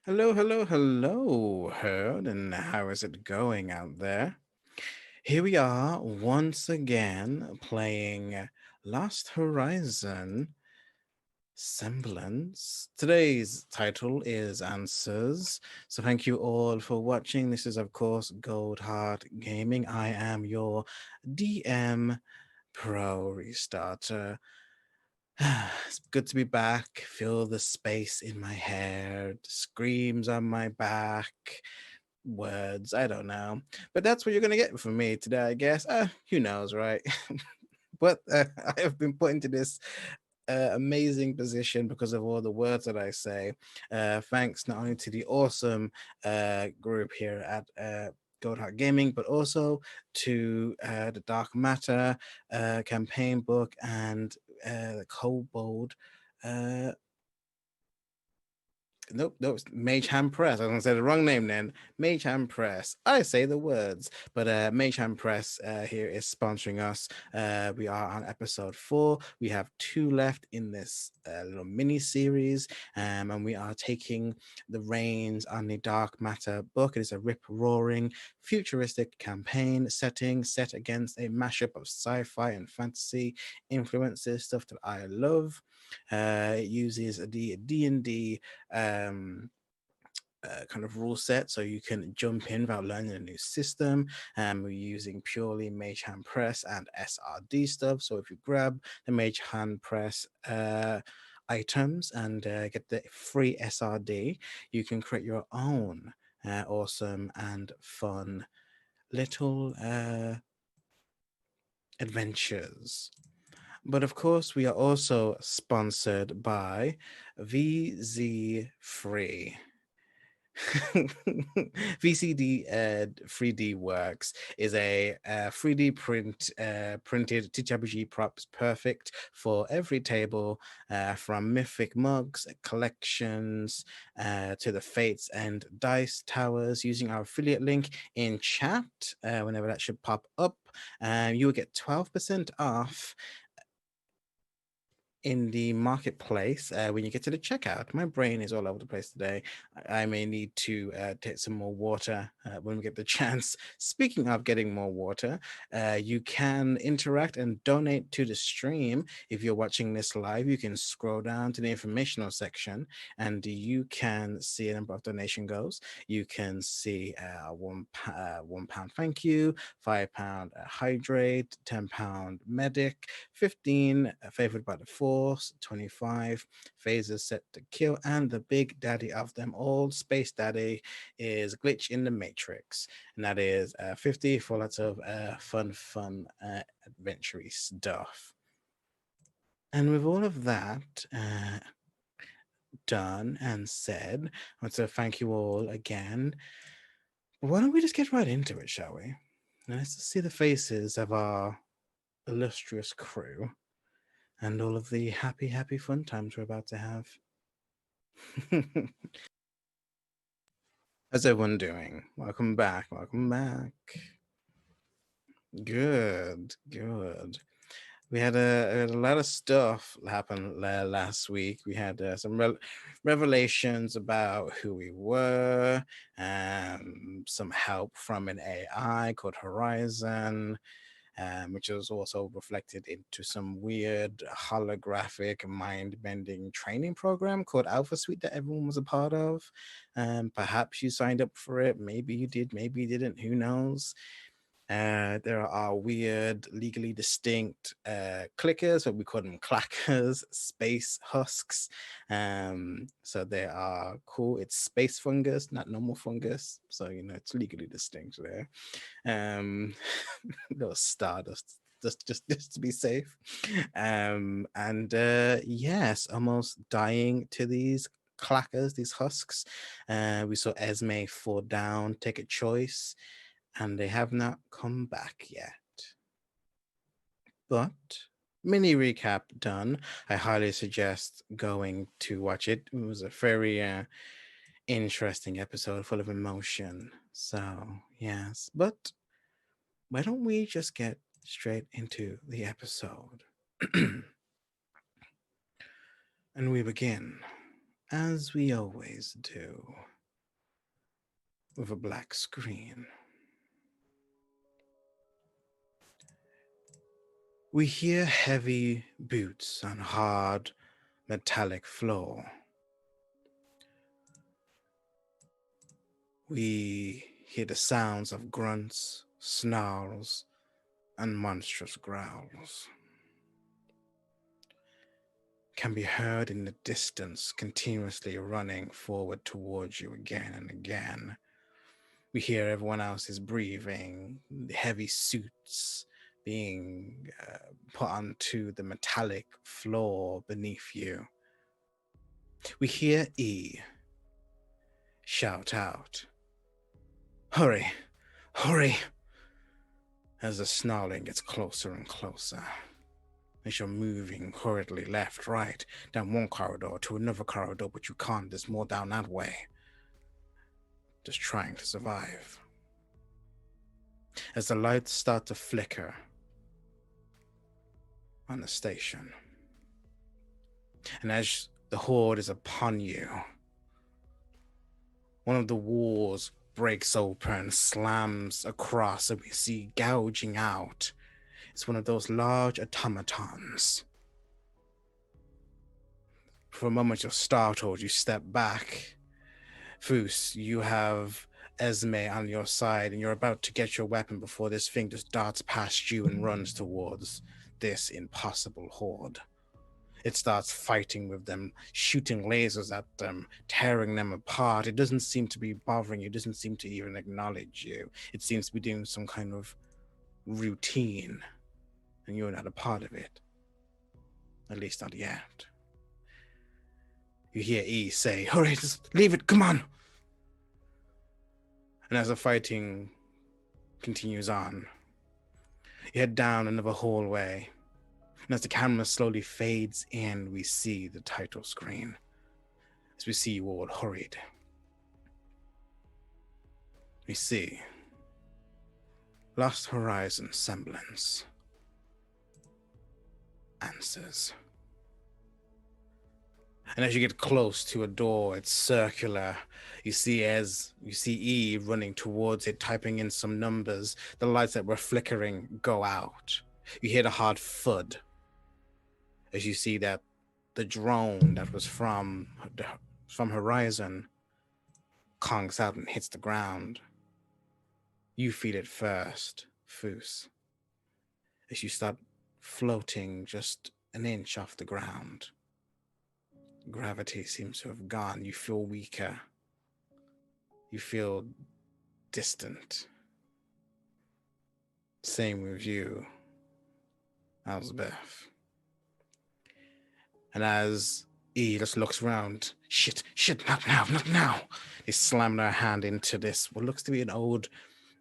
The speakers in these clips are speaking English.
Hello, hello, hello, Herd, and how is it going out there? Here we are once again playing Last Horizon Semblance. Today's title is Answers. So thank you all for watching. This is, of course, Gold Heart Gaming. I am your DM Pro Restarter. It's good to be back. Feel the space in my hair, screams on my back, words, I don't know. But that's what you're going to get from me today, I guess. Who knows, right? But I have been put into this amazing position because of all the words that I say. Thanks not only to the awesome group here at Gold Heart Gaming, but also to the Dark Matter campaign book and the Kobold. Nope, it's Magehand Press. I was gonna say the wrong name then. Magehand Press. I say the words, but Magehand Press here is sponsoring us. We are on episode 4. We have 2 left in this little mini series, and we are taking the reins on the Dark Matter book. It is a rip-roaring, futuristic campaign setting set against a mashup of sci-fi and fantasy influences, stuff that I love. It uses the D&D kind of rule set, so you can jump in without learning a new system. We're using purely Mage Hand Press and SRD stuff. So if you grab the Mage Hand Press items and get the free SRD, you can create your own awesome and fun little adventures. But of course, we are also sponsored by VZ Free. VCD 3D Works is a 3D printed TTRPG props perfect for every table, from mythic mugs, collections, to the Fates and Dice Towers. Using our affiliate link in chat, whenever that should pop up, you will get 12% off in the marketplace when you get to the checkout. My brain is all over the place today. I may need to take some more water when we get the chance. Speaking of getting more water, you can interact and donate to the stream. If you're watching this live, you can scroll down to the informational section and you can see a number of donation goals. You can see £1 thank you, £5 hydrate, £10 medic, 15 favored by the force, 25 phases set to kill, and the big daddy of them all, Space Daddy, is Glitch in the Matrix, and that is 50 for lots of fun adventure stuff. And with all of that done and said, I want to thank you all again. Why don't we just get right into it, shall we? Let's see the faces of our illustrious crew and all of the happy fun times we're about to have. How's everyone doing? Welcome back. Good. We had a lot of stuff happen last week. We had some revelations about who we were, some help from an AI called Horizon, which was also reflected into some weird holographic mind-bending training program called Alpha Suite that everyone was a part of. Perhaps you signed up for it. Maybe you did. Maybe you didn't. Who knows? There are weird, legally distinct clickers, but we call them clackers, space husks. So they are cool. It's space fungus, not normal fungus. So, it's legally distinct there. Little stardust. Just to be safe. And yes, almost dying to these clackers, these husks. We saw Esme fall down, take a choice, and they have not come back yet. But mini recap done. I highly suggest going to watch it. It was a very interesting episode full of emotion. So, yes. But why don't we just get straight into the episode? And we begin, as we always do, with a black screen. We hear heavy boots on hard metallic floor. We hear the sounds of grunts, snarls, and monstrous growls. Can be heard in the distance, continuously running forward towards you again and again. We hear everyone else's breathing, the heavy suits being put onto the metallic floor beneath you. We hear E shout out, "Hurry, hurry," as the snarling gets closer and closer. As you're moving hurriedly left, right, down one corridor to another corridor, but you can't, there's more down that way. Just trying to survive. As the lights start to flicker on the station, and as the horde is upon you, one of the walls breaks open, slams across, and we see gouging out. It's one of those large automatons. For a moment, you're startled. You step back. Foos, you have Esme on your side, and you're about to get your weapon before this thing just darts past you and runs towards this impossible horde. It starts fighting with them, shooting lasers at them, tearing them apart. It doesn't seem to be bothering you. It doesn't seem to even acknowledge you. It seems to be doing some kind of routine, and you're not a part of it. At least not yet. You hear E say, "Hurry, just leave it, come on." And as the fighting continues on, you head down another hallway. And as the camera slowly fades in, we see the title screen. As we see you all hurried. We see Lost Horizon Semblance. Answers. And as you get close to a door, it's circular. You see E running towards it, typing in some numbers. The lights that were flickering go out. You hear the hard thud as you see that the drone that was from Horizon conks out and hits the ground. You feel it first, Foos, as you start floating just an inch off the ground. Gravity seems to have gone. You feel weaker. You feel distant. Same with you, Elsbeth. And as E just looks around, shit, not now. They slam their hand into this, what looks to be an old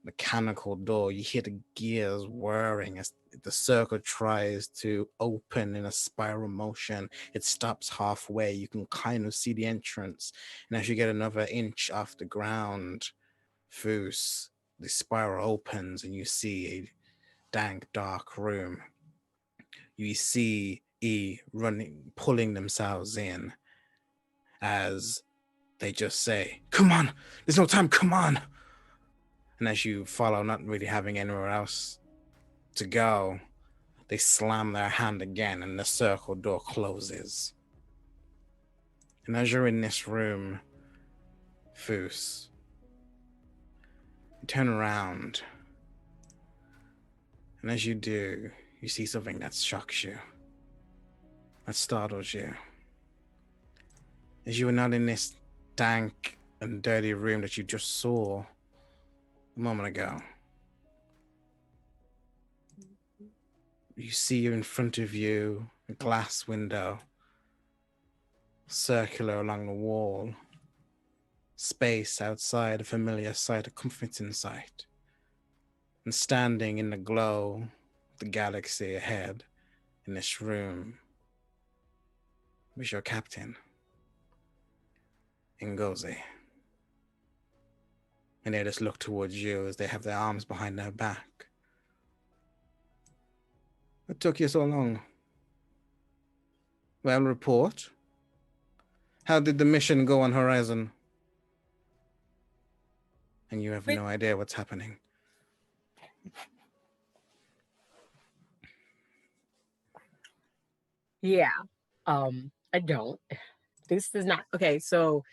mechanical door. You hear the gears whirring as the circle tries to open in a spiral motion. It stops halfway. You can kind of see the entrance. And as you get another inch off the ground, Foos, the spiral opens and you see a dank, dark room. You see E running, pulling themselves in as they just say, "Come on, there's no time, come on." And as you follow, not really having anywhere else to go, they slam their hand again and the circle door closes. And as you're in this room, Foos, you turn around. And as you do, you see something that shocks you, that startles you. As you are not in this dank and dirty room that you just saw a moment ago. You see in front of you a glass window, circular along the wall, space outside, a familiar sight, a comforting sight. And standing in the glow of the galaxy ahead in this room was your captain, Ngozi. And they just look towards you as they have their arms behind their back. What took you so long? Well, report. How did the mission go on Horizon? And you have no idea what's happening. Yeah. I don't. This is not okay. So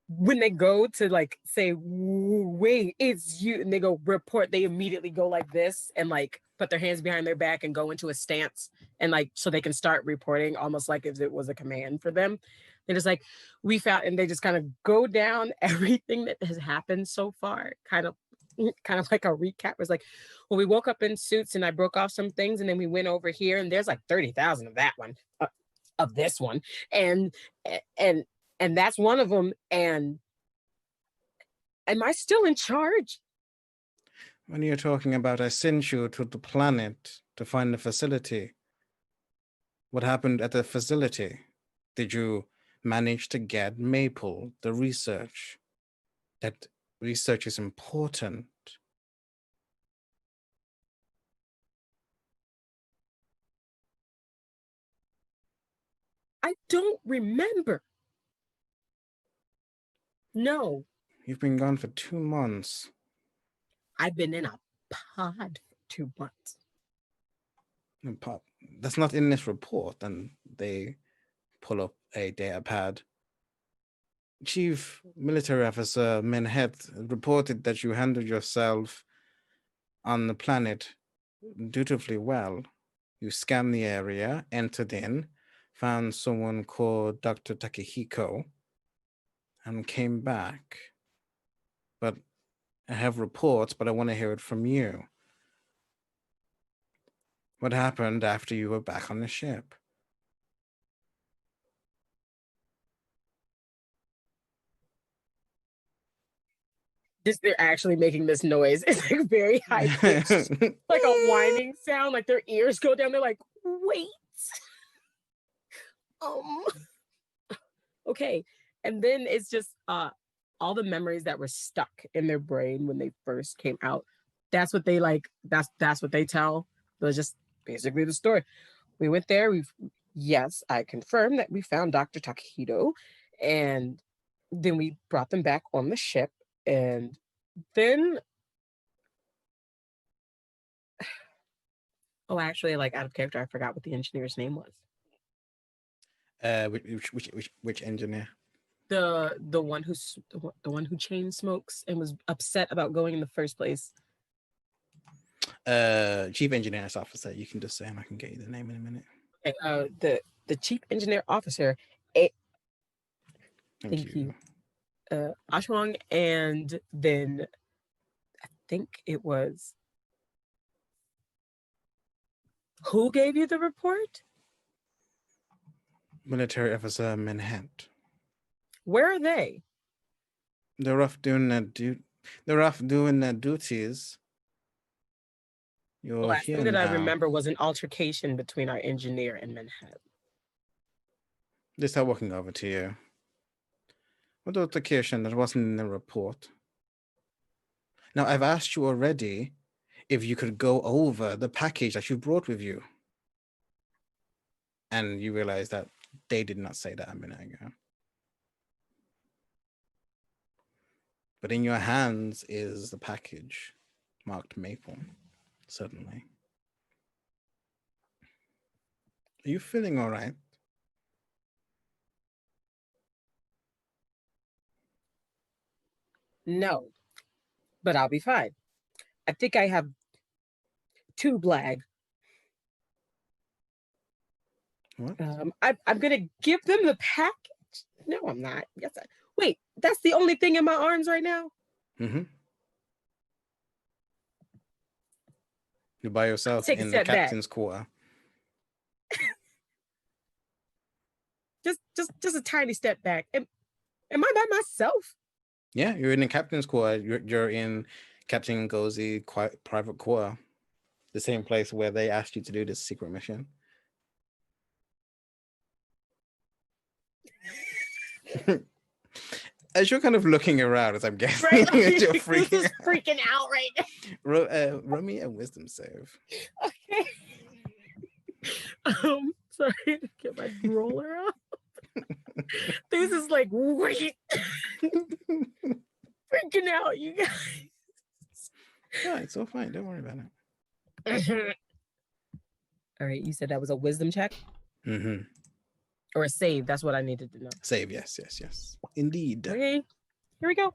when they go to like say, wait, it's you, and they go report, they immediately go like this and like put their hands behind their back and go into a stance and like so they can start reporting almost like if it was a command for them. They're just like, we found, and they just kind of go down everything that has happened so far, kind of like a recap. It's like, well, we woke up in suits and I broke off some things and then we went over here and there's like 30,000 of that one, of this one, and and and that's one of them. And am I still in charge? When you're talking about I sent you to the planet to find the facility, what happened at the facility? Did you manage to get Maypole, the research? That research is important. I don't remember. No. You've been gone for 2 months. I've been in a pod for 2 months. That's not in this report. And they pull up a data pad. Chief Military Officer Magehand reported that you handled yourself on the planet dutifully well. You scanned the area, entered in, found someone called Dr. Takehiko, and came back. But I have reports, but I want to hear it from you. What happened after you were back on the ship? They're actually making this noise. It's like very high pitched, like a whining sound. Like their ears go down. They're like, wait. Okay. And then it's just all the memories that were stuck in their brain when they first came out. That's what they like. That's what they tell. It was just basically the story. We went there. Yes, I confirmed that we found Dr. Takehito, and then we brought them back on the ship, and then oh, actually, like out of character, I forgot what the engineer's name was. Which engineer? The one who chain smokes and was upset about going in the first place. Chief Engineer's Officer. You can just say him. I can get you the name in a minute. Okay, the Chief Engineer Officer. Thank you. Ashwang, and then I think it was. Who gave you the report? Military Officer Magehand. Where are they? They're off doing their duties. The last thing that I remember was an altercation between our engineer and Magehand. They start walking over to you. What altercation that wasn't in the report? Now, I've asked you already if you could go over the package that you brought with you. And you realize that they did not say that a minute ago. But in your hands is the package marked Maple, suddenly. Are you feeling all right? No, but I'll be fine. I think I have tube lag. What? I'm gonna give them the package. No, I'm not. Yes, wait. That's the only thing in my arms right now. Mm-hmm. You're by yourself Take a in the step back. captain's quarter. Just a tiny step back. Am I by myself? Yeah, you're in the captain's quarter. You're in Captain Gozy private quarter, the same place where they asked you to do this secret mission. As you're kind of looking around, as I'm guessing, Right, like, you're this is freaking out right now. Roll me a wisdom save. Okay. Sorry to get my roller out. This is like, wait, freaking out, you guys. Yeah, it's all fine. Don't worry about it. All right, you said that was a wisdom check? Mm-hmm. Or a save. That's what I needed to know. Save, yes. Indeed. Okay, here we go.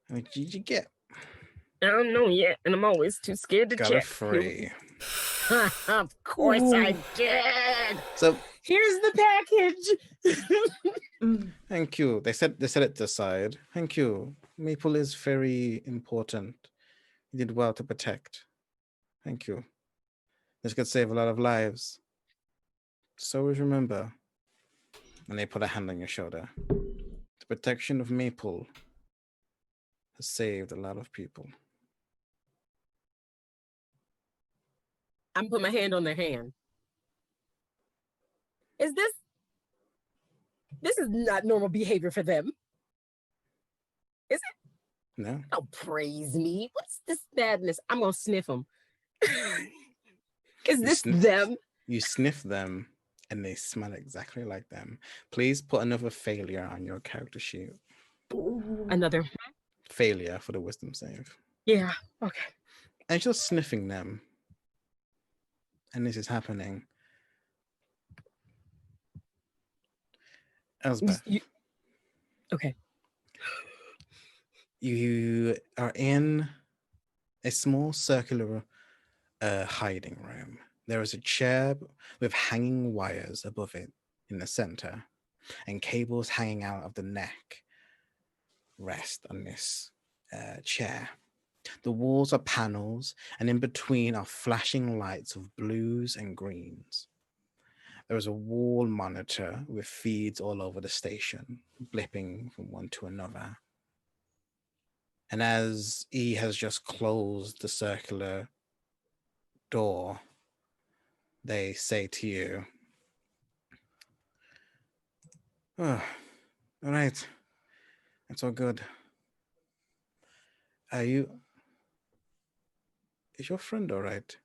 What did you get? I don't know yet, and I'm always too scared to Got check. a 3. Of course I did. So here's the package. Thank you. They set it aside. Thank you. Maple is very important. You did well to protect. Thank you. This could save a lot of lives. Just always remember. And they put a hand on your shoulder. The protection of Maple has saved a lot of people. I'm putting my hand on their hand. Is this is not normal behavior for them? Is it? No. Don't praise me. What's this madness? I'm gonna sniff them. Is this them? You sniff them and they smell exactly like them. Please put another failure on your character sheet. Another failure for the wisdom save. Yeah, okay. And just sniffing them. And this is happening. Elsbeth. Okay. You are in a small circular hiding room. There is a chair with hanging wires above it in the center, and cables hanging out of the neck rest on this chair. The walls are panels, and in between are flashing lights of blues and greens. There is a wall monitor with feeds all over the station, blipping from one to another. And as he has just closed the circular door, they say to you, "Oh, all right. It's all good. Is your friend all right?"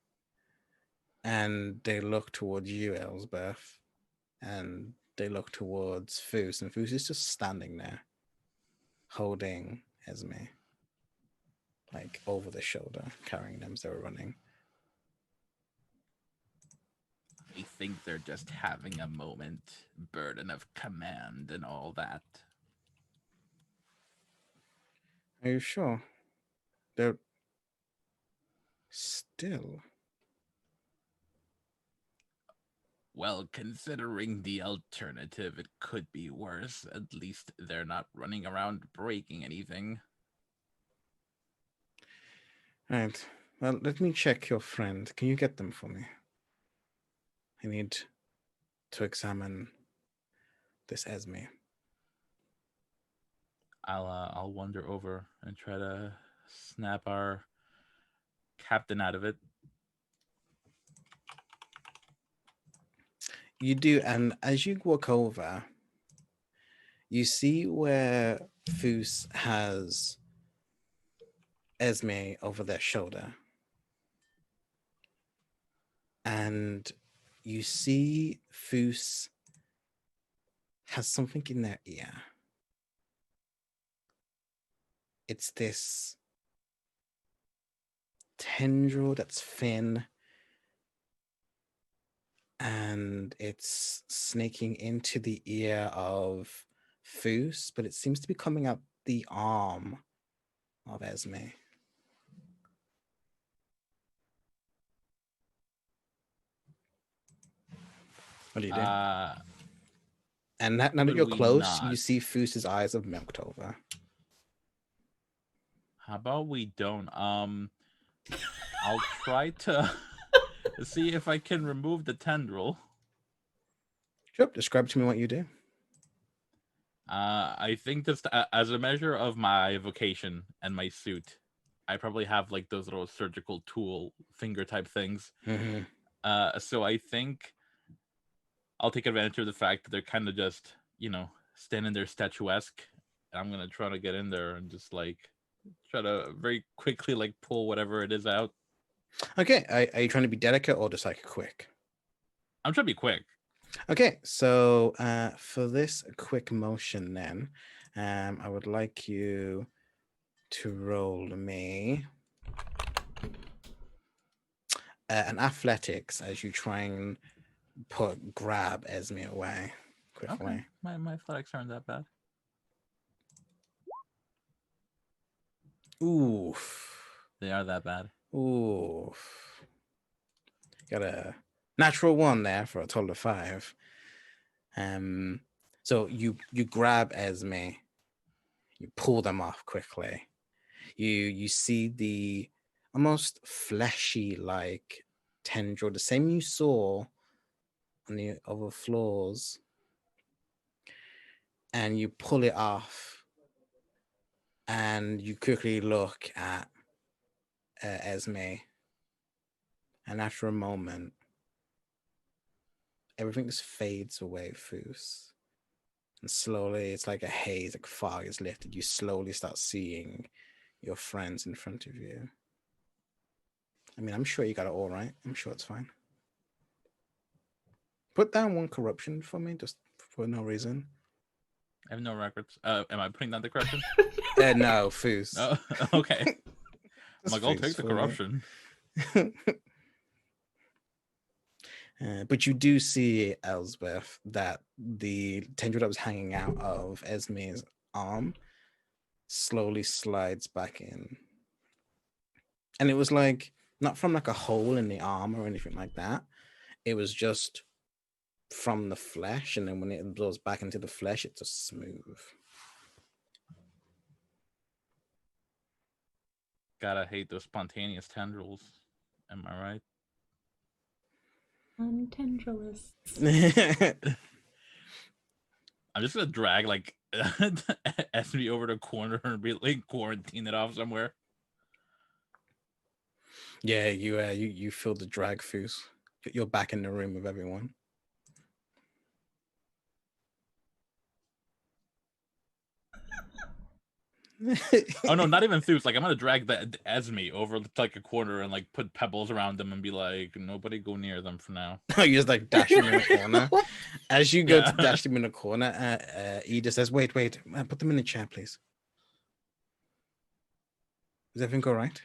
And they look towards you, Elsbeth, and they look towards Foos, and Foos is just standing there, holding Esme, like over the shoulder, carrying them as they were running. I think they're just having a moment, burden of command and all that. Are you sure? They're still... Well, considering the alternative, it could be worse. At least they're not running around breaking anything. Right. Well, let me check your friend. Can you get them for me? I need to examine this Esme. I'll wander over and try to snap our captain out of it. You do, and as you walk over, you see where Foos has Esme over their shoulder. and you see Foos has something in their ear. It's this tendril that's thin, and it's snaking into the ear of Foos, but it seems to be coming up the arm of Esme. What do you do? And now that could you're we close, you not? see Foos's eyes have milked over. How about we don't? I'll try to see if I can remove the tendril. Sure, describe to me what you do. I think just as a measure of my vocation and my suit, I probably have like those little surgical tool finger type things. Mm-hmm. So I think I'll take advantage of the fact that they're kind of just, standing there statuesque. I'm gonna try to get in there and just like try to very quickly like pull whatever it is out. Okay, are you trying to be delicate or just like quick? I'm trying to be quick. Okay, so for this quick motion then, I would like you to roll me an athletics as you try and grab Esme away quickly. Okay, my athletics aren't that bad. Oof. They are that bad. Oof. Got a natural 1 there for a total of 5. So you grab Esme, you pull them off quickly. You see the almost fleshy like tendril, the same you saw on the other floors, and you pull it off, and you quickly look at Esme, and after a moment, everything just fades away, Foos. And slowly, it's like a haze, like fog is lifted. You slowly start seeing your friends in front of you. I mean, I'm sure you got it all right. I'm sure it's fine. Put down 1 corruption for me, just for no reason. I have no records. Am I putting down the corruption? No, Foos. Oh, okay. I'm like, I'll take the corruption. But you do see, Elsbeth, that the tendril that was hanging out of Esme's arm slowly slides back in. And it was like, not from like a hole in the arm or anything like that. It was just from the flesh. And then when it blows back into the flesh, it's just smooth. Gotta hate those spontaneous tendrils. Am I right? Tendrilists. I'm just gonna drag like Esme over to a corner and be like quarantine it off somewhere. Yeah, you feel the drag, Foos. You're back in the room with everyone. Oh no, not even Theus. Like I'm gonna drag the Esme over to like a corner and like put pebbles around them and be like, nobody go near them for now. You just like dash them in the corner. As you go to dash them in the corner, Eda says, "Wait, put them in the chair, please." Is everything all right?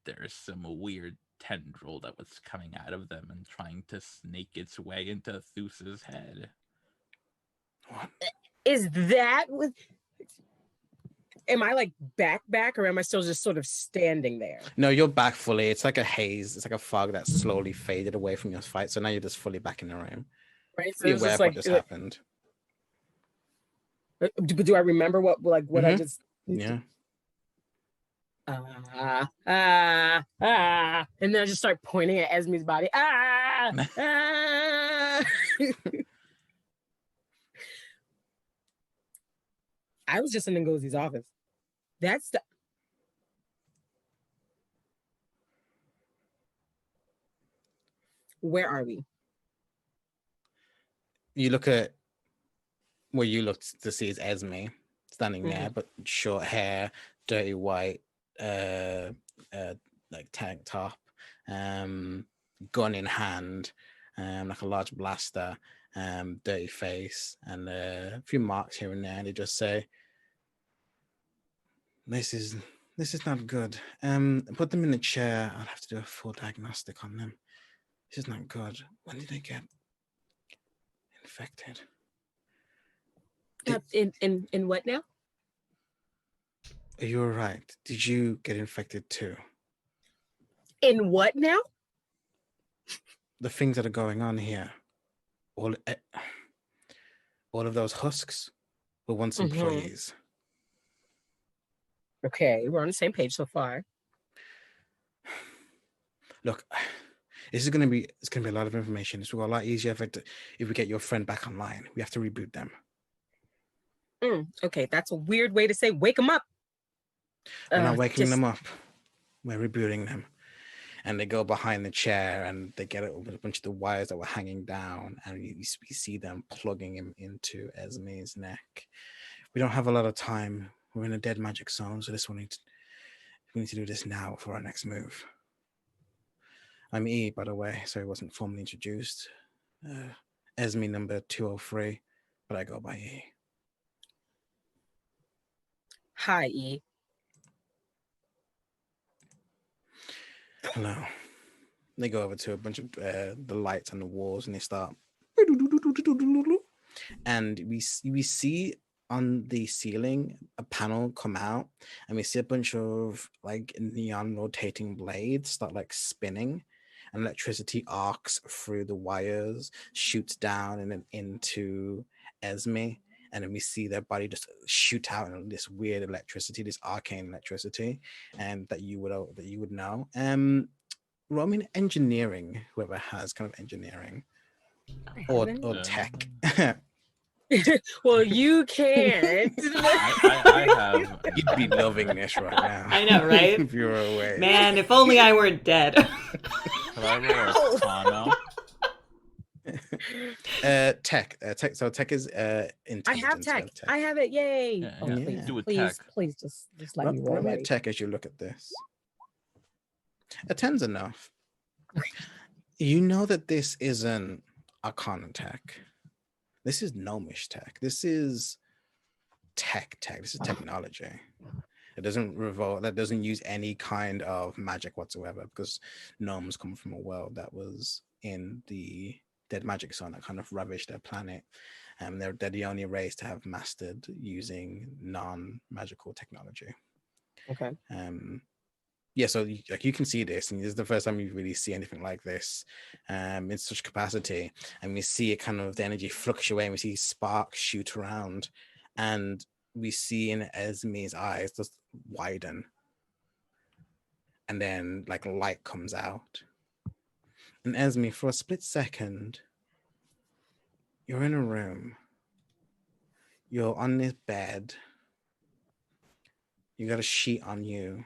There's some weird tendril that was coming out of them and trying to snake its way into Theus's head. What? Is that what? Am I like back, or am I still just sort of standing there? No, you're back fully. It's like a haze. It's like a fog that slowly faded away from your fight. So now you're just fully back in the room. Right. So Be it's aware just of like, what just happened. do I remember what I just? Yeah. And then I just start pointing at Esme's body. I was just in Ngosi's office. That's the. Where are we? You look at where you looked to see is Esme standing there, but short hair, dirty white, like tank top, gun in hand, like a large blaster, dirty face, and a few marks here and there. And they just say, This is not good. Put them in a chair. I'll have to do a full diagnostic on them. This is not good. When did they get infected? In what now? You were right. Did you get infected too? In what now? The things that are going on here. All of those husks were once employees. Okay, we're on the same page so far. Look, it's gonna be a lot of information. It's a lot easier if we get your friend back online. We have to reboot them. Okay, that's a weird way to say wake them up. We're not waking them up. We're rebooting them. And they go behind the chair and they get a bunch of the wires that were hanging down, and we see them plugging him into Esme's neck. We don't have a lot of time. We're in a dead magic zone, so we need to do this now for our next move. I'm E, by the way, so he wasn't formally introduced. Esme number 203, but I go by E. Hi, E. Hello. They go over to a bunch of the lights on the walls, and they start. And we see on the ceiling a panel come out, and we see a bunch of like neon rotating blades start like spinning, and electricity arcs through the wires, shoots down and then into Esme. And then we see their body just shoot out in this weird electricity, this arcane electricity, and that you would know. Roman engineering, whoever has kind of engineering or tech. Well, you can't. I have. You'd be loving this right now. I know, right? If you were away. Man, if only I weren't dead. Could I roll Arcana? Tech. So tech is intelligence. I have tech. I have it. Yay! Yeah, Oh, yeah. please, Do a please, tech. please, just let me roll. Roll me a Already. tech as you look at this. A 10's enough. You know that this isn't Arcana tech. This is gnomish tech. This is tech. This is technology. It doesn't revolve. That doesn't use any kind of magic whatsoever, because gnomes come from a world that was in the dead magic zone that kind of ravished their planet. They're the only race to have mastered using non-magical technology. Okay. Yeah, so you can see this, and this is the first time you really see anything like this in such capacity. And we see it kind of, the energy fluctuate, and we see sparks shoot around, and we see in Esme's eyes just widen, and then like light comes out. And Esme, for a split second, you're in a room. You're on this bed. You got a sheet on you.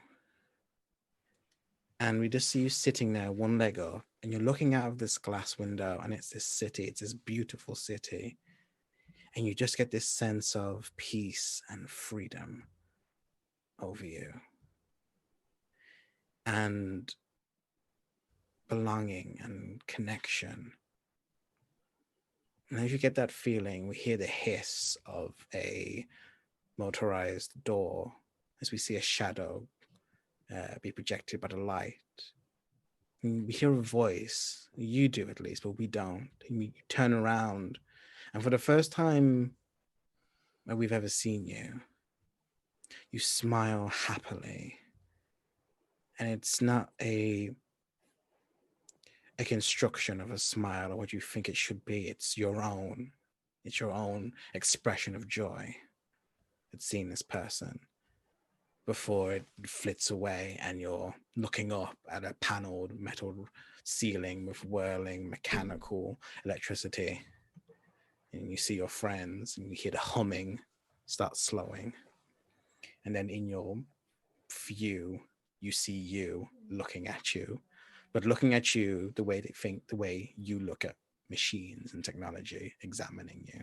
And we just see you sitting there, one leg up, and you're looking out of this glass window, and it's this city. It's this beautiful city. And you just get this sense of peace and freedom over you. And belonging and connection. And as you get that feeling, we hear the hiss of a motorized door as we see a shadow be projected by the light. And we hear a voice. You do, at least, but we don't. And we turn around, and for the first time that we've ever seen you, you smile happily. And it's not a construction of a smile or what you think it should be. It's your own expression of joy at seeing this person before it flits away, and you're looking up at a paneled metal ceiling with whirling mechanical electricity, and you see your friends, and you hear the humming start slowing, and then in your view you see you looking at you, but looking at you the way they think, the way you look at machines and technology, examining you.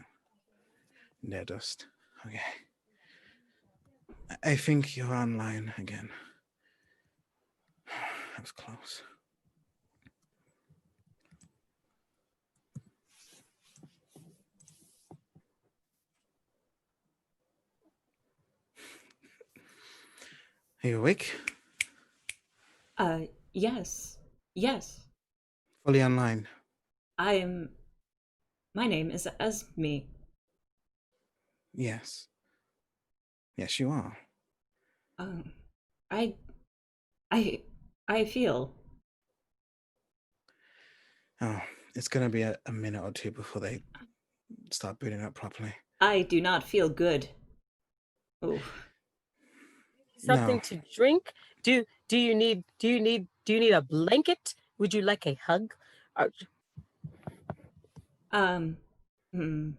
And they're just, okay, I think you're online again. That was close. Are you awake? Yes. Yes. Fully online? I am. My name is Esme. Yes. Yes, you are. Um, I. I. I feel. Oh, it's gonna be a minute or two before they start booting up properly. I do not feel good. Oh. No. Something to drink? Do you need a blanket? Would you like a hug? Uh, Um. Hmm.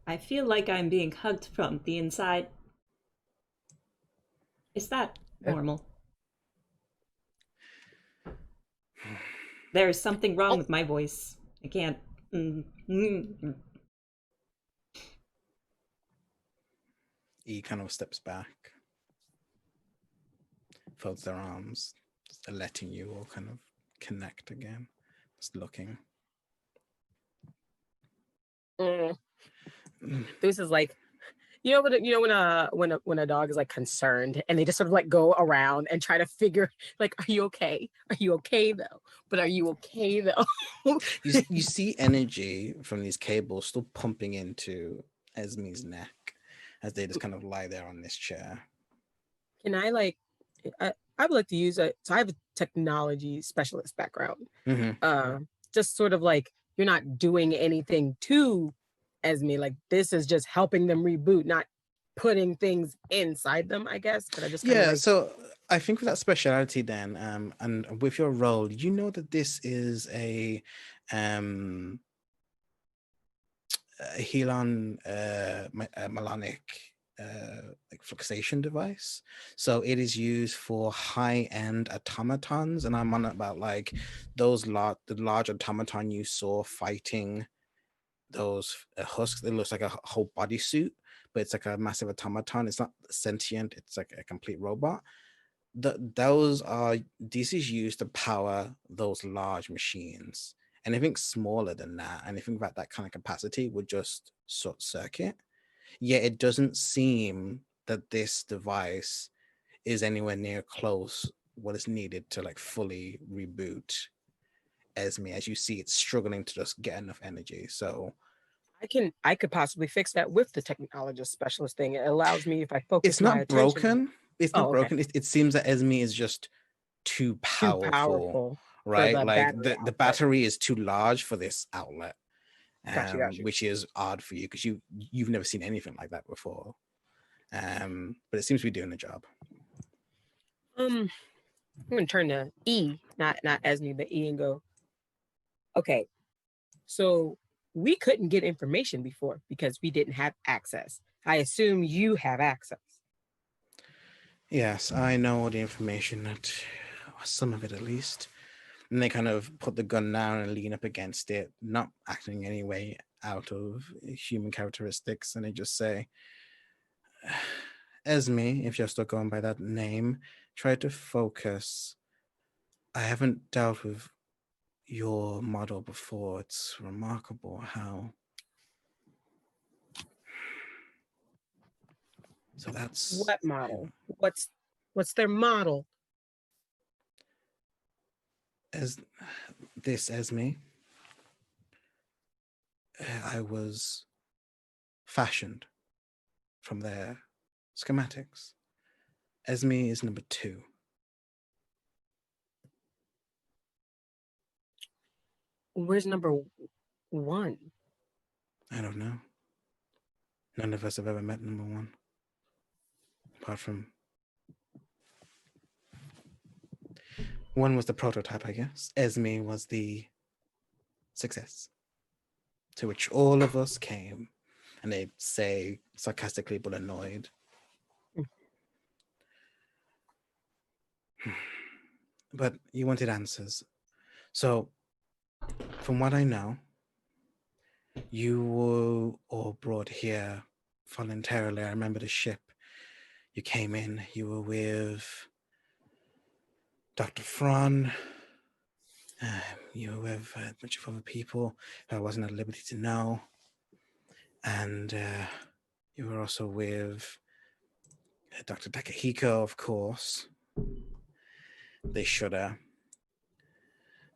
I feel like I'm being hugged from the inside. Is that normal? There is something wrong Oh. with my voice. I can't. Mm. E kind of steps back, folds their arms, just letting you all kind of connect again. Just looking. mm. Mm. This is like, when a dog is like concerned and they just sort of like go around and try to figure like, are you okay? Are you okay though? But are you okay though? You see energy from these cables still pumping into Esme's neck as they just kind of lie there on this chair. Can I like, I would like to use a, so I have a technology specialist background. Mm-hmm. Just sort of like, you're not doing anything to Esme, like this is just helping them reboot, not putting things inside them, I guess. But I just kind of Yeah, like, so I think with that speciality then, and with your role, you know that this is a Helon melanic like fluxation device. So it is used for high-end automatons, and I'm on about like those the large automaton you saw fighting those husks. It looks like a whole bodysuit, but it's like a massive automaton. It's not sentient, it's like a complete robot. This is used to power those large machines. Anything smaller than that, anything about that kind of capacity would just short circuit. Yet it doesn't seem that this device is anywhere near close what is needed to like fully reboot Esme. As you see, it's struggling to just get enough energy. So I could possibly fix that with the technologist specialist thing. It allows me, if I it's focus my not attention on it. broken. It's Oh, not okay. broken. It seems that Esme is just too Too powerful, powerful for right? the Like battery the output. battery is too large for this outlet, Got you. which is odd for you because you've never seen anything like that before. But it seems to be doing the job. I'm gonna turn to E, not Esme, but E, and go, okay, so we couldn't get information before because we didn't have access. I assume you have access. Yes, I know all the information, that some of it at least. And they kind of put the gun down and lean up against it, not acting any way out of human characteristics, and they just say, Esme, if you're still going by that name, try to focus. I haven't dealt with your model before. It's remarkable how. So that's What model? What's their model? as this Esme. I was fashioned from their schematics. Esme is number 2. Where's number 1? I don't know. None of us have ever met number 1. Apart from 1 was the prototype, I guess. Esme was the success to which all of us came. And they say sarcastically but annoyed. But you wanted answers. So, from what I know, you were all brought here voluntarily. I remember the ship. You came in, you were with Dr. Fron. You were with a bunch of other people who I wasn't at liberty to know. And you were also with Dr. Takahiko, of course. They shudder.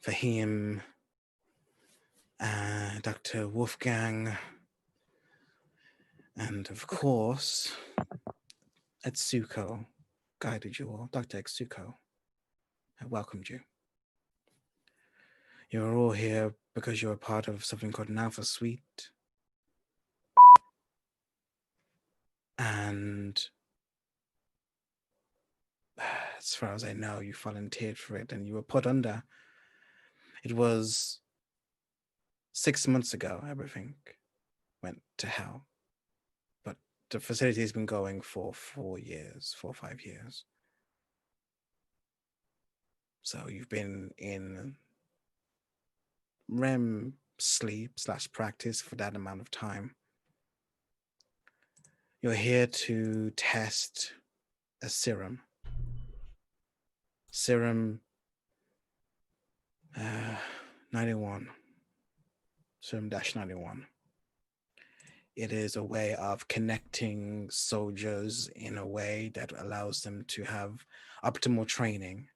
Fahim, Dr. Wolfgang, and of course, Etsuko guided you all. Dr. Etsuko, I welcomed you. You're all here because you're a part of something called an Alpha Suite. And as far as I know, you volunteered for it and you were put under. It was 6 months ago, everything went to hell. But the facility has been going for 4 or 5 years. So you've been in REM sleep / practice for that amount of time. You're here to test a serum. Serum 91. Serum -91. It is a way of connecting soldiers in a way that allows them to have optimal training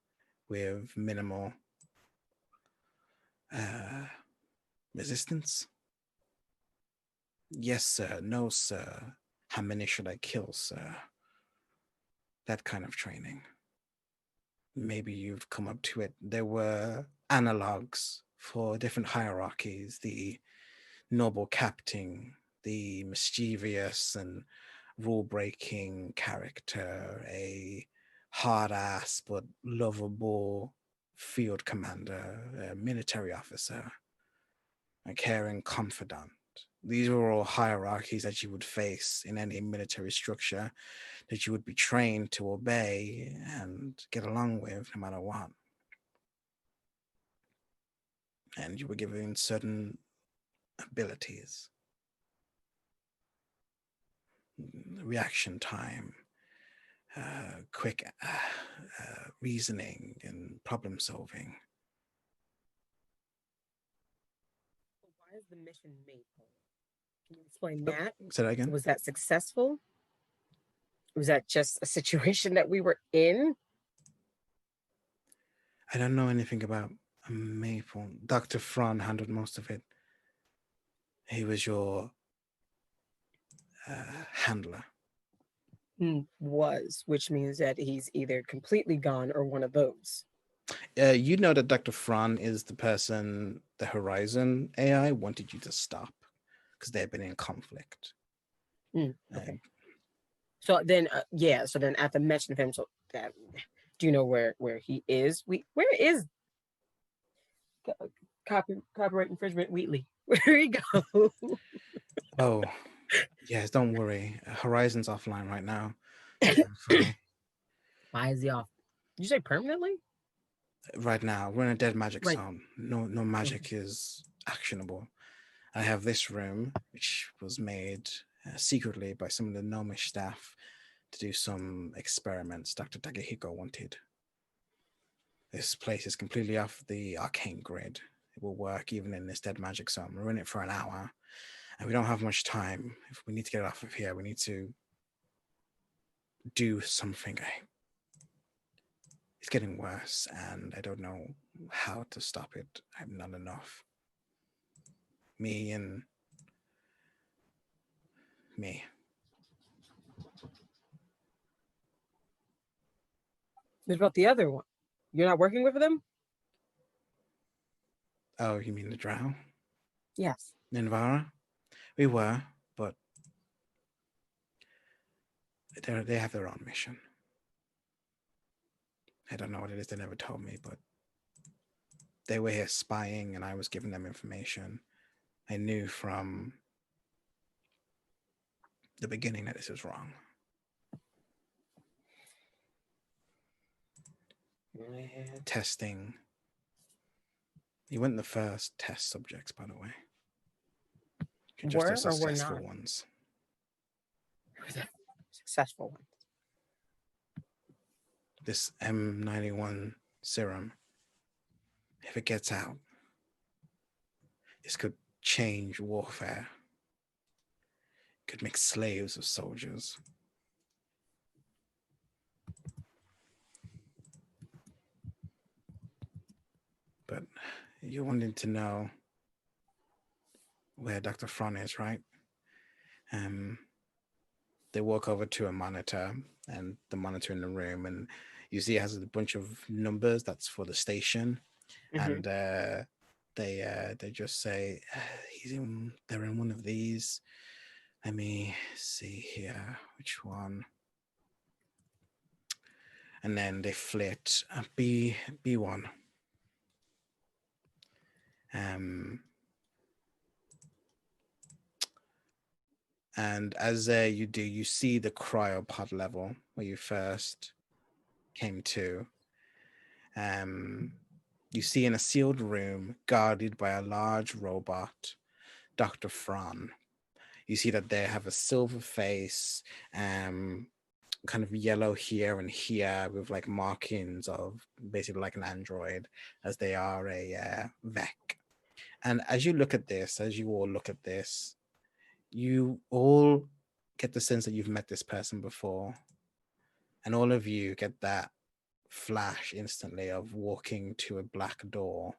with minimal resistance. Yes, sir. No, sir. How many should I kill, sir? That kind of training. Maybe you've come up to it. There were analogs for different hierarchies, the noble captain, the mischievous and rule-breaking character, a hard-ass but lovable field commander, a military officer, a caring confidant. These were all hierarchies that you would face in any military structure that you would be trained to obey and get along with no matter what. And you were given certain abilities, reaction time, quick reasoning and problem solving. Why is the mission Maypole? Can you explain that? Say that again? Was that successful? Was that just a situation that we were in? I don't know anything about Maypole. Dr. Fran handled most of it. He was your handler. Which means that he's either completely gone or one of those. You know that Dr. Fran is the person the Horizon AI wanted you to stop because they've been in conflict. Okay. So then, So then, at the mention of him, do you know where he is? Where is copyright infringement Wheatley? Where he go? Oh, yes. Don't worry. Horizon's offline right now. Why is he off? Did you say permanently? Right now, we're in a dead magic Right. zone. No magic is actionable. I have this room, which was made secretly by some of the gnomish staff to do some experiments Dr. Takahiko wanted. This place is completely off the arcane grid. It will work even in this dead magic zone. We're in it for an hour, and we don't have much time. If we need to get off of here, we need to do something. It's getting worse, and I don't know how to stop it. I'm not enough. Me. There's about the other one. You're not working with them? Oh, you mean the drow? Yes. Ninvara? We were, but they have their own mission. I don't know what it is. They never told me, but they were here spying, and I was giving them information. I knew from the beginning that this was wrong. Testing. You weren't the first test subjects, by the way. You're just the successful ones. Successful ones. This M91 serum, if it gets out, this could change warfare. It could make slaves of soldiers. But you wanted to know where Dr. Fron is, right? They walk over to a monitor, and the monitor in the room, and you see it has a bunch of numbers. That's for the station, and they just say they're in one of these. Let me see here, which one? And then they flit B1. And as you do, you see the cryopod level where you first came to. You see in a sealed room guarded by a large robot, Dr. Fran. You see that they have a silver face, kind of yellow here and here with like markings of basically like an android, as they are a VEC. And as you look at this, as you all look at this, you all get the sense that you've met this person before. And all of you get that flash instantly of walking to a black door,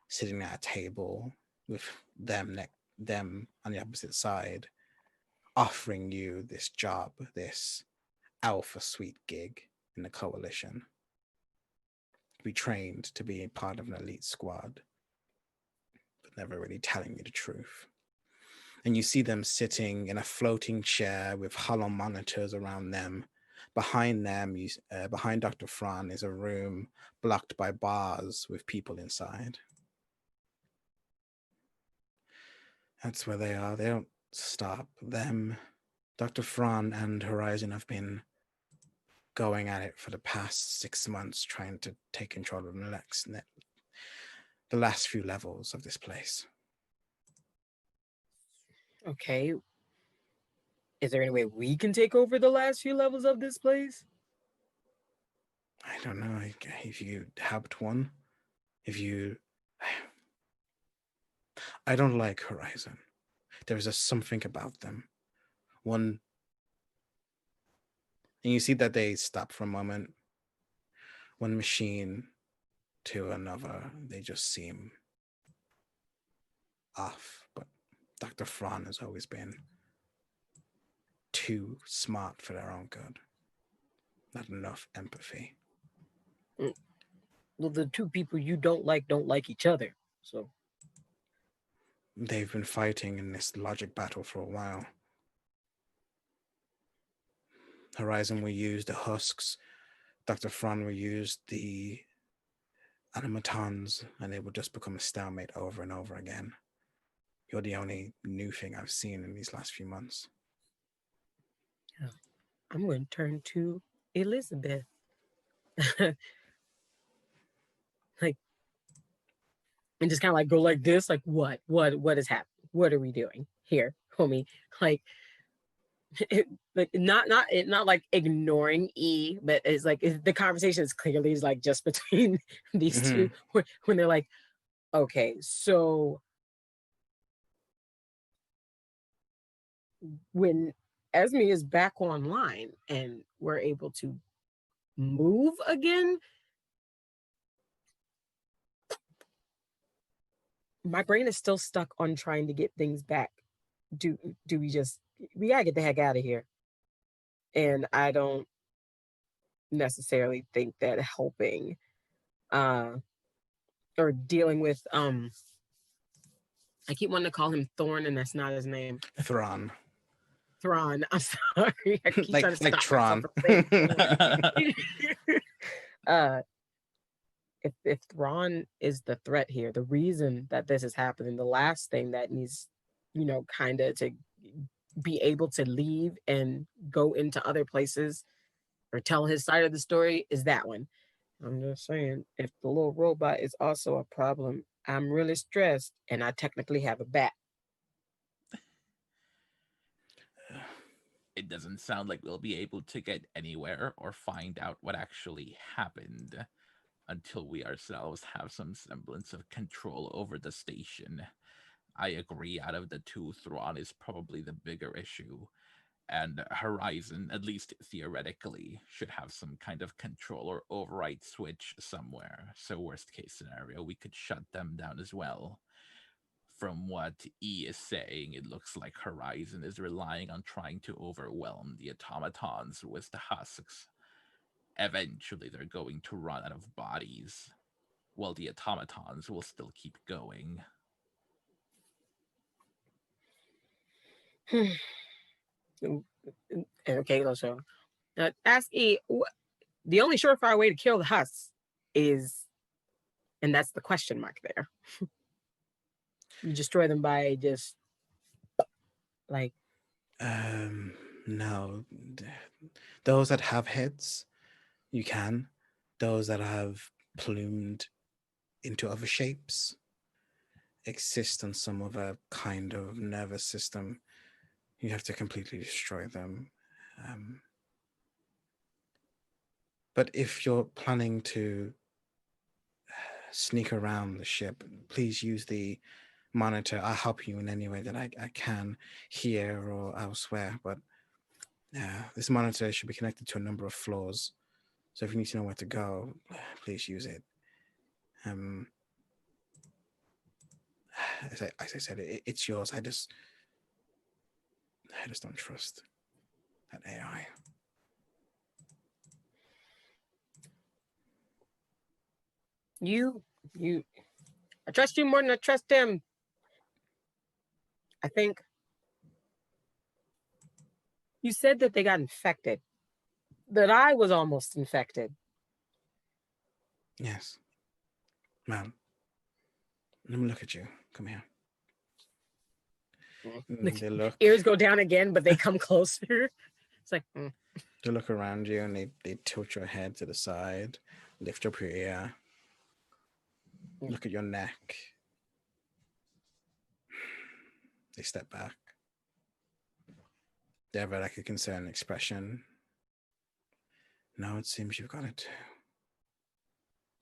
sitting at a table with them on the opposite side, offering you this job, this alpha suite gig in the coalition. Be trained to be part of an elite squad, but never really telling you the truth. And you see them sitting in a floating chair with hollow monitors around them. Behind them, behind Dr. Fran, is a room blocked by bars with people inside. That's where they are. They don't stop. Dr. Fran and Horizon have been going at it for the past 6 months, trying to take control of the last few levels of this place. Okay. Is there any way we can take over the last few levels of this place? I don't know if you helped one. I don't like Horizon. There is something about them. And you see that they stop for a moment. One machine to another, they just seem off. But Dr. Fran has always been too smart for their own good. Not enough empathy. Well, the two people you don't like each other. So they've been fighting in this logic battle for a while. Horizon will use the husks. Dr. Fran will use the animatons, and it will just become a stalemate over and over again. You're the only new thing I've seen in these last few months. I'm going to turn to Elizabeth. Like, and just kind of like go like this, like what is happening? What are we doing here, homie? Like, like not like ignoring E, but it's like the conversation is clearly like just between these two when they're like, okay, so when Esme is back online and we're able to move again, my brain is still stuck on trying to get things back. Do we gotta get the heck out of here? And I don't necessarily think that helping or dealing with I keep wanting to call him Thorn, and that's not his name. Thrawn. I'm sorry. I keep trying to like stop Tron. If Thrawn is the threat here, the reason that this is happening, the last thing that needs, kind of to be able to leave and go into other places or tell his side of the story is that one. I'm just saying, if the little robot is also a problem, I'm really stressed, and I technically have a bat. It doesn't sound like we'll be able to get anywhere or find out what actually happened until we ourselves have some semblance of control over the station. I agree, out of the two, Thrawn is probably the bigger issue. And Horizon, at least theoretically, should have some kind of control or override switch somewhere. So worst case scenario, we could shut them down as well. From what E is saying, it looks like Horizon is relying on trying to overwhelm the automatons with the husks. Eventually, they're going to run out of bodies, while the automatons will still keep going. Okay, so ask E. The only surefire way to kill the husks is, and that's the question mark there. You destroy them by just like. No. Those that have heads, you can. Those that have plumed into other shapes exist on some other kind of nervous system. You have to completely destroy them. But if you're planning to sneak around the ship, please use the monitor. I'll help you in any way that I can here or elsewhere. But this monitor should be connected to a number of floors. So if you need to know where to go, please use it. As I said, it's yours. I just don't trust that AI. I trust you more than I trust him. I think you said that they got infected, that I was almost infected. Yes. Ma'am, let me look at you. Come here. They look. Ears go down again, but they come closer. It's like, They look around you and they tilt your head to the side, lift up your ear, look at your neck. They step back. They have like a concerned expression. No, it seems you've got it too.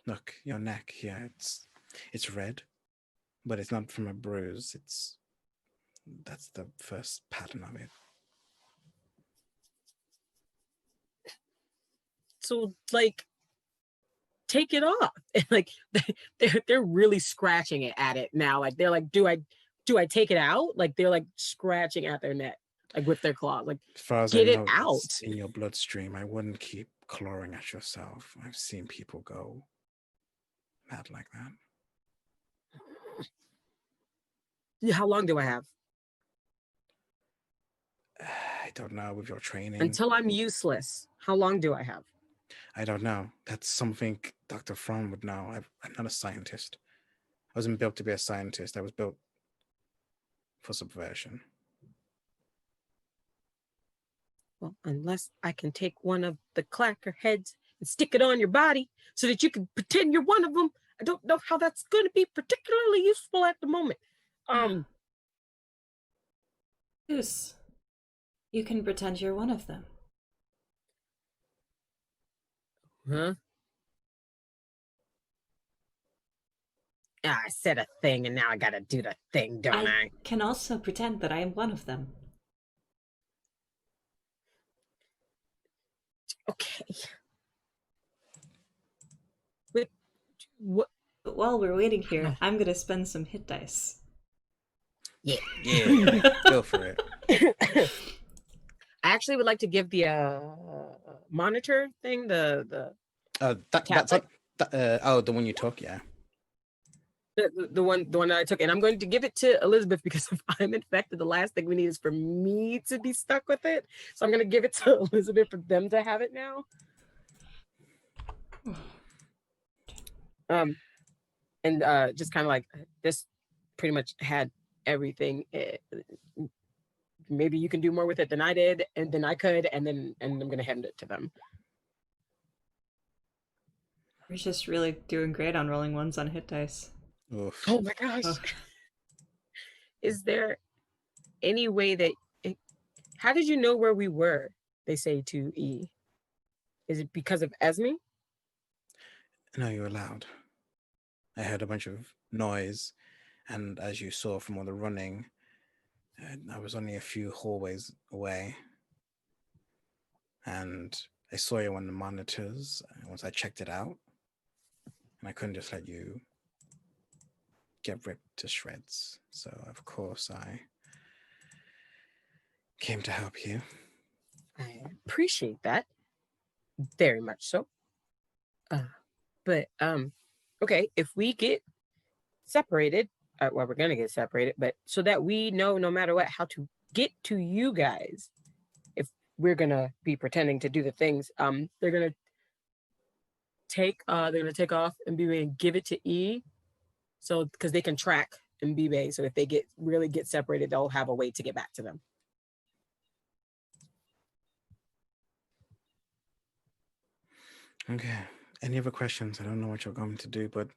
Look, your neck here, it's red, but it's not from a bruise. That's the first pattern of it. so like, take it off. And like they're really scratching it at it now. Like they're like, do I take it out? Like they're like scratching at their neck, like with their claws. Like, as far as get I it know, out. it's in your bloodstream. I wouldn't keep clawing at yourself. I've seen people go mad like that. How long do I have? I don't know with your training. Until I'm useless. How long do I have? I don't know. That's something Dr. Fromm would know. I'm not a scientist. I wasn't built to be a scientist. I was built for subversion. Well, unless I can take one of the clacker heads and stick it on your body so that you can pretend you're one of them, I don't know how that's going to be particularly useful at the moment. Goose, you can pretend you're one of them. Huh? I said a thing and now I gotta do the thing, don't I? I can also pretend that I am one of them. Okay. Wait, what? But while we're waiting here, I'm gonna spend some hit dice. Yeah. Go for it. I actually would like to give the monitor thing the the one you took, yeah. The one that I took, and I'm going to give it to Elizabeth because if I'm infected, the last thing we need is for me to be stuck with it. So I'm going to give it to Elizabeth for them to have it now. And just kind of like this, pretty much had everything. Maybe you can do more with it than I did, and then I could, and I'm going to hand it to them. We're just really doing great on rolling ones on hit dice. Oof. Oh my gosh. Oh. Is there any way that how did you know where we were? They say to E. Is it because of Esme? No, you were loud. I heard a bunch of noise, and as you saw from all the running, I was only a few hallways away. and I saw you on the monitors once I checked it out, and I couldn't just let you get ripped to shreds. So of course I came to help you. I appreciate that very much so. But okay, if we get separated, well, we're gonna get separated, but so that we know no matter what how to get to you guys, if we're gonna be pretending to do the things, they're gonna take off and B-Bay and give it to E, so because they can track and B-Bay, so if they really get separated, they'll have a way to get back to them. Okay. Any other questions? I don't know what you're going to do, but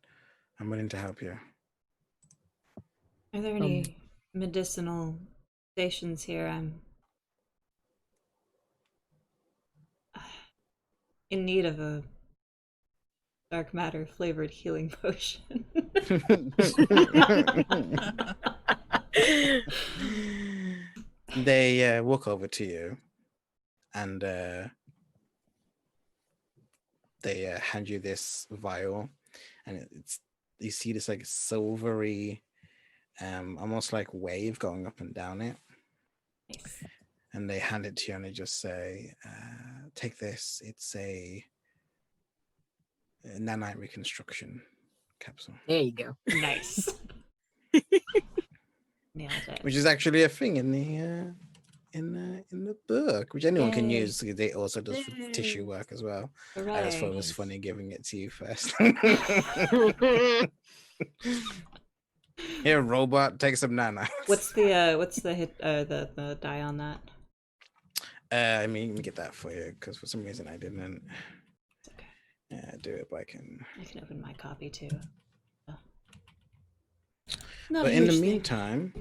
I'm willing to help you. Are there any medicinal stations here? I'm in need of a dark matter flavored healing potion. They walk over to you and they hand you this vial, and you see this like silvery almost like wave going up and down it. Nice. And they hand it to you and they just say, take this. It's a nanite reconstruction capsule. There you go. Nice. Nailed it. Which is actually a thing in the book, which anyone can Yay. use. It also does for tissue work as well. I just thought it was funny giving it to you first. Here, robot, take some nanites. What's the hit the die on that? I mean, let me get that for you because for some reason I didn't. It's okay. Do it, but I can open my copy too. Oh. But in the meantime,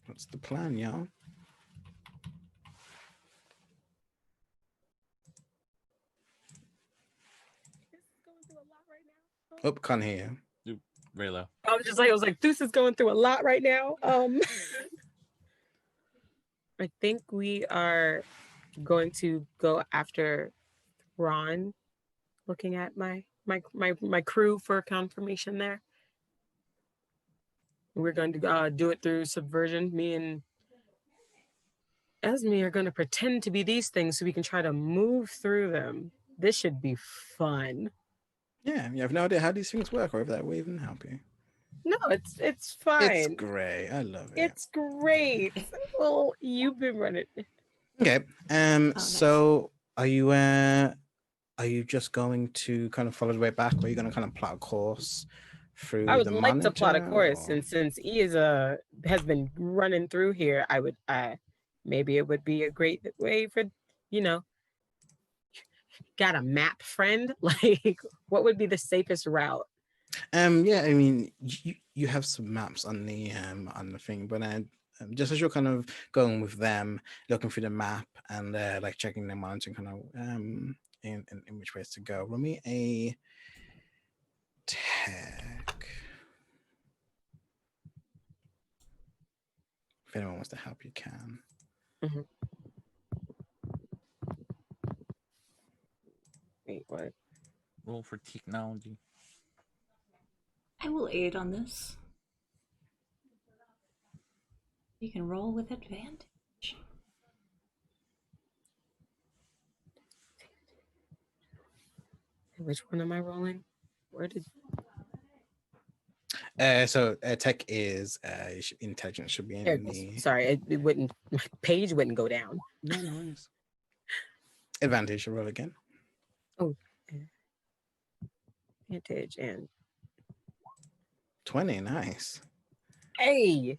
what's the plan, y'all? Oh, can't hear you. Raylo. I was like, Deuce is going through a lot right now. I think we are going to go after Ron, looking at my crew for confirmation there. We're going to do it through subversion. Me and Esme are going to pretend to be these things so we can try to move through them. This should be fun. Yeah, you have no idea how these things work or if that will even help you. No, it's fine. It's great. I love it. It's great. Well, you've been running. Okay. nice. So are you just going to kind of follow the way back, or are you going to kind of plot a course through I would the like to plot a course, or... and since E has been running through here, I would maybe it would be a great way for, got a map friend? Like, what would be the safest route? Yeah, I mean, you have some maps on the thing, but just as you're kind of going with them, looking through the map and like checking them out and kind of in which ways to go. Roll me a tech. If anyone wants to help, you can. Mm-hmm. Wait, what? Roll for technology. I will aid on this. You can roll with advantage. Which one am I rolling? Where did? So tech is intelligence should be in the. Sorry, it wouldn't. My page wouldn't go down. No worries. Advantage. Roll again. Oh, advantage and 20. Nice. Hey.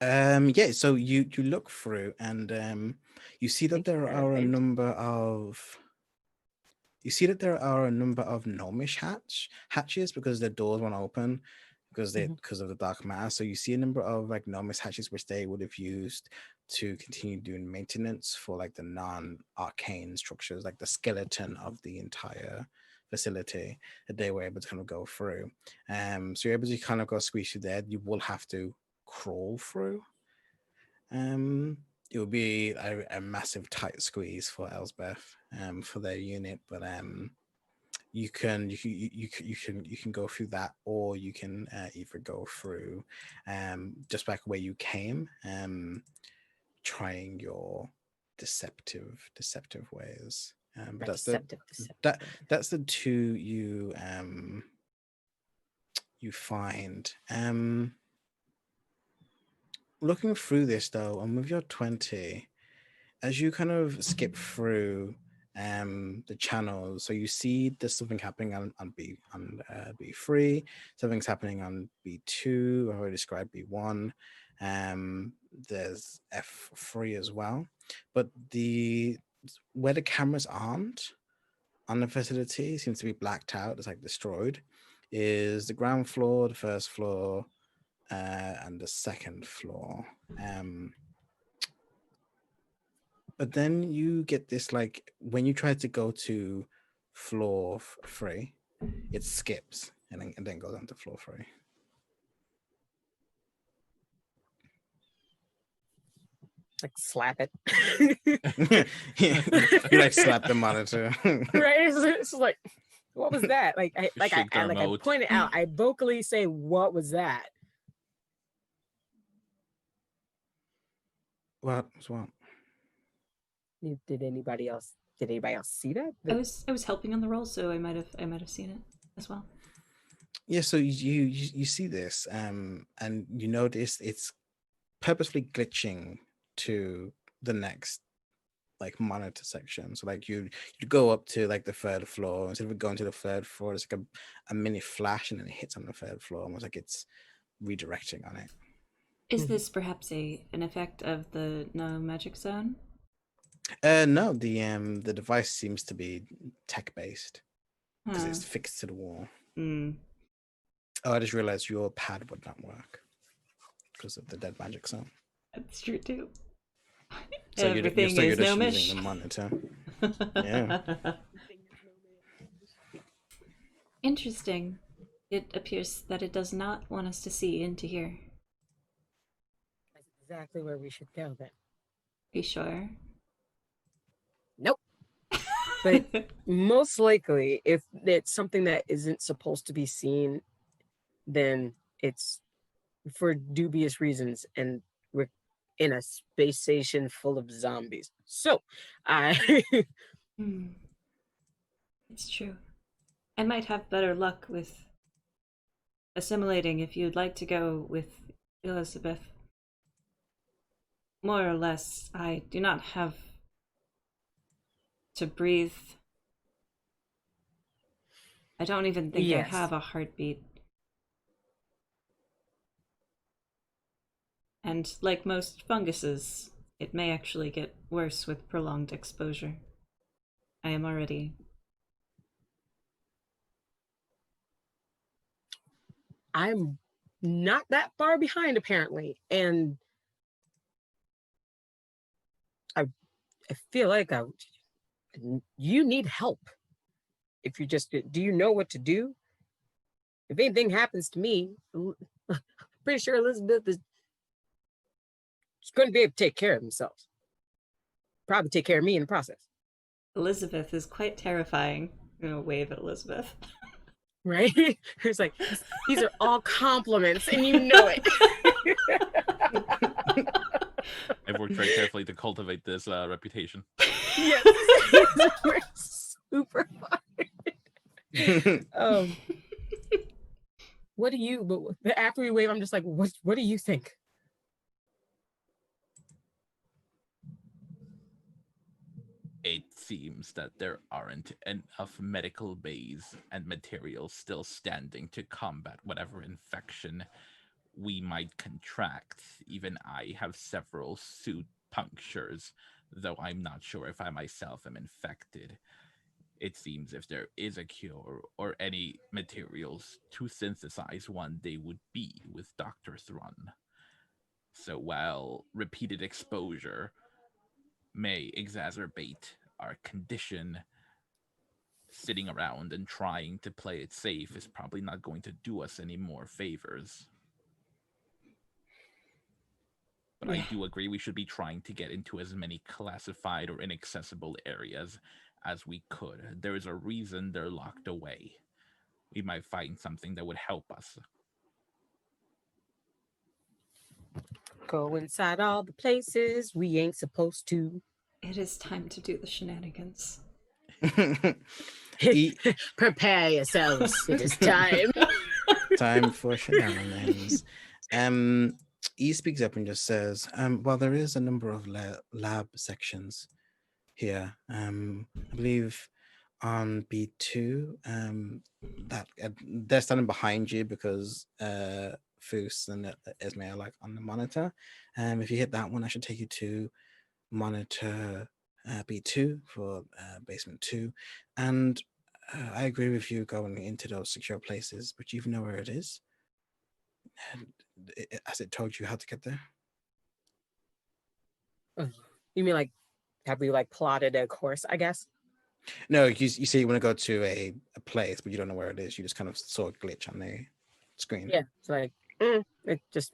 Yeah. So you look through and you see that there are a number of. You see that there are a number of gnomish hatches because their doors won't open because of the dark matter. So you see a number of like gnomish hatches which they would have used to continue doing maintenance for like the non-arcane structures, like the skeleton of the entire facility that they were able to kind of go through. So you're able to kind of go squeeze through there. You will have to crawl through. It would be a massive tight squeeze for Elsbeth for their unit, but you can go through that, or you can either go through just back where you came, trying your deceptive ways. But Deceptive. that's the two you find. Looking through this though, and with your 20, as you kind of skip through the channels, so you see there's something happening on B3, something's happening on B2. I've already described B1. There's F3 as well, but where the cameras aren't on the facility seems to be blacked out. It's like destroyed. Is the ground floor, the first floor, and the second floor. But then you get this, like, when you try to go to floor 3, it skips and then goes on to floor 3. Like slap it. You like slap the monitor. Right? It's like, what was that? I point it out. I vocally say, what was that? What was what? Did anybody else see that? I was helping on the roll, so I might have seen it as well. Yeah, so you see this, and you notice it's purposely glitching to the next like monitor section. So like you go up to like the third floor. Instead of going to the third floor, it's like a mini flash, and then it hits on the third floor, almost like it's redirecting on it. Is this perhaps an effect of the no magic zone? No, the device seems to be tech based because it's fixed to the wall. Oh, I just realized your pad would not work because of the dead magic zone. That's true too. So Everything you're is just gnomish. using the monitor. Yeah. Interesting. It appears that it does not want us to see into here. That's exactly where we should go then. Be sure. Nope. But most likely, if it's something that isn't supposed to be seen, then it's for dubious reasons, and we're in a space station full of zombies. So, It's true. I might have better luck with assimilating if you'd like to go with Elizabeth. More or less, I do not have to breathe. I don't even think I have a heartbeat. And like most funguses, it may actually get worse with prolonged exposure. I am already... I'm not that far behind, apparently, and I feel like you need help. If you just, do you know what to do? If anything happens to me, I'm pretty sure Elizabeth is going to be able to take care of themselves. Probably take care of me in the process. Elizabeth is quite terrifying. I'm gonna wave at Elizabeth. Right? It's like, these are all compliments, and you know it. I've worked very carefully to cultivate this reputation. Yes. We're super hard. What do you, but after we wave, I'm just like, what do you think? It seems that there aren't enough medical bays and materials still standing to combat whatever infection we might contract. Even I have several suit punctures, though I'm not sure if I myself am infected. It seems if there is a cure or any materials to synthesize one, they would be with Dr. Thrun. So while repeated exposure may exacerbate our condition, sitting around and trying to play it safe is probably not going to do us any more favors. But I do agree we should be trying to get into as many classified or inaccessible areas as we could. There is a reason they're locked away. We might find something that would help us. Go inside all the places we ain't supposed to. It is time to do the shenanigans. E- Prepare yourselves. It is time. Time for shenanigans. E speaks up and just says, well, there is a number of lab sections here. I believe on B2, that they're standing behind you because Foos and Esme are like on the monitor. If you hit that one, I should take you to monitor B2 for basement 2. And I agree with you going into those secure places, but you know where it is. Has it told you how to get there? You mean like, have we like plotted a course, I guess? No, you say you want to go to a place, but you don't know where it is. You just kind of saw a glitch on the screen. Yeah, it's like, it just,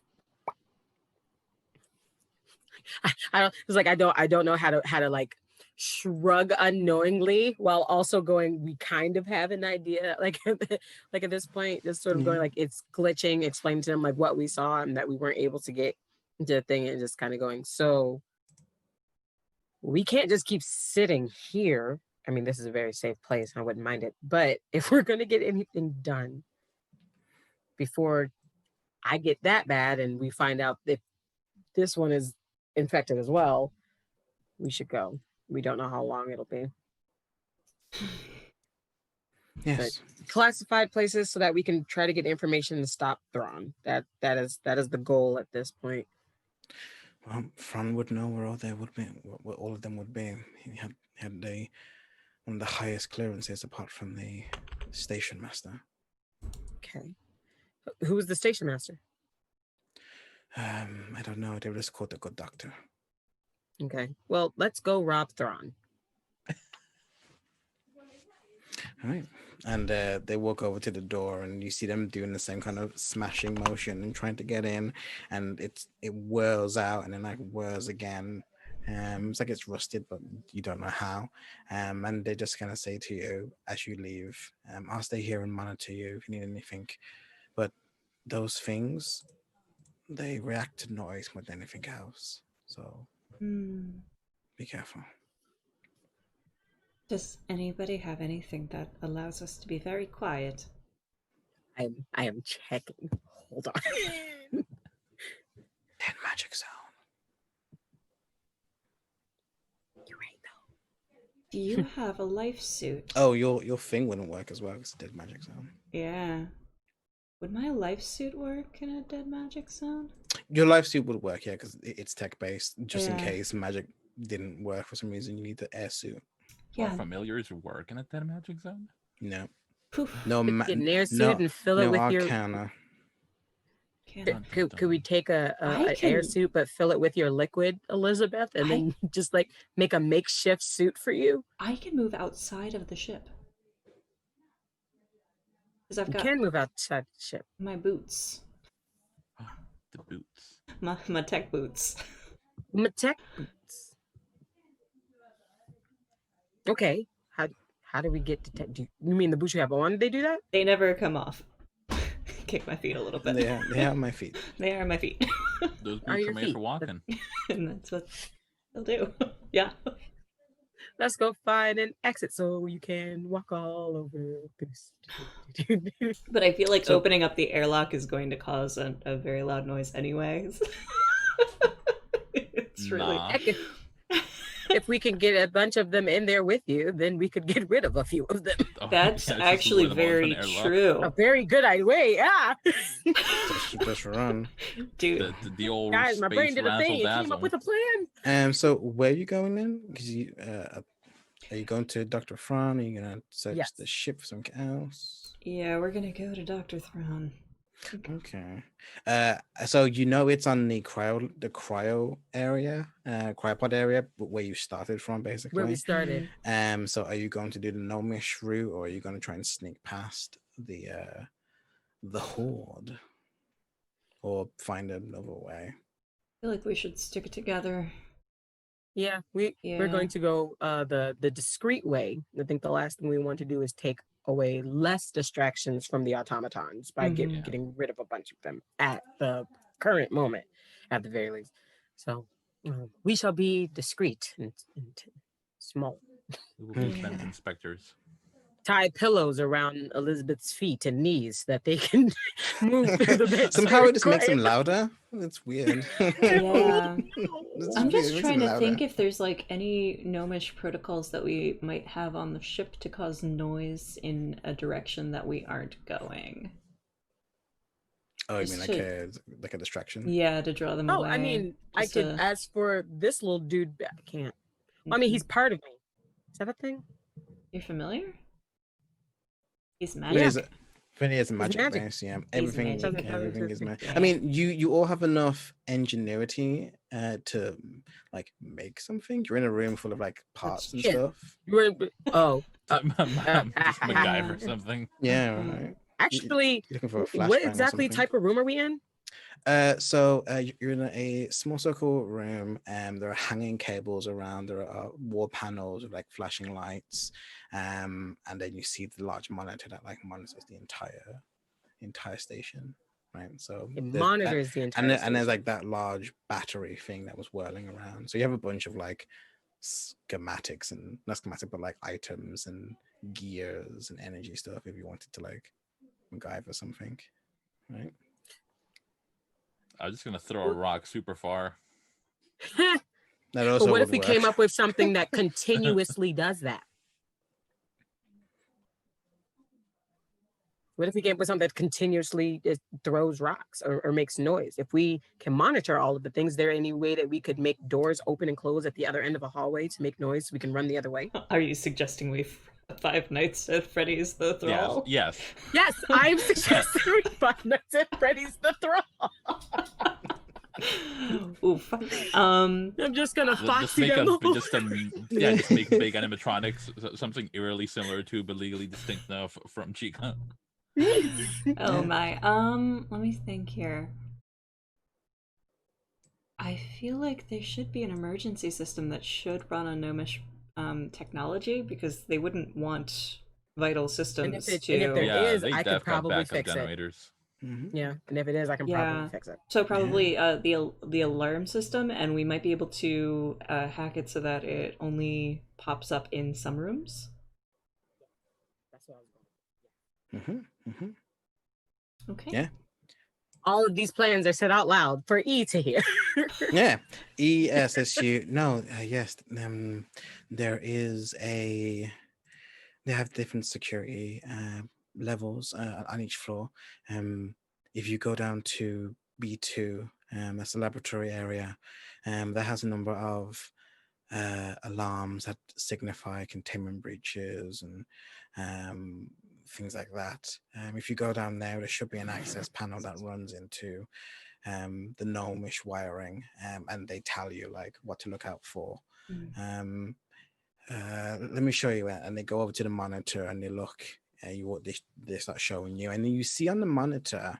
I don't, it's like, I don't know how to like shrug unknowingly while also going, we kind of have an idea. Like, like at this point, just sort of going like, it's glitching, explain to them like what we saw and that we weren't able to get into the thing, and just kind of going, so we can't just keep sitting here. I mean, this is a very safe place and I wouldn't mind it. But if we're going to get anything done before I get that bad and we find out if this one is infected as well, we should go. We don't know how long it'll be. Yes. But classified places so that we can try to get information to stop Thrawn. That is the goal at this point. Well, Fran would know where all they would be, where all of them would be. He had one of the highest clearances apart from the station master. Okay. Who was the station master? I don't know. They were just called the good doctor. Okay. Well, let's go rob Thrawn. All right. And they walk over to the door, and you see them doing the same kind of smashing motion and trying to get in, and it whirls out and then like whirls again. It's like it's rusted, but you don't know how. And they just kind of say to you as you leave, I'll stay here and monitor you if you need anything. But those things, they react to noise more than anything else. So be careful. Does anybody have anything that allows us to be very quiet? I am checking. Hold on. 10 magic zone. You're right though. Do you have a life suit? Oh, your thing wouldn't work as well because it's dead magic zone. Yeah. Would my life suit work in a dead magic zone? Your life suit would work, yeah, because it's tech based. Just in Yeah. case magic didn't work for some reason, you need the air suit. Our familiars work in a dead magic zone? No, Poof. no, Get an air suit no, and fill it no with arcana. Could we take an air suit but fill it with your liquid, Elizabeth, and then just like make a makeshift suit for you? I can move outside of the ship. Because I've got You can move outside the ship. my boots. The boots. My tech boots. My tech boots. Okay. How do we get to tech? You mean the boots you have on? They do that? They never come off. Kick my feet a little bit. They are my feet. They are my feet. Those Are boots your are made feet. for walking. And that's what they'll do. Yeah. Let's go find an exit so you can walk all over this. But I feel like opening up the airlock is going to cause a very loud noise anyways. It's really... Nah. If we can get a bunch of them in there with you, then we could get rid of a few of them. Oh, That's yeah, just actually load them all into very an airlock. true. A very good idea. Yeah. Just run. Dude, The old Guys, my brain space did a thing. It came razzle-dazzle. up with a plan. So where are you going then? Because you are you going to Dr. Fran? Are you gonna search the ship for something else? yeah, we're gonna go to Dr. Thrawn. Okay. So it's on the cryo area, cryopod area, where you started from, basically. Where we started. So are you going to do the gnomish route, or are you going to try and sneak past the horde, or find another way? feel like we should stick it together. Yeah, we're Yeah. going to go the discreet way. I think the last thing we want to do is take away less distractions from the automatons by Mhm. getting rid of a bunch of them at the current moment, at the very least. So we shall be discreet and small. We will be fence Yeah. inspectors. Tie pillows around Elizabeth's feet and knees that they can move through the bed. Somehow it just makes them louder. That's weird. Yeah. This I'm is weird. It just makes trying them to think louder. if there's like any gnomish protocols that we might have on the ship to cause noise in a direction that we aren't going. Oh, you Just mean like a distraction? Yeah, to draw them Oh, away. I mean, I Just could. As for this little dude, I can't. I mean, he's part of me. Is that a thing? You're familiar? He's When is magic. it? When he is magic magic. base, yeah. He's Everything, magic. everything is magic. Yeah. I mean, you all have enough ingenuity to like make something. You're in a room full of like parts and shit. stuff. Oh, Just MacGyver or something. Yeah, right. actually, You're looking for a what flashbang or exactly something. type of room are we in? So you're in a small circle room, and there are hanging cables around. There are wall panels with like flashing lights, and then you see the large monitor that like monitors the entire station, right? So It there's monitors the entire and there's station. like that large battery thing that was whirling around. So you have a bunch of like schematics and not schematic, but like items and gears and energy stuff if you wanted to like MacGyver something, right? I'm just gonna throw a rock super far. That But also what would if we work. came up with something that continuously does that? What if we came up with something that continuously throws rocks or makes noise? If we can monitor all of the things, is there any way that we could make doors open and close at the other end of a hallway to make noise so we can run the other way? Are you suggesting we Five Nights at Freddy's the Thrall? Yes. Yes, I'm suggesting we Five Nights at Freddy's the Thrall. Oof. I'm just gonna Just make foxy just make big animatronics, something eerily similar to but legally distinct enough from Chica. Oh my. Let me think here. I feel like there should be an emergency system that should run on gnomish technology because they wouldn't want vital systems and to. if there Yeah, is, they I could def got probably backup fix it. generators. Mhm. Yeah, and if it is, I can probably fix it. So probably the alarm system, and we might be able to hack it so that it only pops up in some rooms. That's what I was going. Okay. Yeah. All of these plans are said out loud for E to hear. Yeah. E says to you, no, yes, there is they have different security levels on each floor. If you go down to B2, that's the laboratory area, that has a number of alarms that signify containment breaches and things like that. If you go down there should be an access panel that runs into the gnomish wiring, and they tell you like what to look out for. Let me show you it. And they go over to the monitor and they look they start showing you, and then you see on the monitor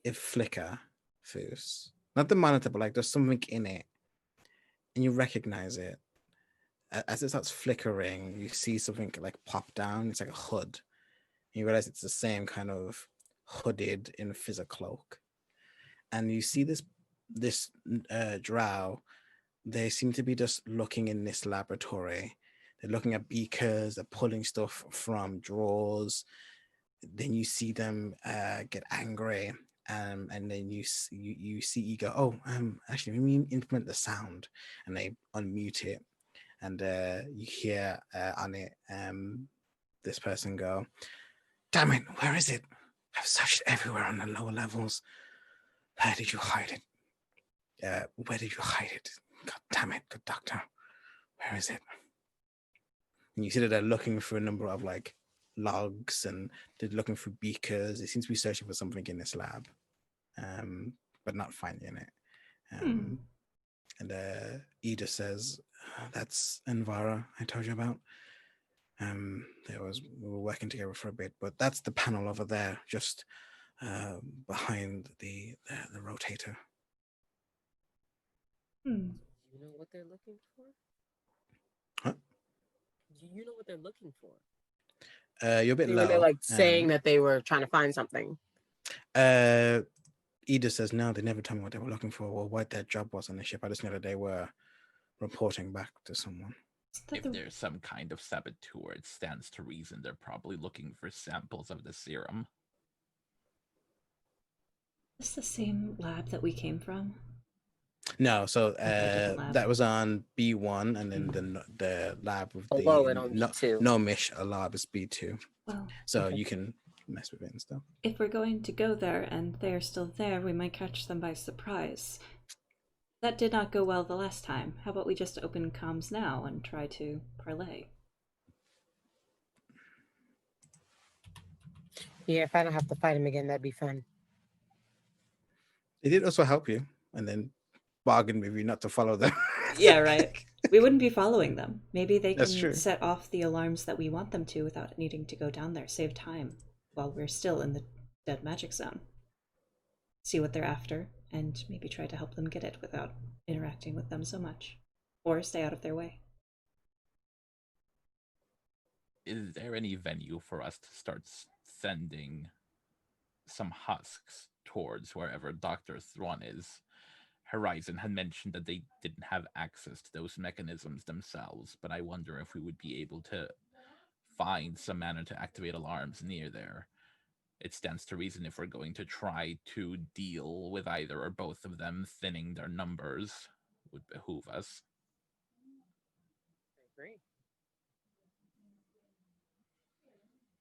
it flicker first, not the monitor, but like there's something in it and you recognize it. As it starts flickering, you see something like pop down. It's like a hood. You realize it's the same kind of hooded in a cloak. And you see this drow. They seem to be just looking in this laboratory. They're looking at beakers. They're pulling stuff from drawers. Then you see them get angry, and then you see you go, oh, actually, let me implement the sound, and they unmute it. And you hear on it this person go, damn it, where is it? I've searched everywhere on the lower levels. Where did you hide it? Where did you hide it? God damn it, good doctor. Where is it? And you see that they're looking for a number of like logs, and they're looking for beakers. They seem to be searching for something in this lab, but not finding it. And Ida says, that's Envara I told you about. We were working together for a bit, but that's the panel over there, just behind the rotator. You know what they're looking for? Huh? Do you know what they're looking for? You're a bit When low. they're like saying that they were trying to find something. Edith says, no, they never told me what they were looking for or what their job was on the ship. I just know that they were reporting back to someone. If there's some kind of saboteur, it stands to reason they're probably looking for samples of the serum. Is this the same lab that we came from? No, so different lab. that was on B1, and then the lab with Below the it on B2. gnomish lab is B2. Well, So you can mess with it and stuff. if we're going to go there and they're still there, we might catch them by surprise. That did not go well the last time. How about we just open comms now and try to parlay? Yeah, if I don't have to fight him again, that'd be fun. It did also help you, and then bargain with you not to follow them. Yeah, right. We wouldn't be following them. Maybe they That's can true. set off the alarms that we want them to without needing to go down there. Save time while we're still in the dead magic zone. See what they're after, and maybe try to help them get it without interacting with them so much. Or stay out of their way. Is there any venue for us to start sending some husks towards wherever Dr. Thrawn is? Horizon had mentioned that they didn't have access to those mechanisms themselves, but I wonder if we would be able to find some manner to activate alarms near there. It stands to reason if we're going to try to deal with either or both of them, thinning their numbers would behoove us. I agree.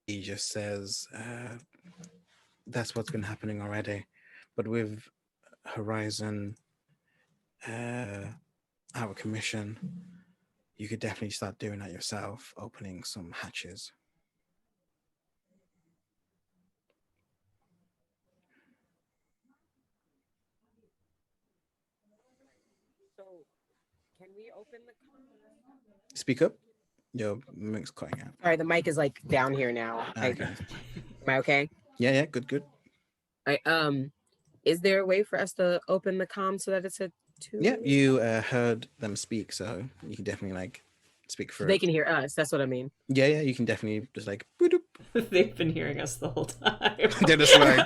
He just says, that's what's been happening already. But with Horizon out of commission, you could definitely start doing that yourself, opening some hatches. So, can we open the... Speak up. Your mic's cutting out. All right, the mic is like down here now. Okay. Am I okay? Yeah, good. All right, is there a way for us to open the comm so that it's a two? Yeah, you heard them speak, so you can definitely like speak for They can hear us. That's what I mean. Yeah, you can definitely just like boop. They've been hearing us the whole time. They're just like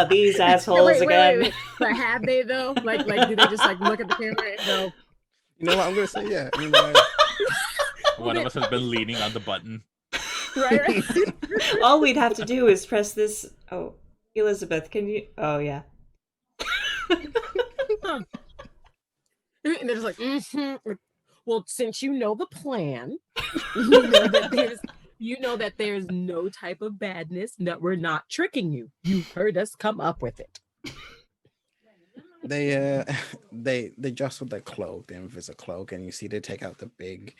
These assholes again. Wait. But have they though? Like, do they just like look at the camera and go, you know what I'm gonna say? Yeah. One of us has been leaning on the button. right? All we'd have to do is press this. Oh, Elizabeth, can you? Oh, yeah. And they're just like, well, since you know the plan, you know that there's no type of badness, that we're not tricking you. You heard us come up with it. They just with their cloak, the invisible cloak, and you see they take out the big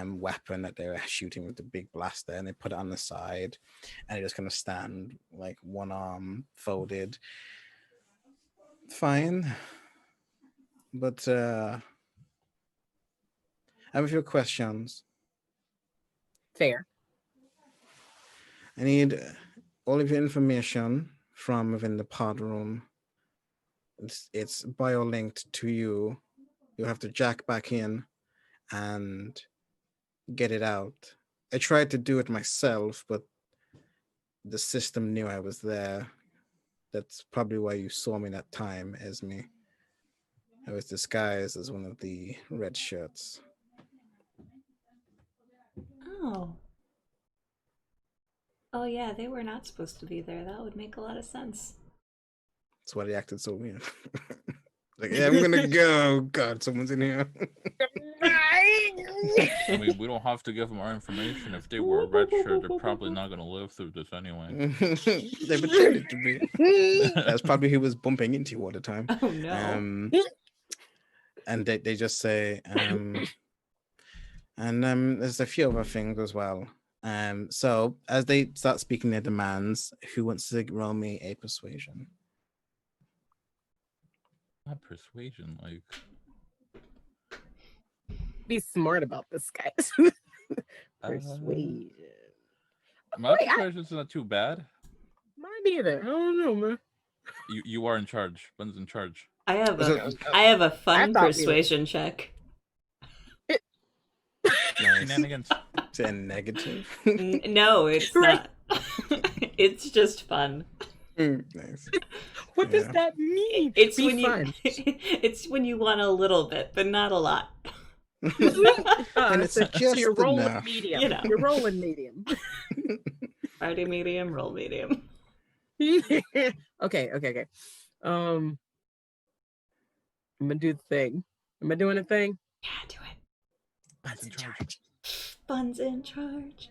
weapon that they were shooting with the big blaster, and they put it on the side, and they just kind of stand like one arm folded. Fine, but I have a few questions. Fair. I need all of your information from within the pod room. It's bio-linked to you. You have to jack back in and get it out. I tried to do it myself, but the system knew I was there. That's probably why you saw me that time, Esme. I was disguised as one of the red shirts. Oh. Oh, yeah, they were not supposed to be there. That would make a lot of sense. That's why they acted so weird. Like, yeah, I'm gonna go. God, someone's in here. I mean, we don't have to give them our information. If they were a red shirt, they're probably not going to live through this anyway. They pretended to be. That's probably who was bumping into you all the time. Oh, no. And they just say, there's a few other things as well. So as they start speaking their demands, who wants to roll me a persuasion? Not persuasion, like. Be smart about this, guys. Persuasion. My persuasion's not too bad. Mine either. I don't know, man. You are in charge. Ben's in charge. I have So- a fun thought we were- persuasion check. Nice. Shenanigans. Is it a negative? No, it's Right. not. It's just fun. Nice. What does Yeah. that mean? It's Be when fun. it's when you want a little bit, but not a lot. And it's so just you're rolling enough. medium. You know. You're rolling medium. Party medium, roll medium. Okay. I'm gonna do the thing. Am I doing a thing? Yeah, do it. Buns in charge. Buns in charge.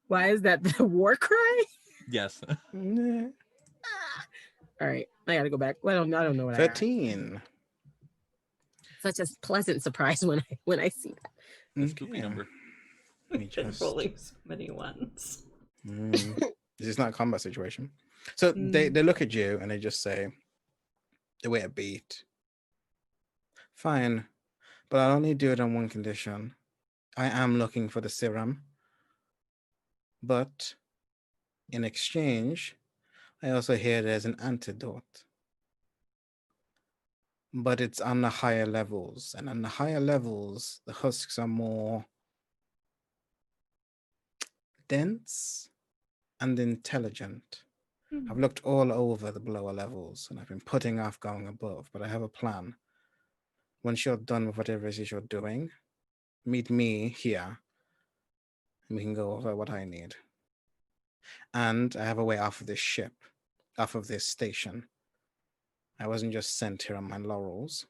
Why is that the war cry? Yes. Nah. All right, I gotta go back. Well, I don't know what 13. Such a pleasant surprise when I see that. The spooky number. Let me We've been just- rolling so many ones. This is not a combat situation. So they look at you and they just say, they wait a beat. Fine, but I'll only do it on one condition. I am looking for the serum. But in exchange, I also hear there's an antidote. But it's on the higher levels. And on the higher levels, the husks are more dense and intelligent. I've looked all over the lower levels and I've been putting off going above, but I have a plan. Once you're done with whatever it is you're doing, meet me here and we can go over what I need. And I have a way off of this ship, off of this station. I wasn't just sent here on my laurels.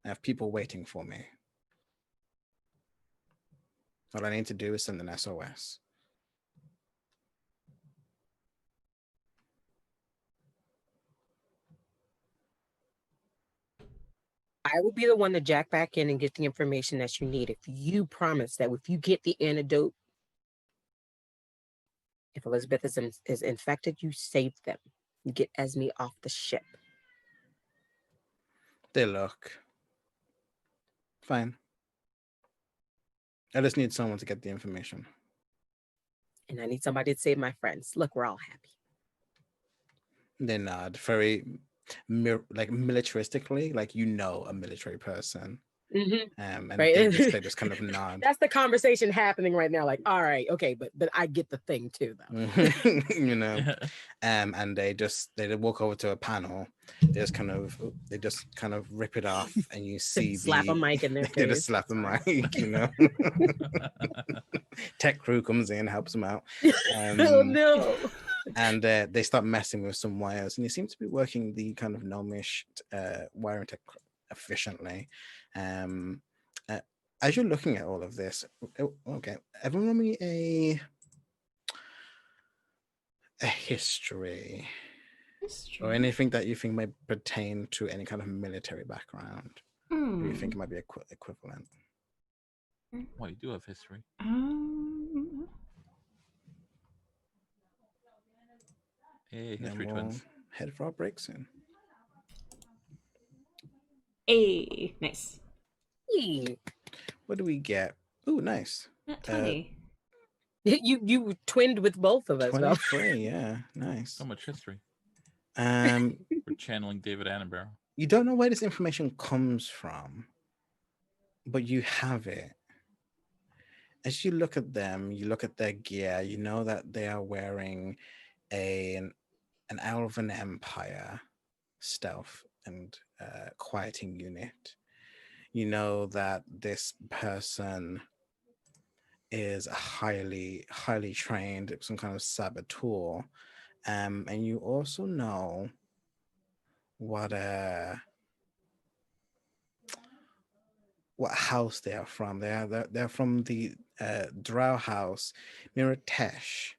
I have people waiting for me. All I need to do is send an SOS. I will be the one to jack back in and get the information that you need. If you promise that if you get the antidote, if Elizabeth is infected, you save them. You get Esme off the ship. They look. Fine. I just need someone to get the information. And I need somebody to save my friends. Look, we're all happy. They nod very like militaristically, like you know a military person. And Right. they just kind of nod. That's the conversation happening right now. Like, all right, okay, but I get the thing too, though. You know. And they walk over to a panel. They just kind of rip it off, and you see Slap a mic in their they just face. slap the mic, you know. Tech crew comes in, helps them out. Oh no. And they start messing with some wires, and you seem to be working the kind of gnomish wiring tech efficiently. As you're looking at all of this, okay, everyone roll me a history or anything that you think might pertain to any kind of military background. Or you think it might be equivalent. Well, you do have history. Hey, And then history we'll twins. head for our break soon. Hey, nice. What do we get? Oh, nice. Not 20. You twinned with both of us, though. 23, yeah, nice. So much history. We're We're channeling David Attenborough. You don't know where this information comes from, but you have it. As you look at them, you look at their gear, you know that they are wearing an Elven Empire stealth and quieting unit. You know that this person is highly trained, some kind of saboteur. And you also know what house they are from. They're from the Drow house, Miratesh.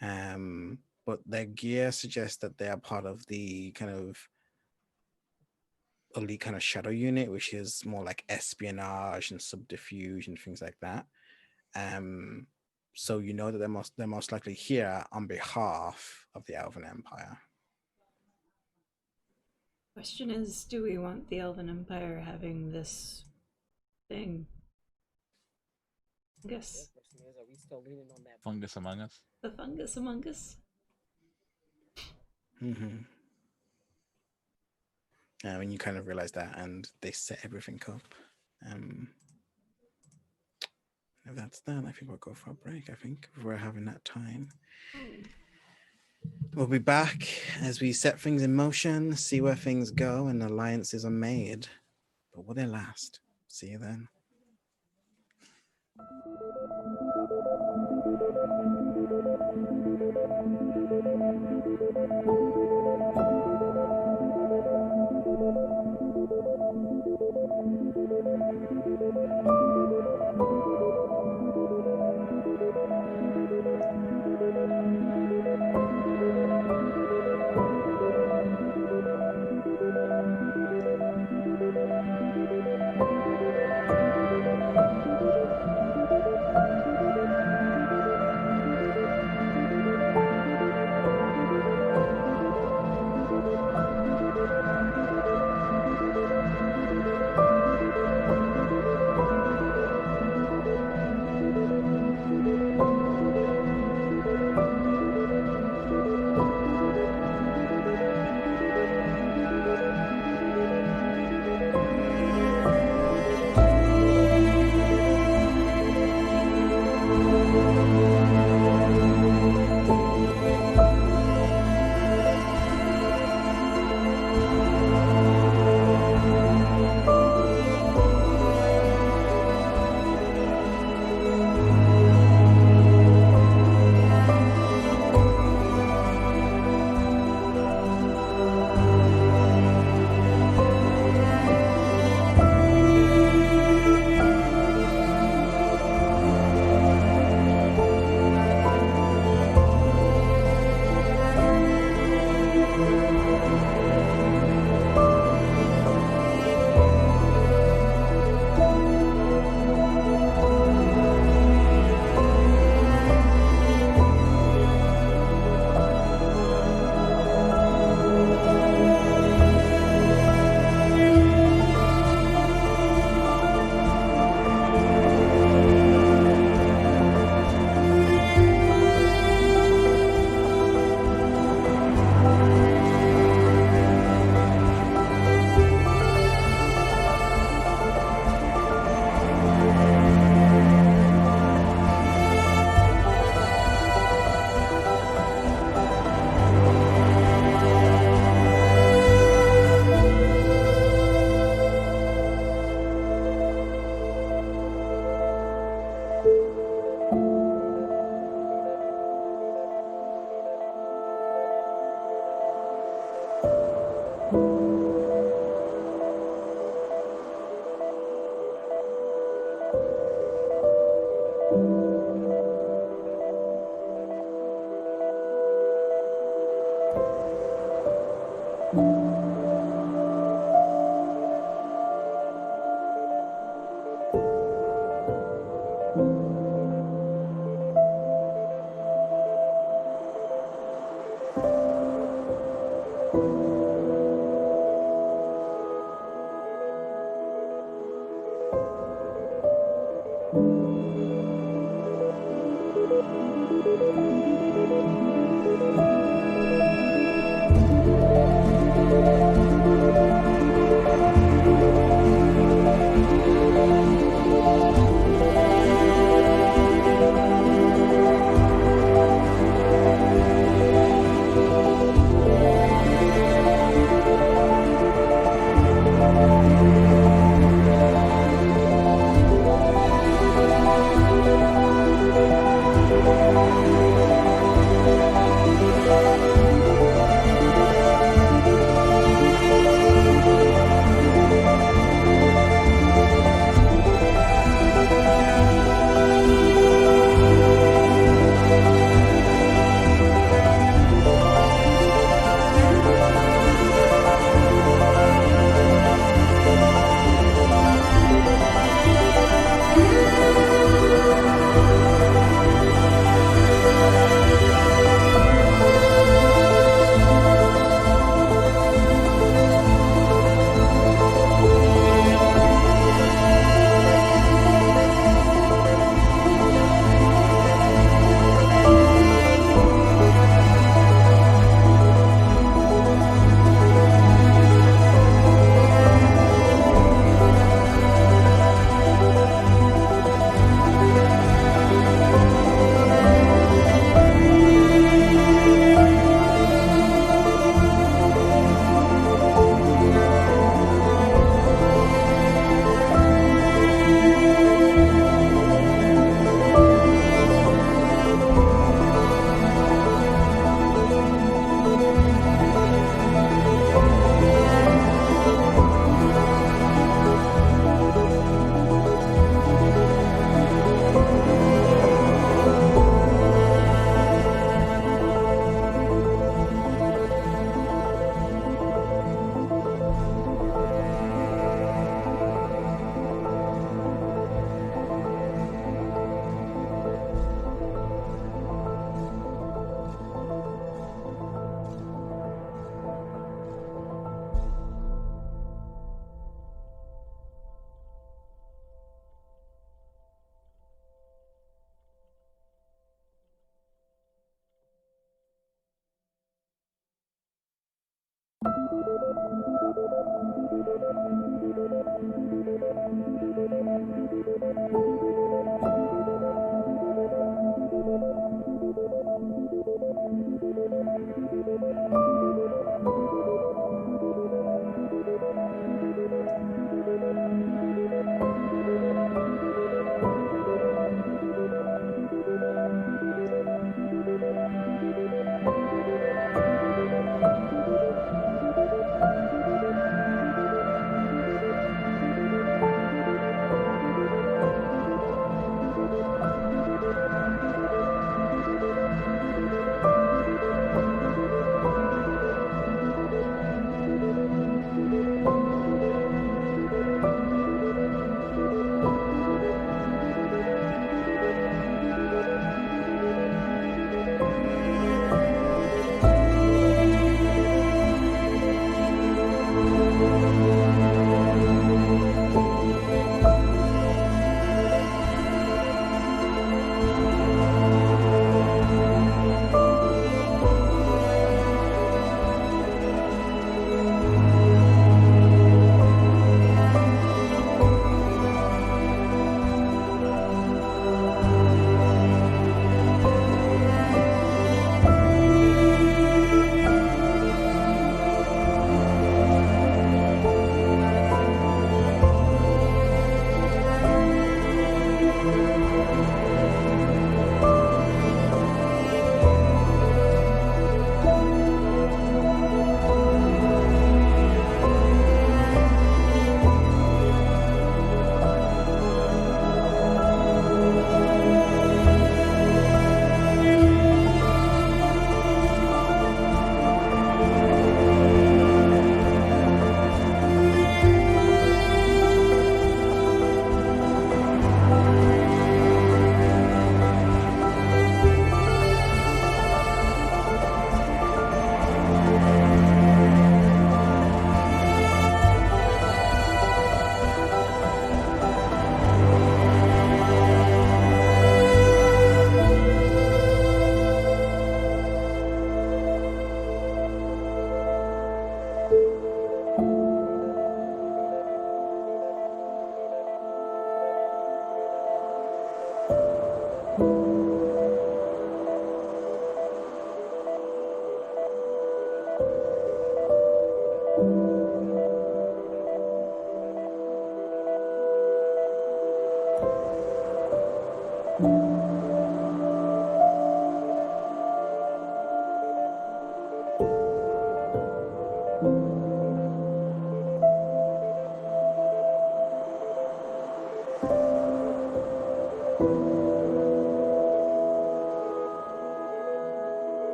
But their gear suggests that they are part of the kind of elite kind of shadow unit, which is more like espionage and subterfuge and things like that. So you know that they're most likely here on behalf of the Elven Empire. Question is, do we want the Elven Empire having this thing? Fungus. Are we still leaning on that? Fungus among us. The fungus among us. when you kind of realize that, and they set everything up. If that's that, I think we'll go for a break. I think if we're having that time. We'll be back as we set things in motion, see where things go, and alliances are made. But will they last? See you then.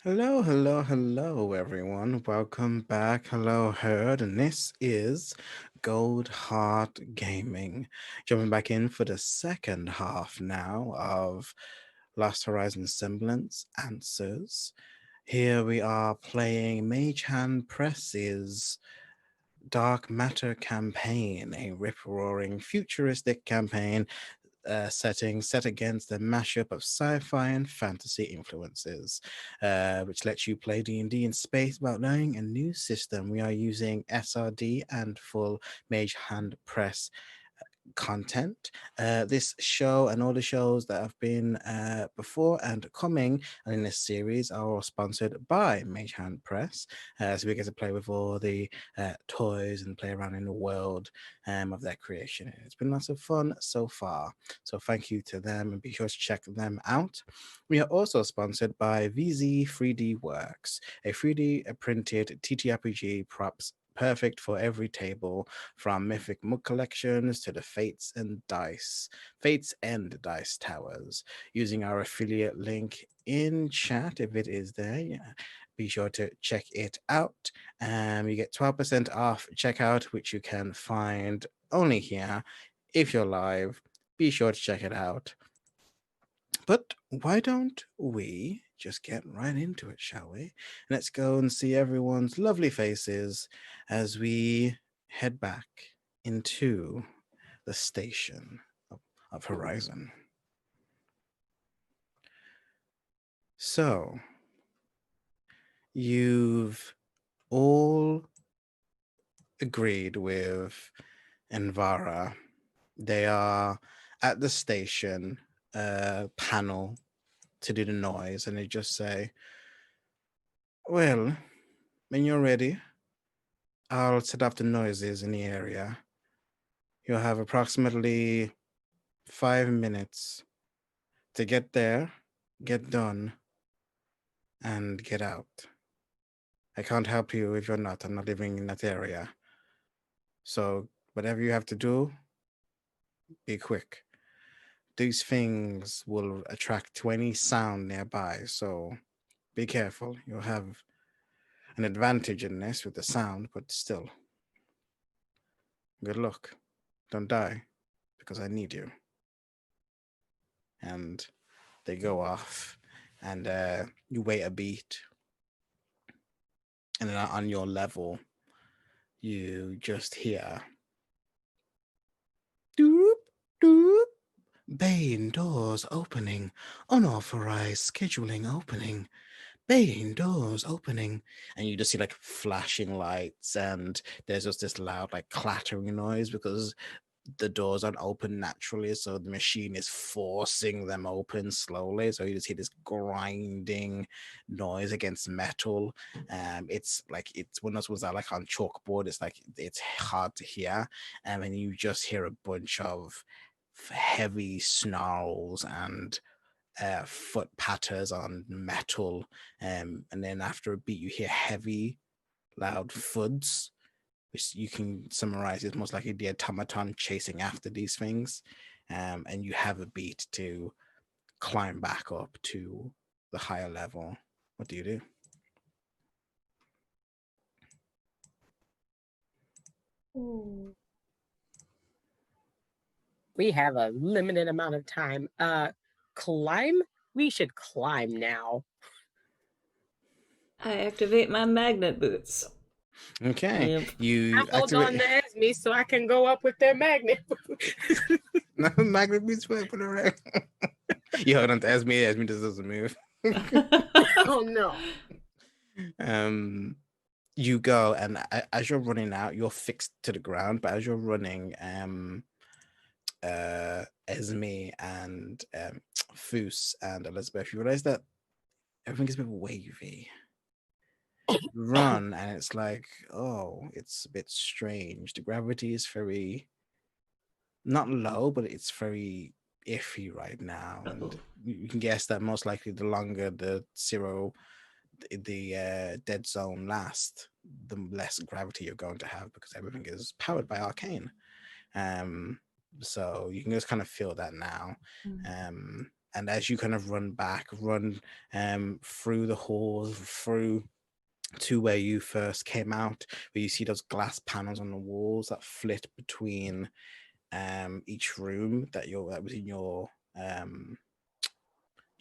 Hello, hello, hello, everyone. Welcome back. Hello, Herd. And this is Gold Heart Gaming. Jumping back in for the second half now of Last Horizon Semblance Answers. Here we are playing Magehand Press's Dark Matter campaign, a rip-roaring futuristic campaign setting set against a mashup of sci-fi and fantasy influences, which lets you play D&D in space without learning a new system. We are using SRD and full Mage Hand Press content. This show and all the shows that have been before and coming and in this series are all sponsored by Magehand Press. So we get to play with all the toys and play around in the world of their creation. It's been lots of fun so far. So thank you to them and be sure to check them out. We are also sponsored by VZ 3D Works, a 3D printed TTRPG props perfect for every table, from mythic mug collections to the Fates and Dice Towers. Using our affiliate link in chat, if it is there, yeah, be sure to check it out. You get 12% off checkout, which you can find only here. If you're live, be sure to check it out. But why don't we just get right into it, shall we? Let's go and see everyone's lovely faces as we head back into the station of Horizon. So, you've all agreed with Envara. They are at the station panel to do the noise, and they just say, well, when you're ready, I'll set off the noises in the area. You'll have approximately 5 minutes to get there, get done, and get out. I can't help you if you're not. I'm not living in that area. So whatever you have to do, be quick. These things will attract to any sound nearby, so be careful. You'll have an advantage in this with the sound, but still. Good luck. Don't die, because I need you. And they go off, and you wait a beat. And then on your level, you just hear doop, doop, Bane doors opening, unauthorized scheduling opening, Bane doors opening, and you just see like flashing lights, and there's just this loud like clattering noise because the doors aren't open naturally, so the machine is forcing them open slowly. So you just hear this grinding noise against metal. It's like it's one of those ones that like on chalkboard. It's like it's hard to hear, and you just hear a bunch of heavy snarls and foot patters on metal, and then after a beat you hear heavy loud thuds, which you can summarize as most likely the automaton chasing after these things. And you have a beat to climb back up to the higher level. What do you do? We have a limited amount of time. Climb? We should climb now. I activate my magnet boots. Okay. Yep. You I hold on to Esme so I can go up with their magnet. No, magnet boots work for the wreck. You hold on to Esme just doesn't move. Oh no. You go, and as you're running out, you're fixed to the ground, but as you're running, Esme and Foos and Elizabeth, you realize that everything is a bit wavy. Run, and it's like, oh, it's a bit strange. The gravity is very not low, but it's very iffy right now. And you can guess that most likely the longer the dead zone lasts, the less gravity you're going to have because everything is powered by arcane. So you can just kind of feel that now. And as you kind of run through the halls, through to where you first came out, where you see those glass panels on the walls that flit between each room that was in your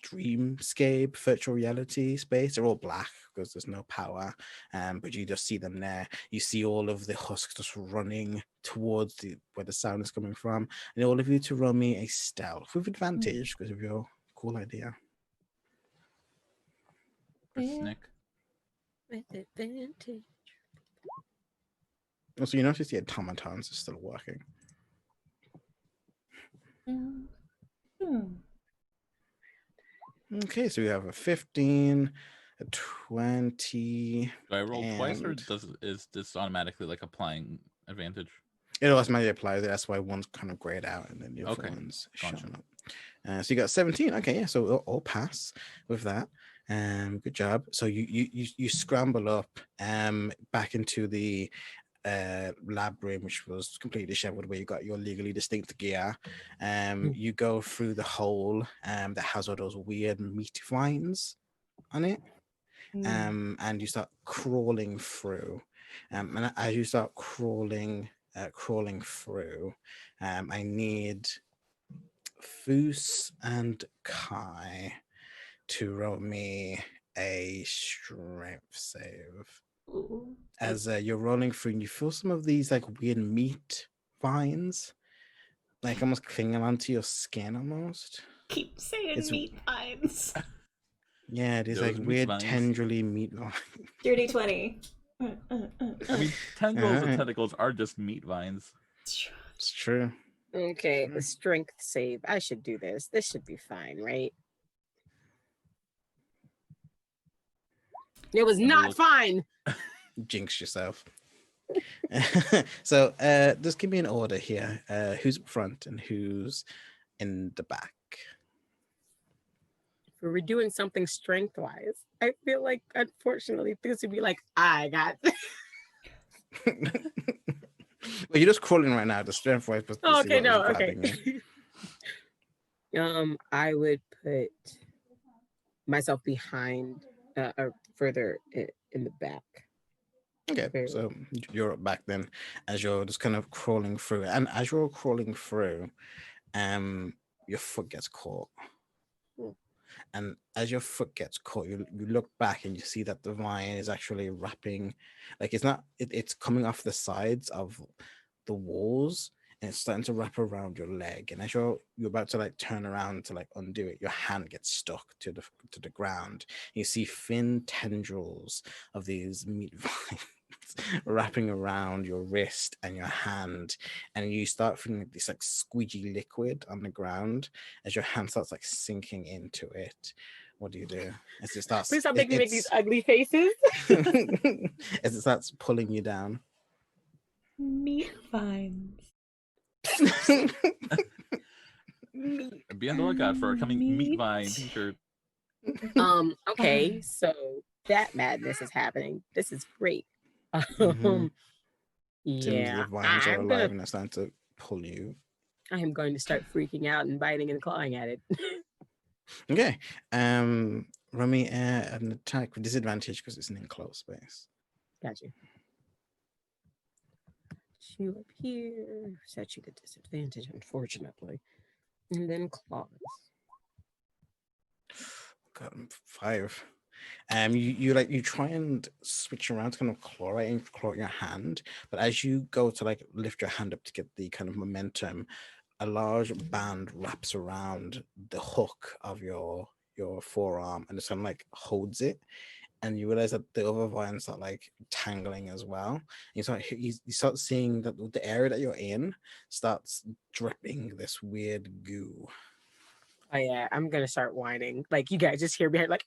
dreamscape virtual reality space. They're all black because there's no power, but you just see them there. You see all of the husks just running towards where the sound is coming from, and all of you to roll me a stealth with advantage because of your cool idea. For Snick. With advantage. Also, you notice the automatons are still working. Okay, so we have a 15, a 20. Do I roll twice, or and is this automatically like applying advantage? it automatically applies it. That's why one's kind of grayed out and then the other Okay, one's gotcha. showing up. So you got 17. Okay, yeah, so it'll all pass with that. Good job. So you scramble up back into the lab room, which was completely disheveled, where you got your legally distinct gear. You go through the hole that has all those weird meat vines on it. And you start crawling through. And as you start crawling through, I need Foos and Kai to roll me a strength save. Ooh. As you're rolling through, and you feel some of these like weird meat vines, like almost clinging onto your skin almost. Keep saying It's- meat vines. Yeah, these Those like meat weird vines. tendrily meat vines. Dirty 20. I mean, tendrils and Alright. tentacles are just meat vines. It's true. Okay, Sure. a strength save. I should do this. This should be fine, right? It was And not look- fine. Jinx yourself. So just give me an order here. Who's up front and who's in the back? If we were doing something strength wise, I feel like unfortunately this would be like, I got Well, you're just crawling right now. The strength wise, but Oh, okay, no, what was okay. grabbing you. I would put myself behind or further in the back. Okay, Very so you're up back then, as you're just kind of crawling through, and as you're crawling through, your foot gets caught. Hmm. And as your foot gets caught, you look back and you see that the vine is actually wrapping, like it's coming off the sides of the walls, and it's starting to wrap around your leg. And as you're about to like turn around to like undo it, your hand gets stuck to the ground. You see thin tendrils of these meat vines wrapping around your wrist and your hand, and you start feeling like this like squeegee liquid on the ground as your hand starts like sinking into it. What do you do as it starts? Please stop making me make these ugly faces. As it starts pulling you down. Meat vines. Be on the lookout for a coming meat Meat. vine t-shirt. Okay, so that madness is happening. This is great. Mhm. Yeah, The vines are I'm alive gonna and they're starting to pull you. I am going to start freaking out and biting and clawing at it. Okay. Roll me an attack with disadvantage because it's an enclosed space. Got you. You up here. Set you to disadvantage, unfortunately. And then claws. Got 5. You try and switch around to kind of claw it and claw your hand, but as you go to like lift your hand up to get the kind of momentum, a large band wraps around the hook of your forearm and it kind of like holds it, and you realize that the other vines are like tangling as well. And you start seeing that the area that you're in starts dripping this weird goo. Oh yeah, I'm gonna start whining. Like you guys just hear behind like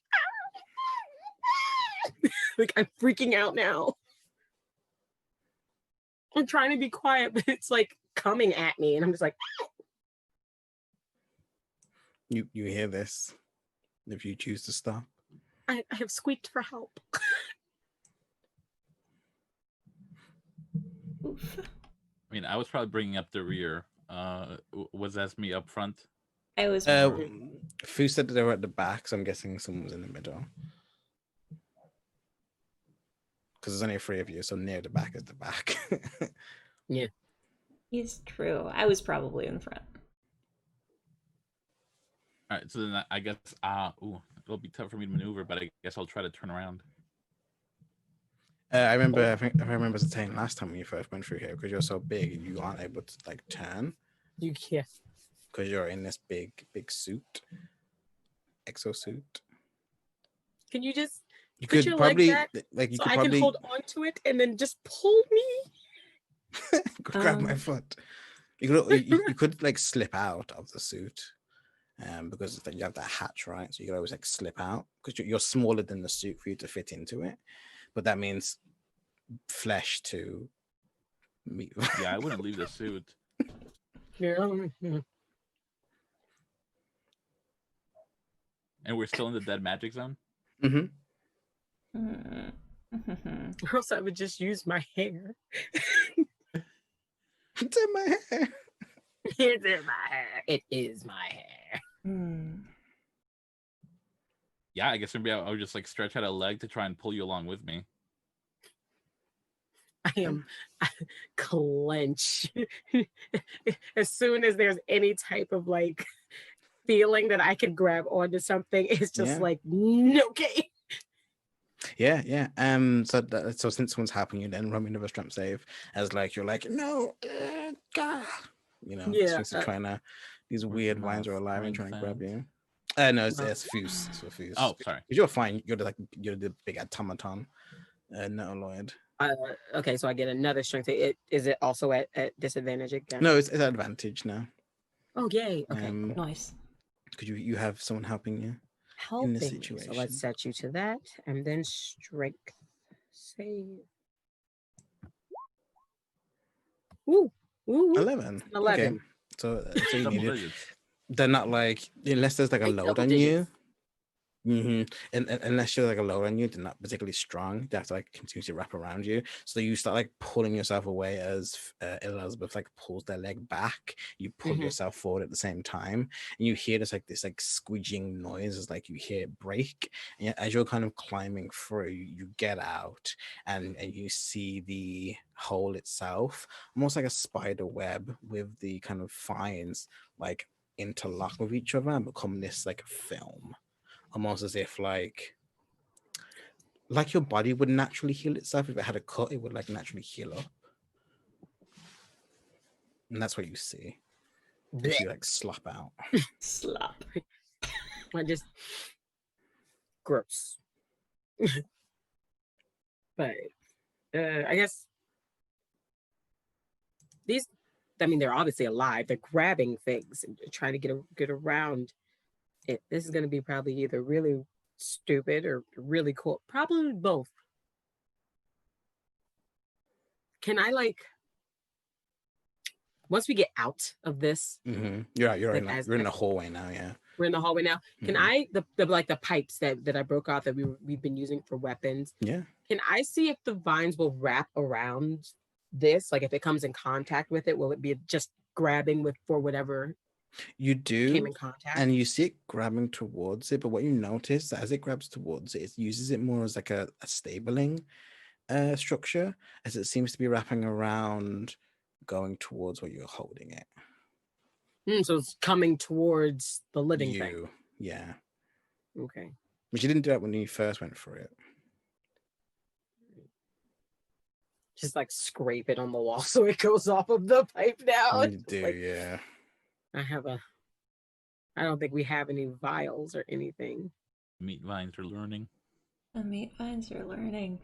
like I'm freaking out now. I'm trying to be quiet, but it's like coming at me, and I'm just like, You hear this if you choose to stop. I have squeaked for help. Oof. I mean, I was probably bringing up the rear. Was that me up front? I was Fu said that they were at the back, so I'm guessing someone was in the middle. Because there's only 3 of you, so near the back is the back. Yeah. It's true. I was probably in front. All right, so then I guess it'll be tough for me to maneuver, but I guess I'll try to turn around. I remember saying last time when you first went through here, because you're so big, you aren't able to like turn You can't. because you're in this big suit, exosuit. Can you just You put could your probably leg back like you so could I probably can hold on to it and then just pull me? grab my foot. You could like slip out of the suit, because it's like you have that hatch, right? So you could always like slip out because you're smaller than the suit for you to fit into it. But that means flesh to meat. Yeah, I wouldn't leave the suit. Yeah. And we're still in the dead magic zone. Mm-hmm. Mm-hmm. Or else I would just use my hair. It's in my hair. It's in my hair. It is my hair. Yeah, I guess maybe I would just like stretch out a leg to try and pull you along with me. I am clench. As soon as there's any type of like feeling that I can grab onto something, it's just Yeah. like, okay. Yeah. So since someone's helping you, then roll me another strength save as like you're like, no, God. Yeah, Sphinx is trying to, these weird my vines are alive and trying to grab strength you. No, it's No. Fuse. It's for Fuse. Oh, sorry. 'Cause you're fine. You're the big automaton, not Lloyd. Okay, so I get another strength. Is it also at disadvantage again? No, it's advantage now. Oh, yay. Okay. Nice. Because you have someone helping you. Helping me. So situation. let's set you to that. And then strength save. Ooh. 11. 11. Okay. So you Double need it. digits. They're not like, unless there's like a Like load double on digits. you. And unless you're like a load on you, they're not particularly strong. They have to like continue to wrap around you. So you start like pulling yourself away as Elizabeth like pulls their leg back. You pull Mhm. yourself forward at the same time, and you hear this like squeeging noise as like you hear it break. And as you're kind of climbing through, you get out and you see the hole itself, almost like a spider web with the kind of vines like interlock with each other and become this like film. Almost as if like your body would naturally heal itself. If it had a cut, it would like naturally heal up. And that's what you see if you like slop out. Slap. I just gross. But I guess these, I mean, they're obviously alive. They're grabbing things and trying to get around it. This is going to be probably either really stupid or really cool. Probably both. Can I like, once we get out of this, Mm-hmm. You're like, you're in the hallway now. Yeah. we're in the hallway now. Can Mhm. I the like the pipes that I broke off that we've been using for weapons? Yeah. Can I see if the vines will wrap around this? Like if it comes in contact with it, will it be just grabbing with for whatever You came do, in contact? and you see it grabbing towards it. But what you notice as it grabs towards it, it uses it more as like a stabling structure, as it seems to be wrapping around, going towards where you're holding it. So it's coming towards the living thing. You, yeah. Okay. But you didn't do that when you first went for it. Just like scrape it on the wall so it goes off of the pipe now. You It's do, like, yeah. I don't think we have any vials or anything. Meat vines are learning. The meat vines are learning.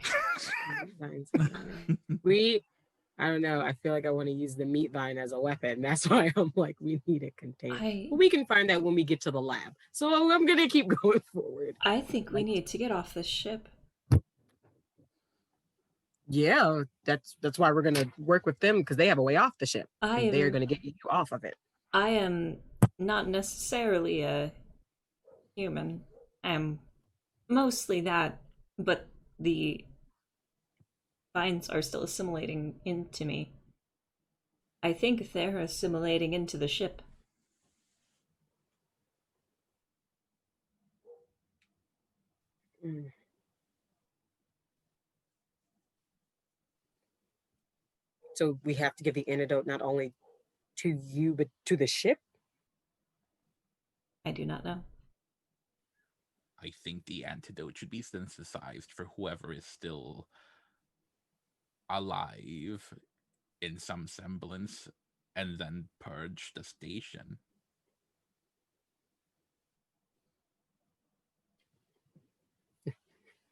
I don't know. I feel like I want to use the meat vine as a weapon. That's why I'm like, we need a container. But we can find that when we get to the lab. So I'm gonna keep going forward. I think we need to get off this ship. Yeah, that's why we're gonna work with them because they have a way off the ship. And they're gonna get you off of it. I am not necessarily a human. I'm mostly that, but the vines are still assimilating into me. I think they're assimilating into the ship. Mm. So we have to give the antidote not only to you but to the ship. I do not know. I think the antidote should be synthesized for whoever is still alive in some semblance and then purge the station.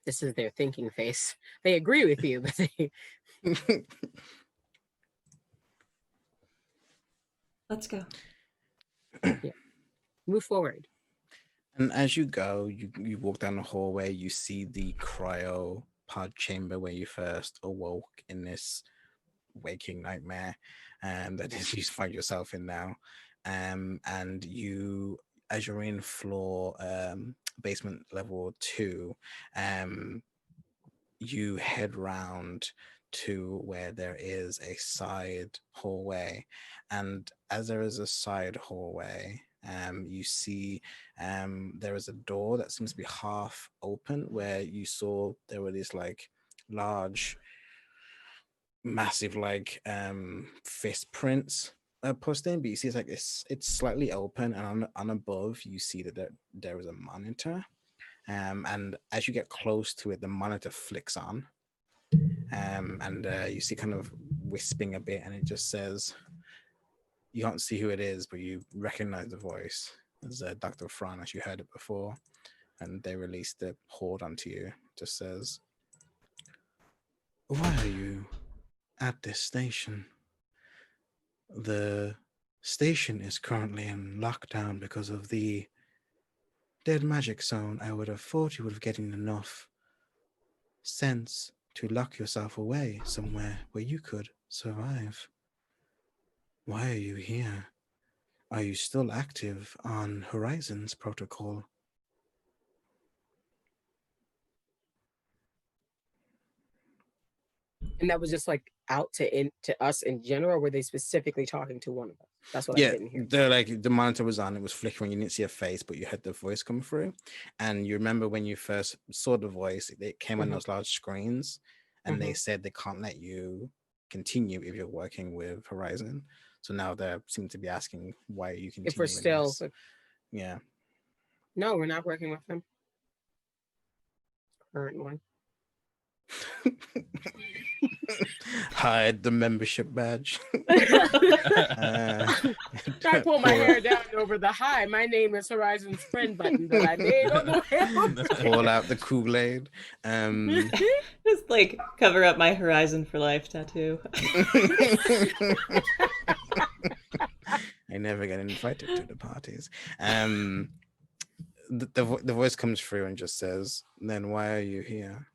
This is their thinking face. They agree with you, but they Let's go. Move forward. And as you go, you walk down the hallway, you see the cryo pod chamber where you first awoke in this waking nightmare, that is you find yourself in now. And you, as you're in floor basement level 2, you head round to where there is a side hallway, and as there is a side hallway, you see there is a door that seems to be half open, where you saw there were these like large, massive like fist prints pushed in, but you see it's like it's slightly open, and on above you see that there is a monitor. And as you get close to it, the monitor flicks on, and you see kind of wisping a bit, and it just says, you can't see who it is, but you recognize the voice as Dr. Fran, as you heard it before, and they released the horde onto you. It just says, "Why are you at this station? The station is currently in lockdown because of the dead magic zone. I would have thought you would have gotten enough sense to lock yourself away somewhere where you could survive. Why are you here? Are you still active on Horizon's protocol?" And that was just like out to us in general, or were they specifically talking to one of us? That's what I Yeah, didn't hear. the monitor was on, it was flickering, you didn't see a face, but you heard the voice come through. And you remember when you first saw the voice, it came on those large screens, and they said they can't let you continue if you're working with Horizon. So now they seem to be asking, why are you continuing If we're still, this? Yeah. No, we're not working with them. Current one. Hide the membership badge. I pull my hair down over the "Hi, my name is Horizon's friend" button that I made on the web. Pull out the Kool-Aid. Just like cover up my Horizon for Life tattoo. I never get invited to the parties. The voice comes through and just says, "Then why are you here?"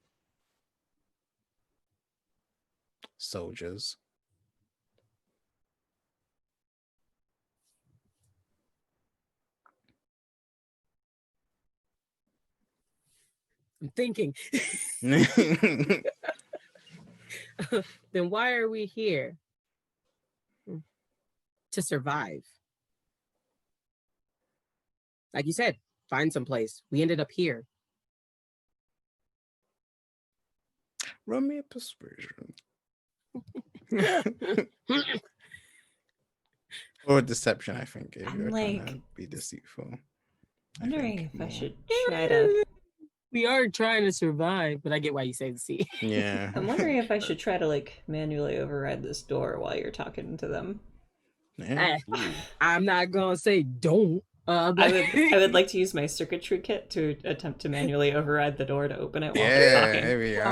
"Soldiers." I'm thinking. Then why are we here? To survive. Like you said, find some place. We ended up here. Roll me a persuasion. Or deception, I think, if I'm you're trying to like- be deceitful. Wondering if I more. should try to. We are trying to survive, but I get why you say the sea. Yeah. I'm wondering if I should try to like manually override this door while you're talking to them. Yeah. I'm not gonna say don't. I would like to use my circuitry kit to attempt to manually override the door to open it while they're Yeah, talking. there we go.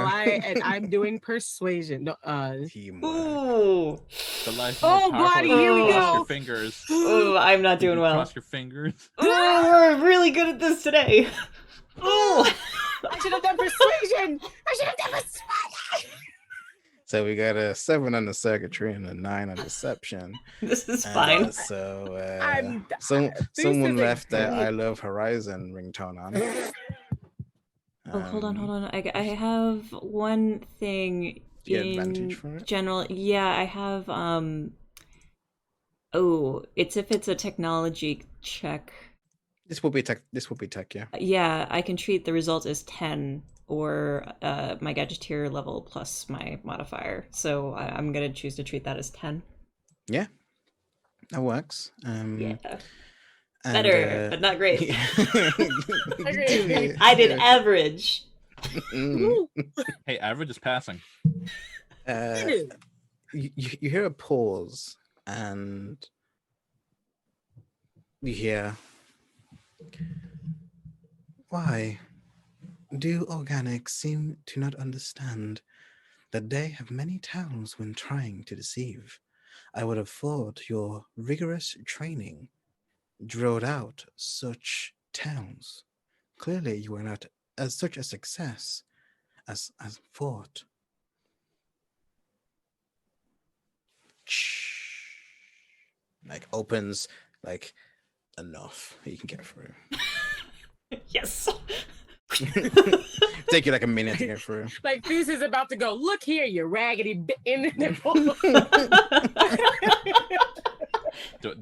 I'm doing persuasion. No, Teamwork. Ooh. The life Oh, more powerful buddy, if you here we cross go. your fingers. Ooh, I'm not Did doing you well. cross your fingers. Ooh, we're really good at this today. Ooh. I should have done persuasion. I should have done persuasion. So we got a 7 on the circuitry and a 9 on deception. This is fine. So this someone isn't left that good. "I Love Horizon" ringtone on. Oh, hold on. I have one thing Do you get in advantage for it? general. Yeah, I have. Oh, it's if it's a technology check. This will be tech. Yeah. Yeah, I can treat the result as 10 or my gadgeteer level plus my modifier. So I'm gonna choose to treat that as 10. Yeah, that works. Yeah. And, Better, but not great. yeah. I did average. Hey, average is passing. You hear a pause, and you hear, "Why do organics seem to not understand that they have many talents when trying to deceive? I would have thought your rigorous training drilled out such towns. Clearly, you were not as such a success as thought. Like opens like enough you can get through. Yes. Take you like a minute to get through. Like this is about to go. Look here, you raggedy in nipple.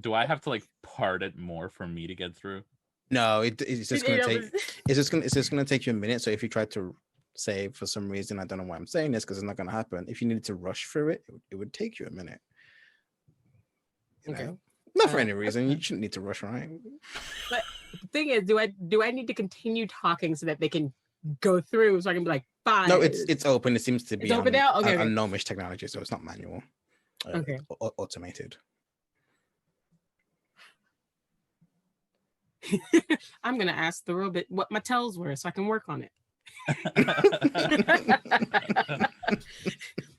Do I have to like part it more for me to get through? No, it's just gonna take. It's just gonna take you a minute. So if you try to say for some reason, I don't know why I'm saying this because it's not gonna happen. If you needed to rush through it, it would take you a minute. You Okay. know? Not for any reason. You shouldn't need to rush, right? But the thing is, do I need to continue talking so that they can go through so I can be like, fine? No, it's open. It seems to be open now? Okay, on okay. gnomish technology, so it's not manual. Okay. Automated. I'm gonna ask the robot what my tells were so I can work on it.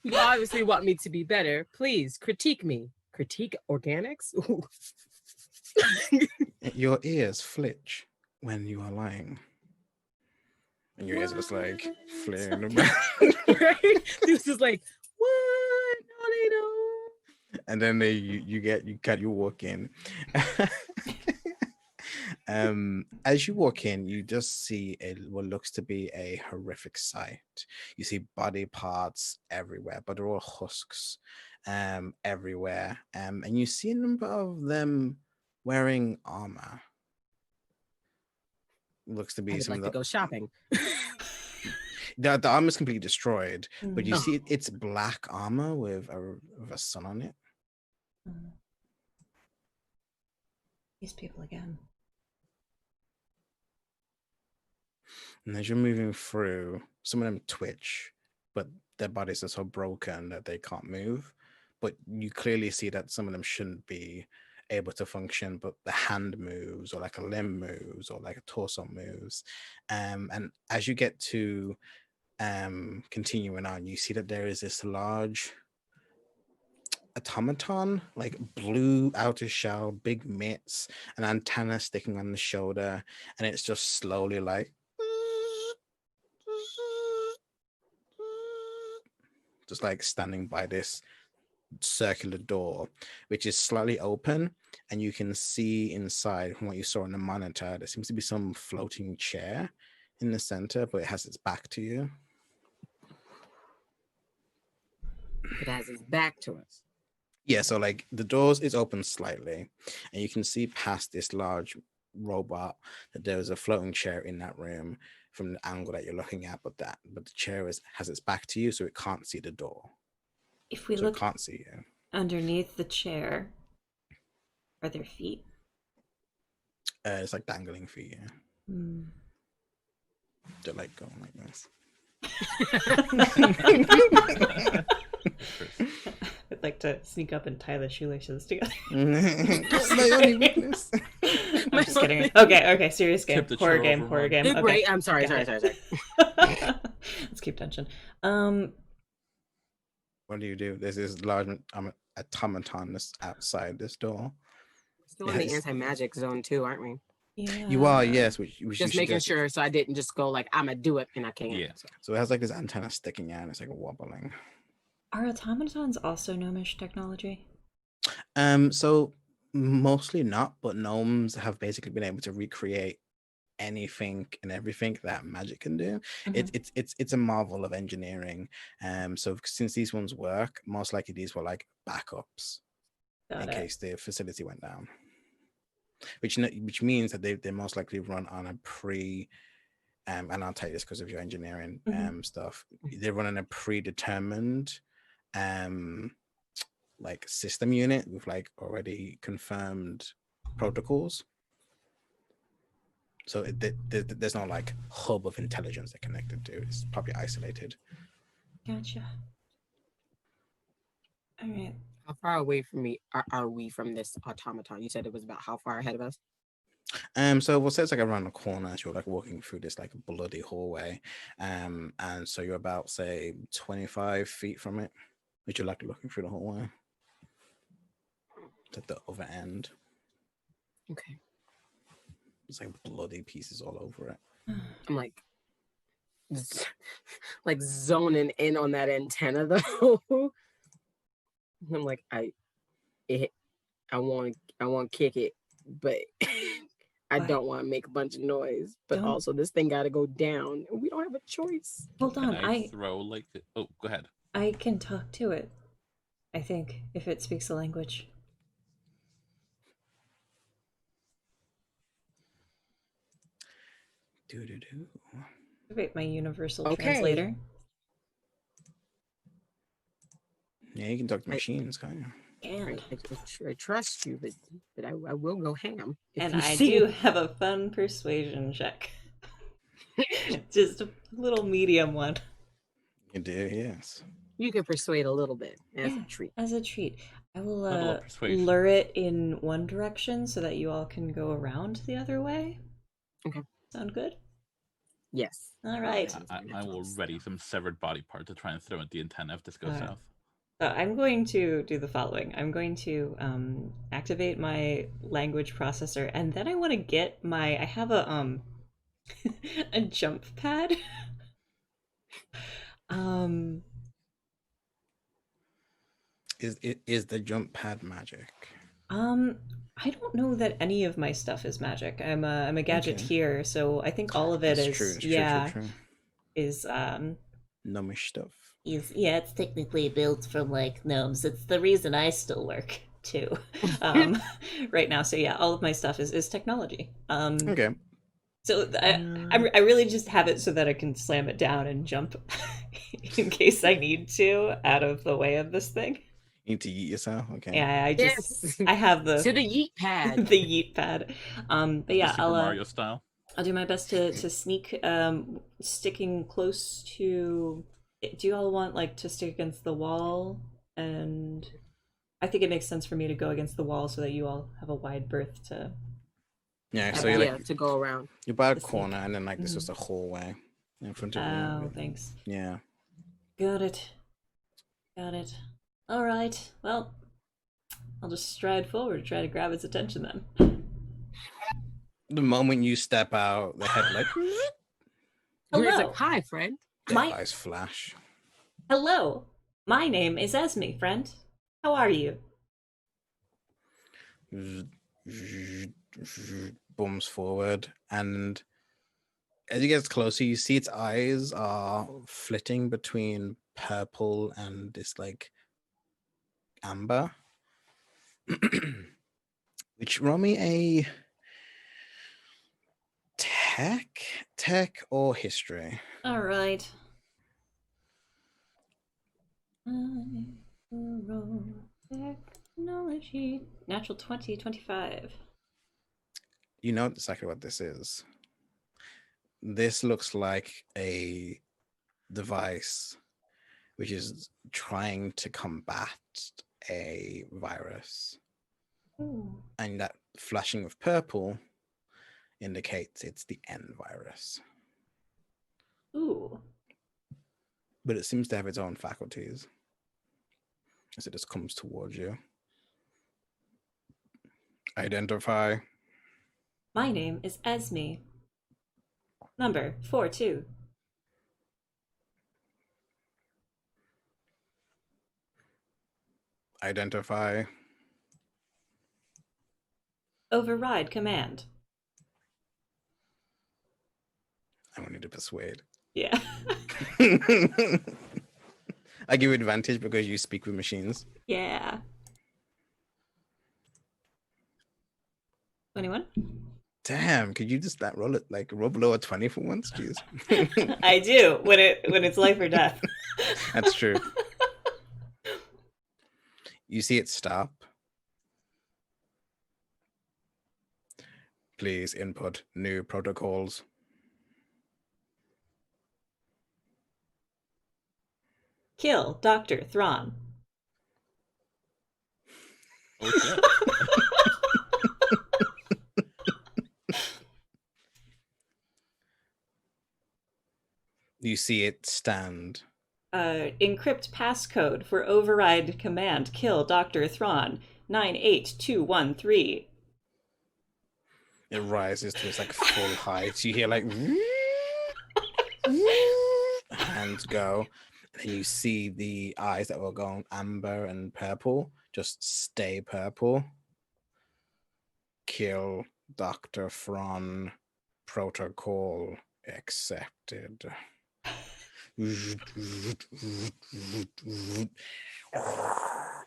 You obviously want me to be better. Please critique me. Critique organics? Ooh. Your ears flitch when you are lying. And your ears are just like flaring about. Right? This is like, what? No, they don't. And then you walk in. As you walk in, you just see what looks to be a horrific sight. You see body parts everywhere, but they're all husks everywhere. And you see a number of them wearing armor. Looks to be I would some like of to the go shopping. the armor's completely destroyed, but you Oh. see it's black armor with a sun on it. These people again. And as you're moving through, some of them twitch, but their bodies are so broken that they can't move. But you clearly see that some of them shouldn't be able to function, but the hand moves, or like a limb moves, or like a torso moves. And as you get to continuing on, you see that there is this large automaton, like blue outer shell, big mitts, an antenna sticking on the shoulder, and it's just slowly like just like standing by this circular door, which is slightly open, and you can see inside from what you saw on the monitor. There seems to be some floating chair in the center, but it has its back to you. It has its back to us. Yeah, so like the doors is open slightly, and you can see past this large robot that there is a floating chair in that room from the angle that you're looking at, but the chair has its back to you, so it can't see the door. If we So look it can't see you. underneath the chair, are there feet? It's like dangling feet. Yeah. Hmm. They're like going like this. I'd like to sneak up and tie the shoelaces together. That's my only weakness. I'm just kidding. Okay, serious game. Tip the Horror chair game, over horror one. game. Okay. Great. I'm sorry. Got Sorry. it. Let's keep tension. What do? There's this large automaton that's outside this door. Still in the anti-magic zone too, aren't we? Yeah. You are, yes. Which Just making sure so I didn't just go like I'm gonna do it and I can't. Yeah. So it has like this antenna sticking out, and it's like wobbling. Are automatons also gnomish technology? So mostly not, but gnomes have basically been able to recreate anything and everything that magic can do. It's a marvel of engineering. So since these ones work, most likely these were like backups in case the facility went down. Which means that they most likely run on a and I'll tell you this because of your engineering stuff. They run on a predetermined like system unit with like already confirmed protocols. So there's no like hub of intelligence they're connected to. It's probably isolated. Gotcha. All right. How far away from me are we from this automaton? You said it was about how far ahead of us? So we'll say it's like around the corner as you're like walking through this like bloody hallway. And so you're about say 25 feet from it, which you're like looking through the hallway. at the other end. Okay. It's like bloody pieces all over it. I'm like, like zoning in on that antenna though. I'm like, I want to kick it, but I Why? don't want to make a bunch of noise. But Don't- also, this thing got to go down, and we don't have a choice. Hold Can on, I throw like? Oh, go ahead. I can talk to it. I think if it speaks a language. Do. Activate my universal Okay. translator. Yeah, you can talk to machines, can't you? And I trust you, but I will go ham. if and you I see do it. have a fun persuasion check. Just a little medium one. You do, yes. You can persuade a little bit as Yeah, a treat. as a treat. I will Level of persuasion. lure it in one direction so that you all can go around the other way. Okay. Sound good? Yes. All right. I will ready some severed body part to try and throw at the antenna if this goes Alright. south. I'm going to do the following. I'm going to activate my language processor, and then I want to get my. I have a a jump pad. Is the jump pad magic? I don't know that any of my stuff is magic. I'm a gadgeteer, so I think all of it That's is true. True. is Gnomish stuff. It's technically built from like gnomes. It's the reason I still work too. right now. So yeah, all of my stuff is technology. Okay. So I really just have it so that I can slam it down and jump in case I need to out of the way of this thing. You need to eat yourself? Okay. Yeah, I just Yes. I have the To the yeet pad. the yeet pad. But yeah, Super Mario style. I'll do my best to sneak, sticking close to. Do you all want like to stick against the wall? And I think it makes sense for me to go against the wall so that you all have a wide berth to. Yeah, so you're like to go around. you're by a the sneak. corner and then like there's just a hallway in front of Oh, you. thanks. Yeah. Got it. All right. Well, I'll just stride forward to try to grab its attention then. The moment you step out, the head like It's Hello. like, hi, friend. their My- eyes flash. Hello. My name is Esme, friend. How are you? Bums forward, and as it gets closer, you see its eyes are flitting between purple and this like amber. Which roll me a tech or history. All right. I will roll technology. Natural 20, 25. You know exactly what this is. This looks like a device which is trying to combat a virus. Ooh. And that flashing of purple indicates it's the N virus. Ooh. But it seems to have its own faculties as it just comes towards you. Identify. My name is Esme. Number 42. Identify. Override command. I want you to persuade. Yeah. I give you advantage because you speak with machines. Yeah. 21. Damn, could you just roll it like roll below a 20 for once? Jeez. I do when it's life or death. That's true. You see it stop. Please input new protocols. Kill Dr. Thrawn. Oh shit. You see it stand. Encrypt passcode for override command. Kill Dr. Thrawn. 98213. It rises to its like full height. You hear like hands go, and then you see the eyes that were going amber and purple just stay purple. Kill Dr. Fron. Protocol accepted.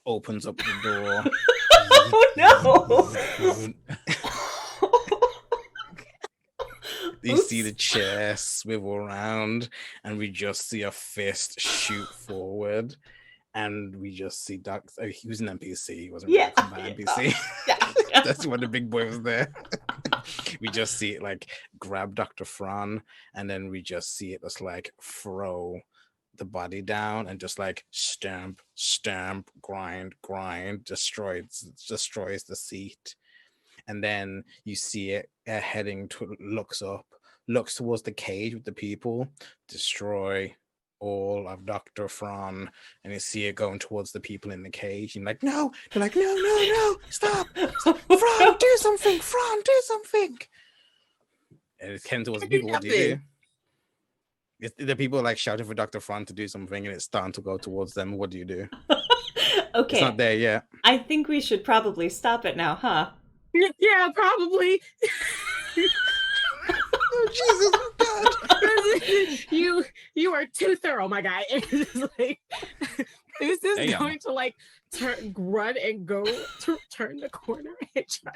Opens up the door. Oh no! You see the chair swivel around, and we just see a fist shoot forward, and we just see he was an NPC. He wasn't really a combat NPC. Yeah. That's when the big boy was there. We just see it like grab Dr. Fran, and then we just see it just like throw the body down and just like stamp, grind, destroys the seat. And then you see it heading to looks towards the cage with the people, destroy all of Dr. Fran, and you see it going towards the people in the cage. And like, no, they're like, no, stop. Fran, do something. And it came towards the people. What do you do? The people like shouting for Dr. Fran to do something, and it's starting to go towards them. What do you do? Okay. It's not there yet. I think we should probably stop it now, huh? Yeah, probably. Oh, Jesus, God. You are too thorough, my guy. It's like, this is Damn. going to like run and go to turn the corner and try.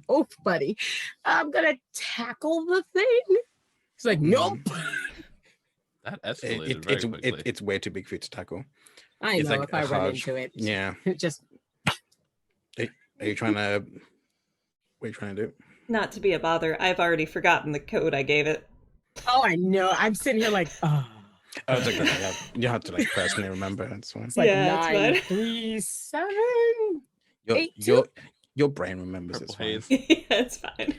Oh, buddy, I'm gonna tackle the thing. It's like, nope. That escalated very quickly. It's way too big for you to tackle. I It's know like if I a run hard- into it, Yeah. just Are you trying to? What are you trying to do? Not to be a bother, I've already forgotten the code I gave it. oh, I know. I'm sitting here like, oh, Oh, it's okay. You have to like personally remember. That's fine. it's like Yeah, it's fine. 9, 3, 7. Your brain remembers. It's Purple fine. haze. Yeah, it's fine.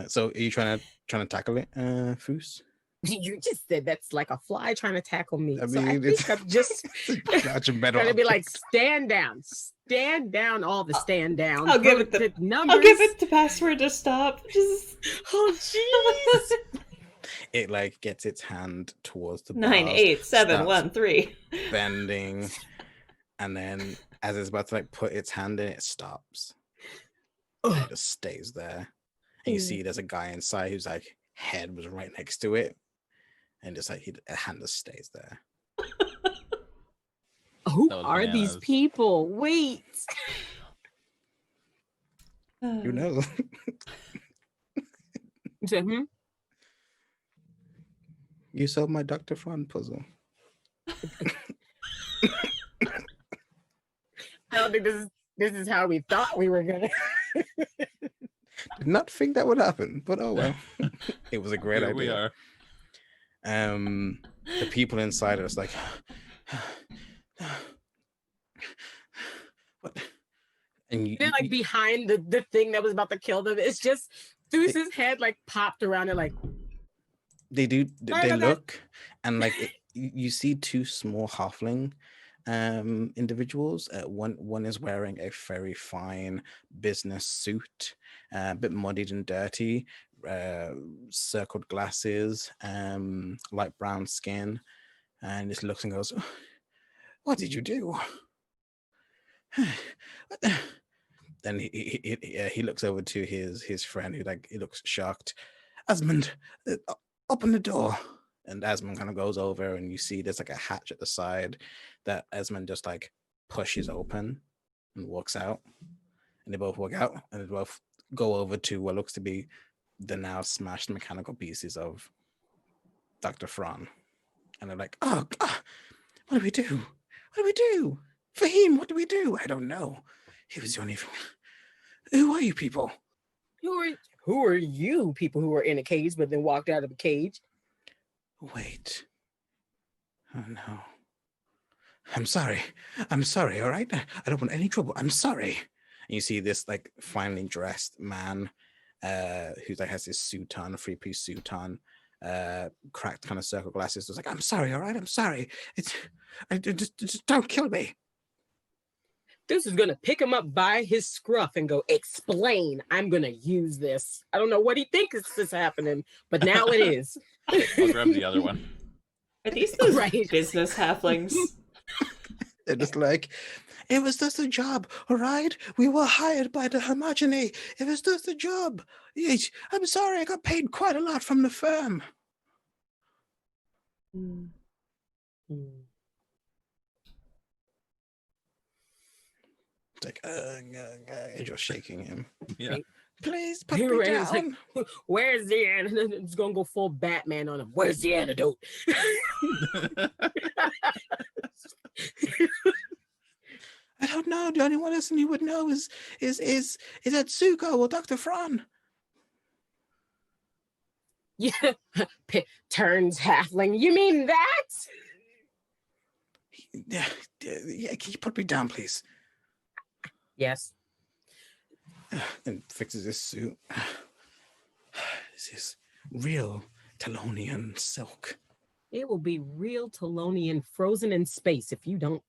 So are you trying to tackle it, Foos? You just said that's like a fly trying to tackle me. I So I mean, think it's I'm just much better. gonna be like, options. stand down, all the stand down. I'll give it the numbers. I'll give it the password to stop. Just Oh jeez. It like gets its hand towards the 98713. bending, and then as it's about to like put its hand in, it stops. And it just stays there. And you see there's a guy inside whose like head was right next to it, and just like a hand just stays there. Who That was are these bananas. people? Wait. Who knows? You said, You solved my Dr. Fran puzzle. I don't think this is how we thought we were gonna. Did not think that would happen, but oh well. It was a great Here idea. we are. The people inside us like what? And They're like behind the thing that was about to kill them. It's just Zeus's head like popped around and like they do Right, they okay. look, and like you see two small halfling individuals. One is wearing a very fine business suit, a bit muddied and dirty, circled glasses, light brown skin, and just looks and goes, "What did you do?" Then he looks over to his friend, who like he looks shocked. Asmund, open the door. And Asmund kind of goes over, and you see there's like a hatch at the side that Asmund just like pushes open and walks out. And they both walk out, and they both go over to what looks to be the now smashed mechanical pieces of Dr. Fran. And they're like, "Oh, God, what do we do? What do we do? Fahim, what do we do? I don't know. He was the only thing. Who are you people?" who are you people who were in a cage but then walked out of a cage? Wait. Oh no. I'm sorry, all right? I don't want any trouble. I'm sorry. And you see this like finely dressed man who like has his suit on, a three-piece suit on, cracked kind of circle glasses. Just like, "I'm sorry, all right? I'm sorry. Just don't kill me." This is gonna pick him up by his scruff and go, explain, I'm gonna use this. I don't know what he thinks is happening, but now it is. I'll grab the other one. Are these those Right. business halflings? They're just like, it was just a job, all right? We were hired by the Hermione. It was just a job. I'm sorry, I got paid quite a lot from the firm. Hmm. It's like, and you're shaking him. Yeah. Right. Please put You're me right, it's like, down. where's the antidote? It's gonna go full Batman on him. Where's the antidote? I don't know. The only one person you would know is Atsuko or Dr. Fran. Yeah, turns halfling. You mean that? Yeah, can you put me down, please? Yes. And fixes his suit. This is real Talonian silk. It will be real Talonian frozen in space if you don't.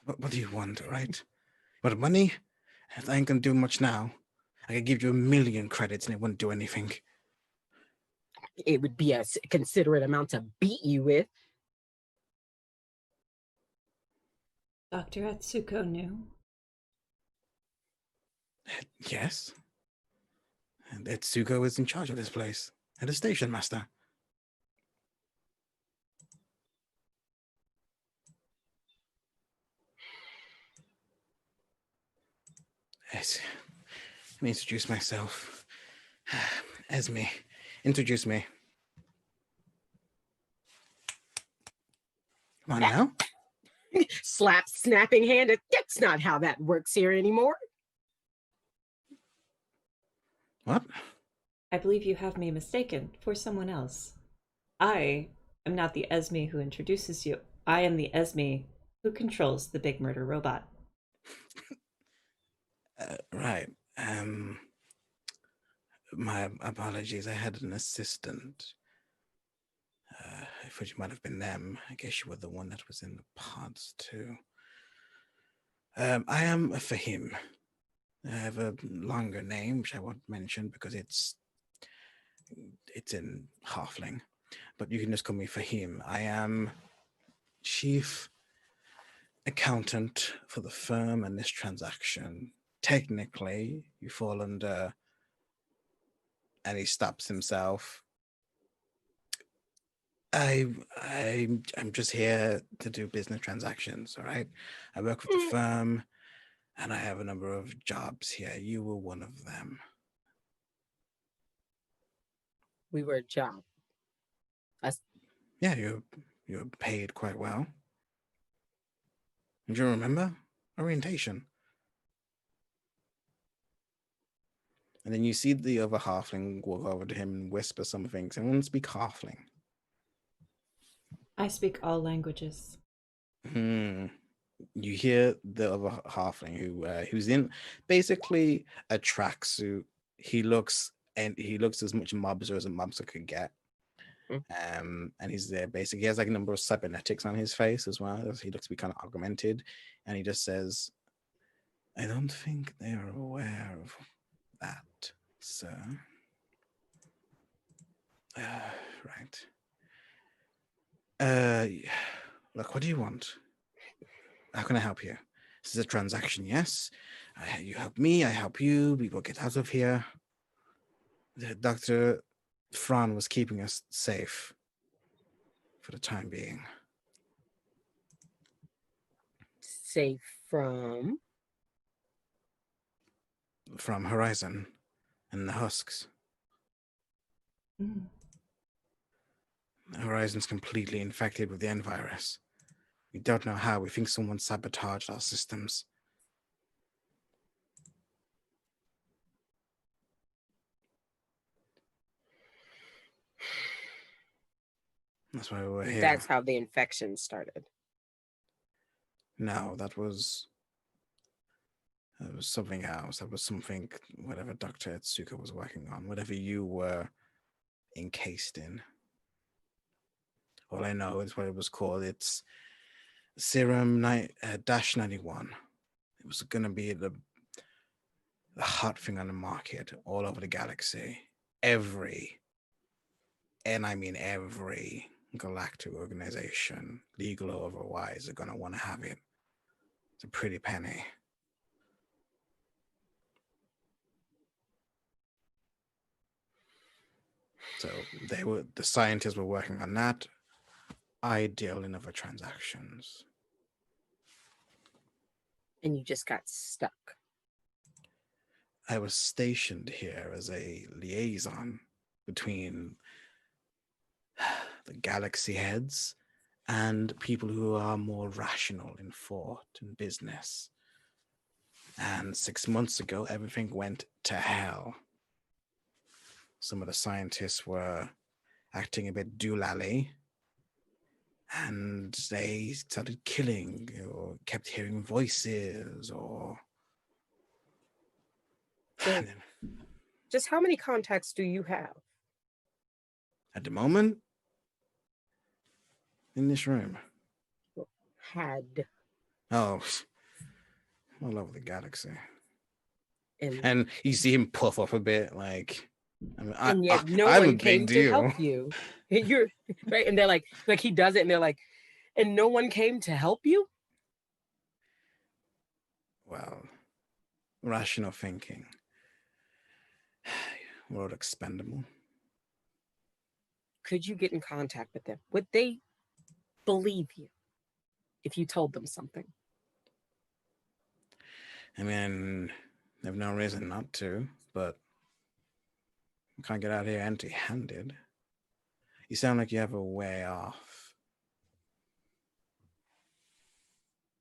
What do you want, right? What, money? I ain't gonna do much now. I could give you 1,000,000 credits and it wouldn't do anything. It would be a considerate amount to beat you with. Dr. Atsuko knew. Yes. And Atsuko is in charge of this place. And the station master. Yes. Let me introduce myself. Esme, introduce me. Come on now. Slap, snapping hand. That's not how that works here anymore. What? I believe you have me mistaken for someone else. I am not the Esme who introduces you. I am the Esme who controls the big murder robot. Right. My apologies. I had an assistant. I thought you might have been them. I guess you were the one that was in the pods too. I am a Fahim. I have a longer name, which I won't mention because it's in Halfling. But you can just call me Fahim. I am chief accountant for the firm and this transaction. Technically, you fall under, and he stops himself. I'm just here to do business transactions, all right? I work with the firm, and I have a number of jobs here. You were one of them. We were a job. Yeah, you're paid quite well. Do you remember? Orientation. And then you see the other halfling walk over to him and whisper some things. Everyone speak halfling. I speak all languages. You hear the other halfling who's in basically a tracksuit. He looks as much mobster as a mobster could get. And he's there basically. He has like a number of cybernetics on his face as well. He looks to be kind of augmented, and he just says, "I don't think they are aware of that, sir." Right. Look, what do you want? How can I help you? This is a transaction, yes? You help me, I help you. We will get out of here. Dr. Fran was keeping us safe for the time being. Safe from? From Horizon and the Husks. Horizon's completely infected with the N virus. We don't know how. We think someone sabotaged our systems. That's why we were here. That's how the infection started. No, that was something else. That was something, whatever Dr. Atsuko was working on, whatever you were encased in. All I know is what it was called. It's Serum dash 91. It was going to be the hot thing on the market all over the galaxy. Every galactic organization, legal or otherwise, are going to want to have it. It's a pretty penny. So the scientists were working on that. Ideal in other transactions. And you just got stuck. I was stationed here as a liaison between the galaxy heads and people who are more rational in thought and business. And 6 months ago, everything went to hell. Some of the scientists were acting a bit doolally, and they started killing or kept hearing voices or... So, just how many contacts do you have? At the moment, in this room. Had. Oh, all over the galaxy. And And you see him puff up a bit, like, and yet no I'm a one big came to deal. help you. You're right, and they're like he does it, and they're like, and no one came to help you. Well, rational thinking. We're all expendable. Could you get in contact with them? Would they believe you if you told them something? I mean, they have no reason not to, but we can't get out here empty-handed. You sound like you have a way off.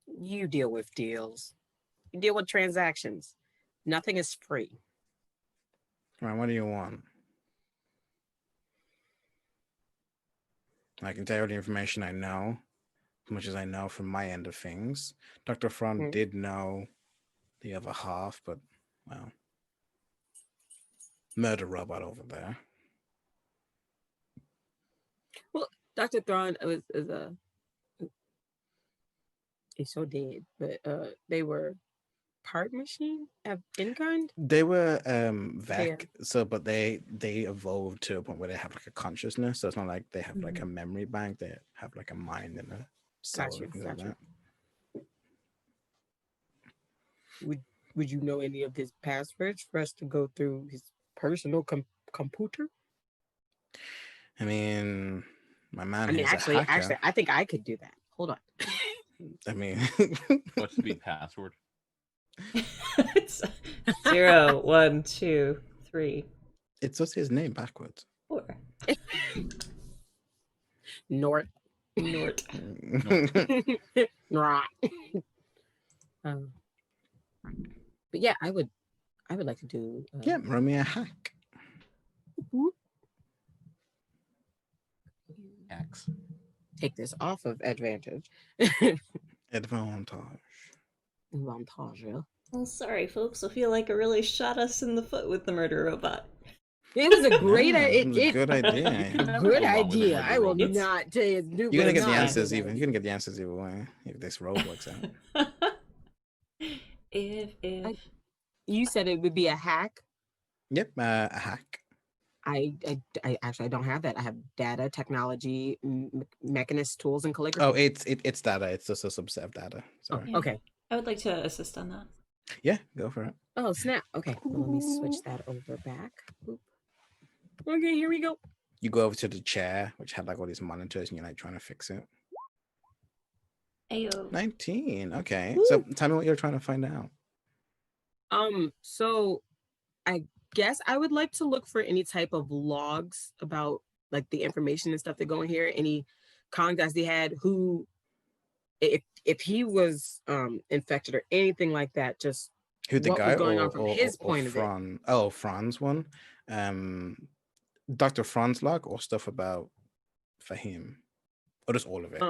You deal with deals. You deal with transactions. Nothing is free. All right, what do you want? I can tell you the information I know, as much as I know from my end of things. Dr. Front did know the other half, but, well, murder robot over there. Well, Dr. Thrawn he's so dead, but they were part machine of in kind. They were Vec, so but they evolved to a point where they have like a consciousness. So it's not like they have like a memory bank. They have like a mind and a soul and things like that. Would you know any of his passwords for us to go through his personal computer? I mean, my man. Actually, I think I could do that. Hold on. I mean, what's the password? It's 0, 1, 2, 3. It's just his name backwards. 4. Nort. Right. But yeah, I would like to do. Yeah, run me a hack. X. Take this off of advantage. Advantage. Well, sorry, folks. I feel like it really shot us in the foot with the murder robot. It was a great It was a good idea. Good idea. I will not tell you. You're gonna get the answers even. You're gonna get the answers either way if this roll works out. If you said it would be a hack. Yep, a hack. I actually don't have that. I have data, technology, mechanist, tools, and calligraphy. Oh, it's data. It's just a subset of data. Sorry. Oh, okay. I would like to assist on that. Yeah, go for it. Oh, snap. Okay, well, let me switch that over back. Oop. Okay, here we go. You go over to the chair, which had like all these monitors, and you're like trying to fix it. Ayo. 19. Okay. Woo. So tell me what you're trying to find out. So I guess I would like to look for any type of logs about like the information and stuff that go in here, any contacts they had, who if he was infected or anything like that, just who the what guy was going or, on from or, his or point of Fran? view. Oh, Fran's one. Dr. Fran's log or stuff about Fahim? Or just all of it?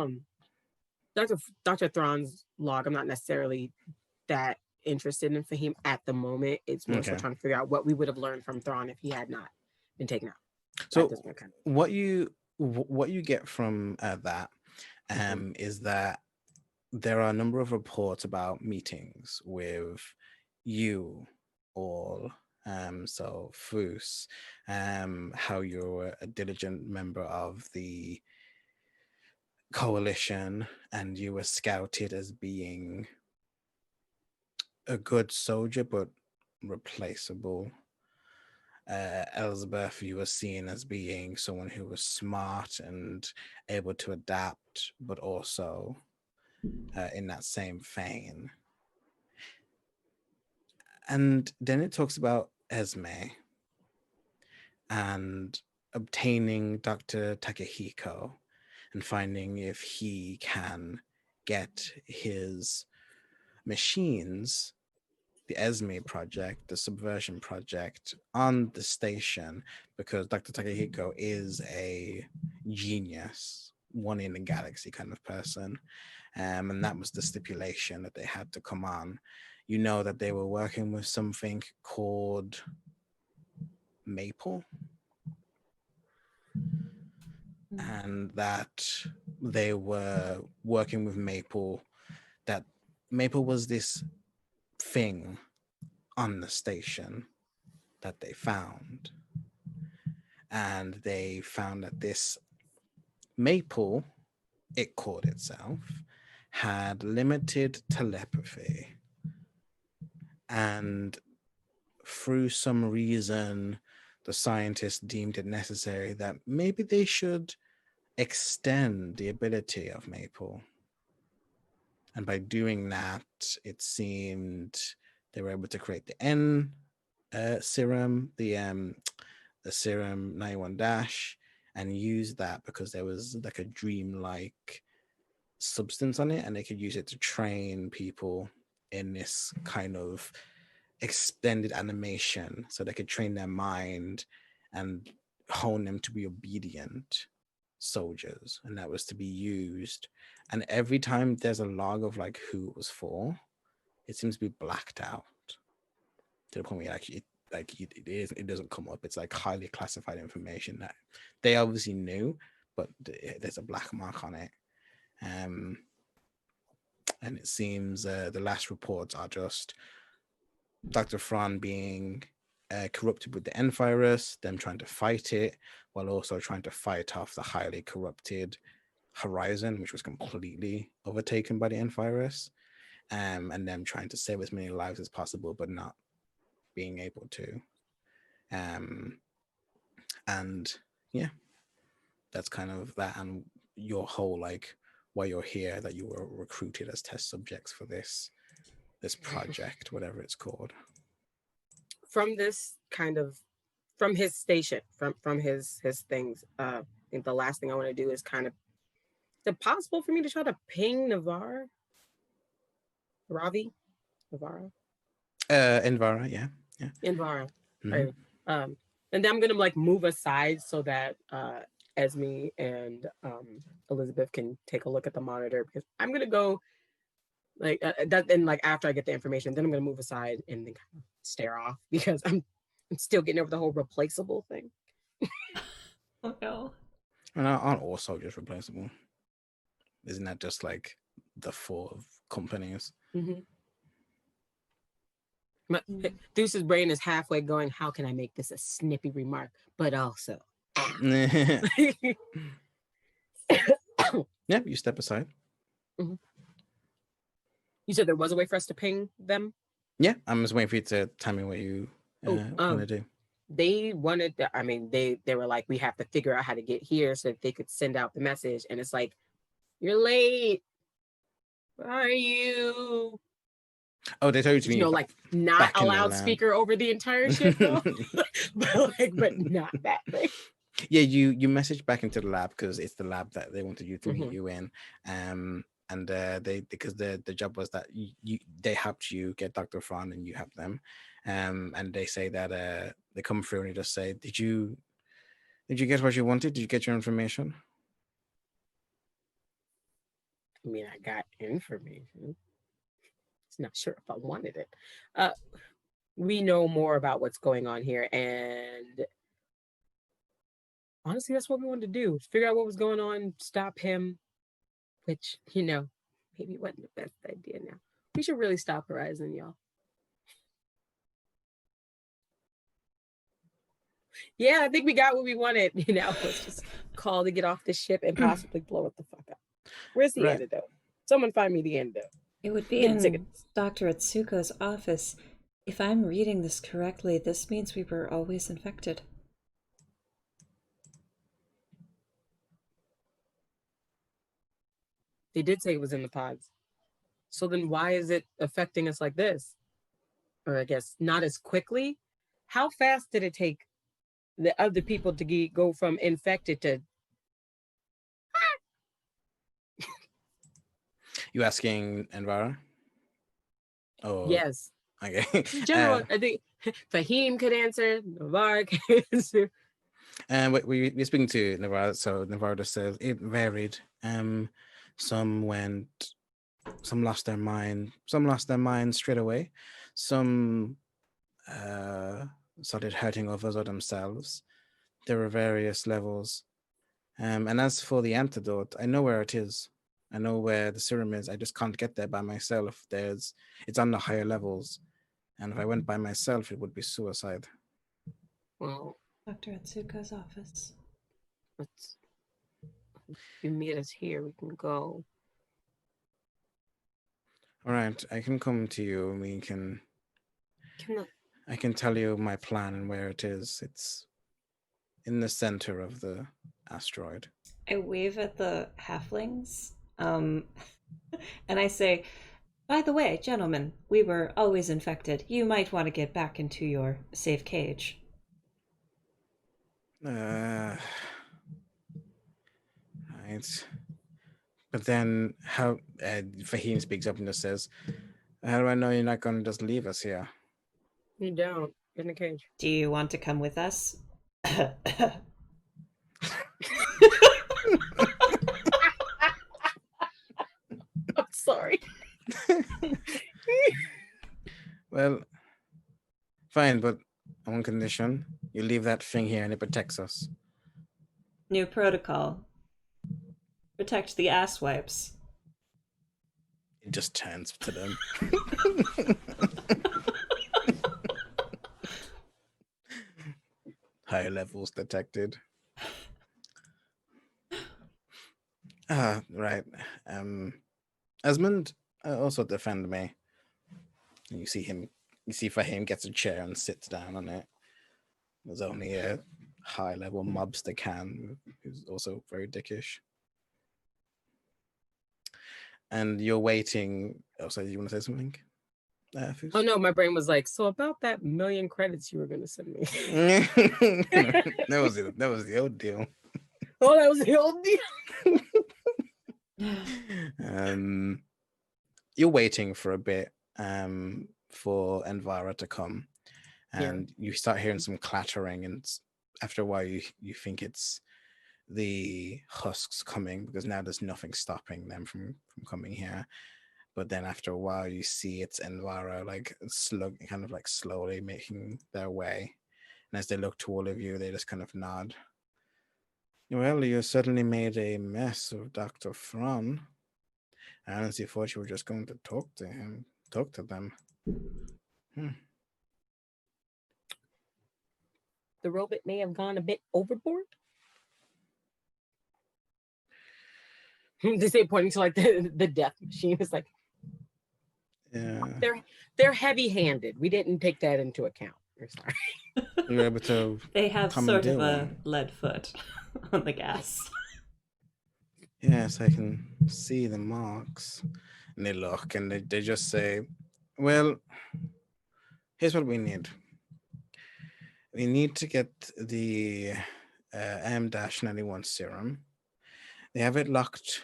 Dr. Thrawn's log, I'm not necessarily that interested in Fahim at the moment. It's more so trying to figure out what we would have learned from Thrawn if he had not been taken out. So what you get from that is that there are a number of reports about meetings with you all. So Foos, how you're a diligent member of the coalition and you were scouted as being a good soldier but replaceable. Elizabeth, you were seen as being someone who was smart and able to adapt, but also in that same vein. And then it talks about Esme and obtaining Dr. Takehiko and finding if he can get his machines, the Esme project, the subversion project, on the station, because Dr. Takehiko is a genius, one in the galaxy kind of person. And that was the stipulation that they had to come on. You know that they were working with something called Maypole, and that they were working with Maypole, that Maypole was this thing on the station that they found. And they found that this Maypole, it called itself, had limited telepathy. And through some reason, the scientists deemed it necessary that maybe they should extend the ability of Maypole. And by doing that, it seemed they were able to create the N serum, the serum 91-, and use that because there was like a dream-like substance on it, and they could use it to train people in this kind of extended animation, so they could train their mind and hone them to be obedient soldiers, and that was to be used. And every time there's a log of like who it was for, it seems to be blacked out to the point where it doesn't come up. It's like highly classified information that they obviously knew, but there's a black mark on it. And it seems the last reports are just Dr. Fran being corrupted with the N virus, them trying to fight it, while also trying to fight off the highly corrupted Horizon, which was completely overtaken by the N virus, and them trying to save as many lives as possible, but not being able to. And yeah, that's kind of that, and your whole like why you're here, that you were recruited as test subjects for this project, whatever it's called. From this kind of, from his station, from his things, I think the last thing I want to do is kind of, is it possible for me to try to ping Navarra? Ravi? Navarra? Envara, yeah. Navarra. Mhm. Right. And then I'm gonna like move aside so that Esme and Elizabeth can take a look at the monitor, because I'm gonna go like that, and like after I get the information, then I'm gonna move aside and then kind of stare off, because I'm still getting over the whole replaceable thing. Oh no. And aren't all soldiers replaceable? Isn't that just like the four of companies? Mm-hmm. Deuce's brain is halfway going, how can I make this a snippy remark, but also Yeah, you step aside. Mm-hmm. You said there was a way for us to ping them? Yeah, I'm just waiting for you to tell me what you want to do. They wanted they were like, we have to figure out how to get here so that they could send out the message, and it's like, you're late, where are you? Oh, they told you to me, like not a loudspeaker over the entire ship though. but not that thing. Yeah, you messaged back into the lab because it's the lab that they wanted you to meet you in. And they, because the job was that they helped you get Dr. Fran and you helped them. And they say that they come through and they just say, did you get what you wanted? Did you get your information? I mean, I got information. It's not sure if I wanted it. We know more about what's going on here, and honestly, that's what we wanted to do. Figure out what was going on, stop him, which, maybe it wasn't the best idea now. We should really stop Horizon, y'all. Yeah, I think we got what we wanted. Let's just call to get off the ship and possibly blow it the fuck up. Where's the Right. antidote? Someone find me the antidote. It would be Getting sick in of this. Dr. Atsuko's office. If I'm reading this correctly, this means we were always infected. They did say it was in the pods. So then why is it affecting us like this? Or I guess not as quickly? How fast did it take the other people to go from infected to... You asking Envara? Oh, Yes. okay. General, I think Fahim could answer, Navar could answer. And we're speaking to Navarra, so Navarra just says it varied. Some lost their mind, some lost their mind straight away. Some started hurting others or themselves. There were various levels. And as for the antidote, I know where it is. I know where the serum is. I just can't get there by myself. It's on the higher levels. And if I went by myself, it would be suicide. Well, Dr. Atsuko's office. let's... You meet us here, we can go. All right, I can come to you and I can tell you my plan and where it is. It's in the center of the asteroid. I wave at the halflings, and I say, by the way, gentlemen, we were always infected. You might want to get back into your safe cage. Right. But then how Fahim speaks up and just says, how do I know you're not going to just leave us here? You don't. Get in the cage. Do you want to come with us? I'm sorry. Well, fine, but on one condition. You leave that thing here and it protects us. New protocol. Protect the ass wipes. It just turns to them. Higher levels detected. Right. Esmond also defend me. You see Fahim gets a chair and sits down on it. There's only a high level mobster can who's also very dickish. And you're waiting. Oh, so you want to say something? Foos? Oh no, my brain was like, so about that 1,000,000 credits you were gonna send me. That was the old deal. Oh, that was the old deal. You're waiting for a bit for Envara to come, and you start hearing some clattering, and after a while you think it's the husks coming, because now there's nothing stopping them from coming here. But then after a while you see it's Envara kind of slowly making their way, and as they look to all of you, they just kind of nod. Well, you certainly made a mess of Dr. Fran. I honestly thought you were just going to talk to them. The robot may have gone a bit overboard. They say, pointing to the death machine. It's like, yeah, they're heavy-handed. We didn't take that into account. We're sorry. You're able to. They have sort of a one. lead foot on the gas. Yes, I can see the marks. And they look and they just say, well, here's what we need. We need to get the M-91 serum. They have it locked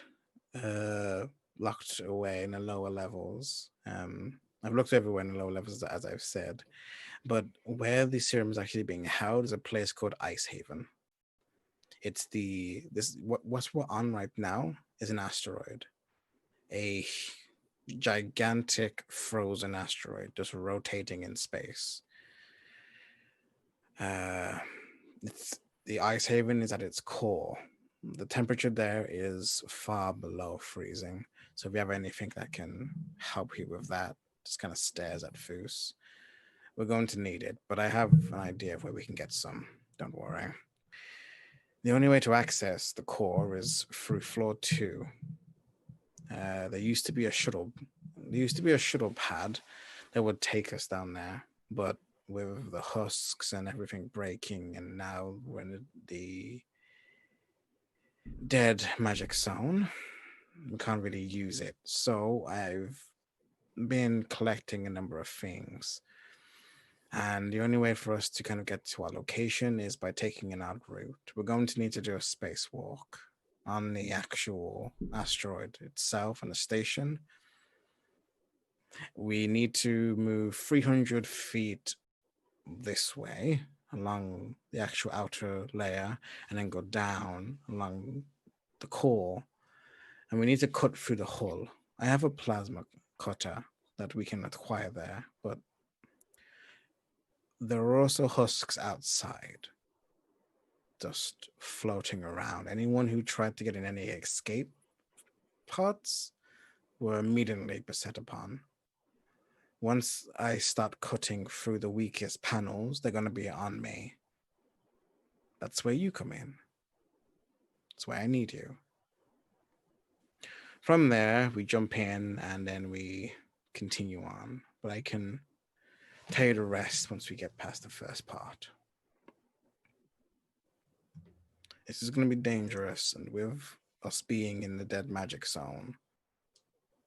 away in the lower levels. I've looked everywhere in the lower levels, as I've said. But where the serum is actually being held is a place called Ice Haven. It's what we're on right now is an asteroid, a gigantic frozen asteroid just rotating in space. It's the Ice Haven is at its core, The temperature there is far below freezing. So if you have anything that can help you with that, just kind of stares at Foos. We're going to need it, but I have an idea of where we can get some. Don't worry. The only way to access the core is through floor 2. There used to be a shuttle. There used to be a shuttle pad that would take us down there, but with the husks and everything breaking, and now we're in the dead magic zone, we can't really use it. So I've been collecting a number of things. And the only way for us to kind of get to our location is by taking an out route. We're going to need to do a spacewalk on the actual asteroid itself and the station. We need to move 300 feet this way along the actual outer layer and then go down along the core. And we need to cut through the hull. I have a plasma cutter that we can acquire there, but there are also husks outside, just floating around. Anyone who tried to get in any escape pods were immediately beset upon. Once I start cutting through the weakest panels, they're going to be on me. That's where you come in. That's where I need you. From there, we jump in and then we continue on. But I can tell you the rest once we get past the first part. This is going to be dangerous, and with us being in the dead magic zone,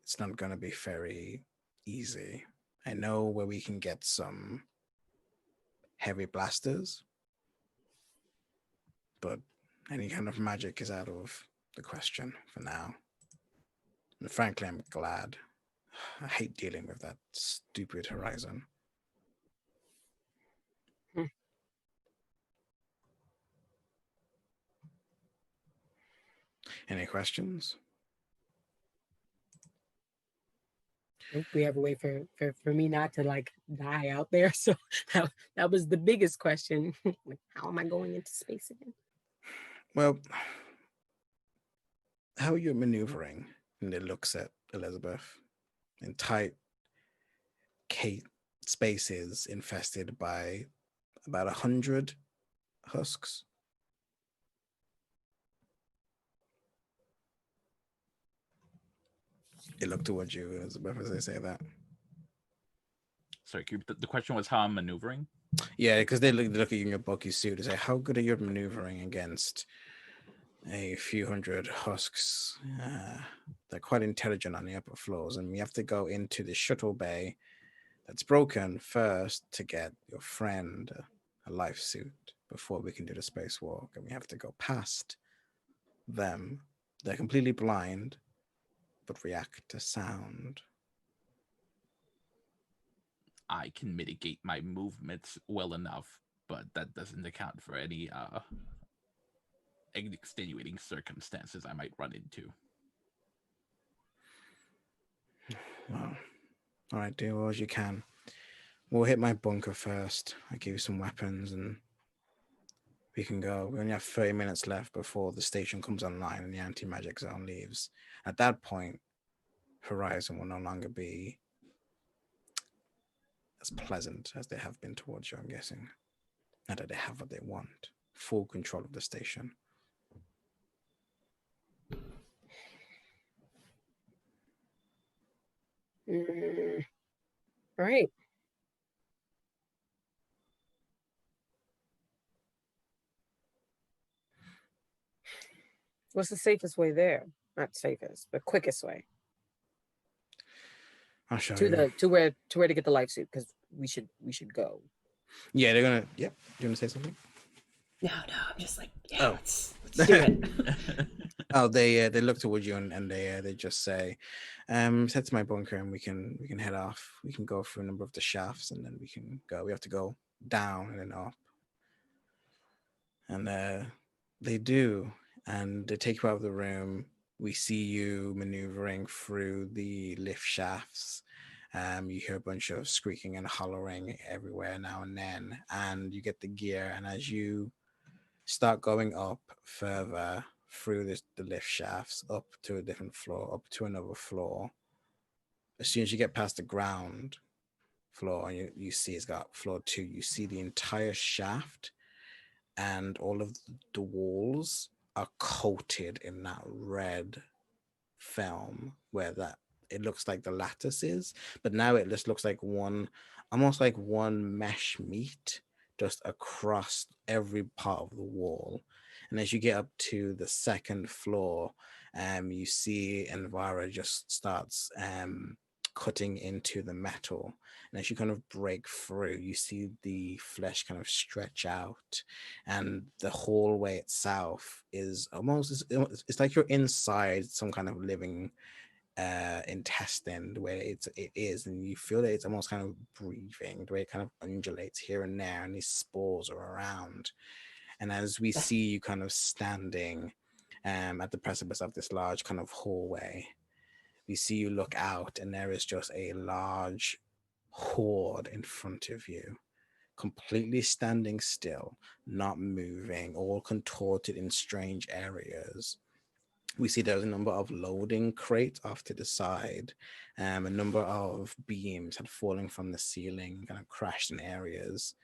it's not going to be very easy. I know where we can get some heavy blasters, but any kind of magic is out of the question for now. And frankly, I'm glad. I hate dealing with that stupid horizon. Any questions? We have a way for me not to like die out there. So that was the biggest question. Like, how am I going into space again? Well, how are you maneuvering? And it looks at Elizabeth in tight spaces infested by about 100 husks. They look towards you, Elizabeth, as they say that. Sorry, the question was how I'm maneuvering? Yeah, because they look at you in your bulky suit and say, how good are you at maneuvering against a few hundred husks? They're quite intelligent on the upper floors, and we have to go into the shuttle bay that's broken first to get your friend a life suit before we can do the spacewalk, and we have to go past them. They're completely blind, but react to sound. I can mitigate my movements well enough, but that doesn't account for any extenuating circumstances I might run into. Well, all right, do all as you can. We'll hit my bunker first. I'll give you some weapons and we can go. We only have 30 minutes left before the station comes online and the anti-magic zone leaves. At that point, Horizon will no longer be as pleasant as they have been towards you, I'm guessing. Now that they have what they want. Full control of the station. Right. What's the safest way there? Not safest, but quickest way I'll show to you. to where to get the life suit, because we should go. Yeah, they're gonna. Yep. Do you want to say something? No, I'm just like, yeah, Oh. let's do it. Oh, they look towards you and they just say, head to my bunker and we can head off. We can go through a number of the shafts and then we can go. We have to go down and then up. And they do, and they take you out of the room. We see you maneuvering through the lift shafts. You hear a bunch of squeaking and hollering everywhere now and then, and you get the gear. And as you start going up further through the lift shafts up to a different floor, up to another floor. As soon as you get past the ground floor, and you see it's got floor 2, you see the entire shaft and all of the walls are coated in that red film where that it looks like the lattice is, but now it just looks like almost like one mesh meat just across every part of the wall. And as you get up to the second floor, you see Envara just starts cutting into the metal. And as you kind of break through, you see the flesh kind of stretch out, and the hallway itself is almost, it's like you're inside some kind of living intestine, where it is, and you feel that it's almost kind of breathing, the way it kind of undulates here and there, and these spores are around. And as we see you kind of standing at the precipice of this large kind of hallway, we see you look out, and there is just a large horde in front of you, completely standing still, not moving, all contorted in strange areas. We see there's a number of loading crates off to the side. A number of beams had fallen from the ceiling, kind of crashed in areas.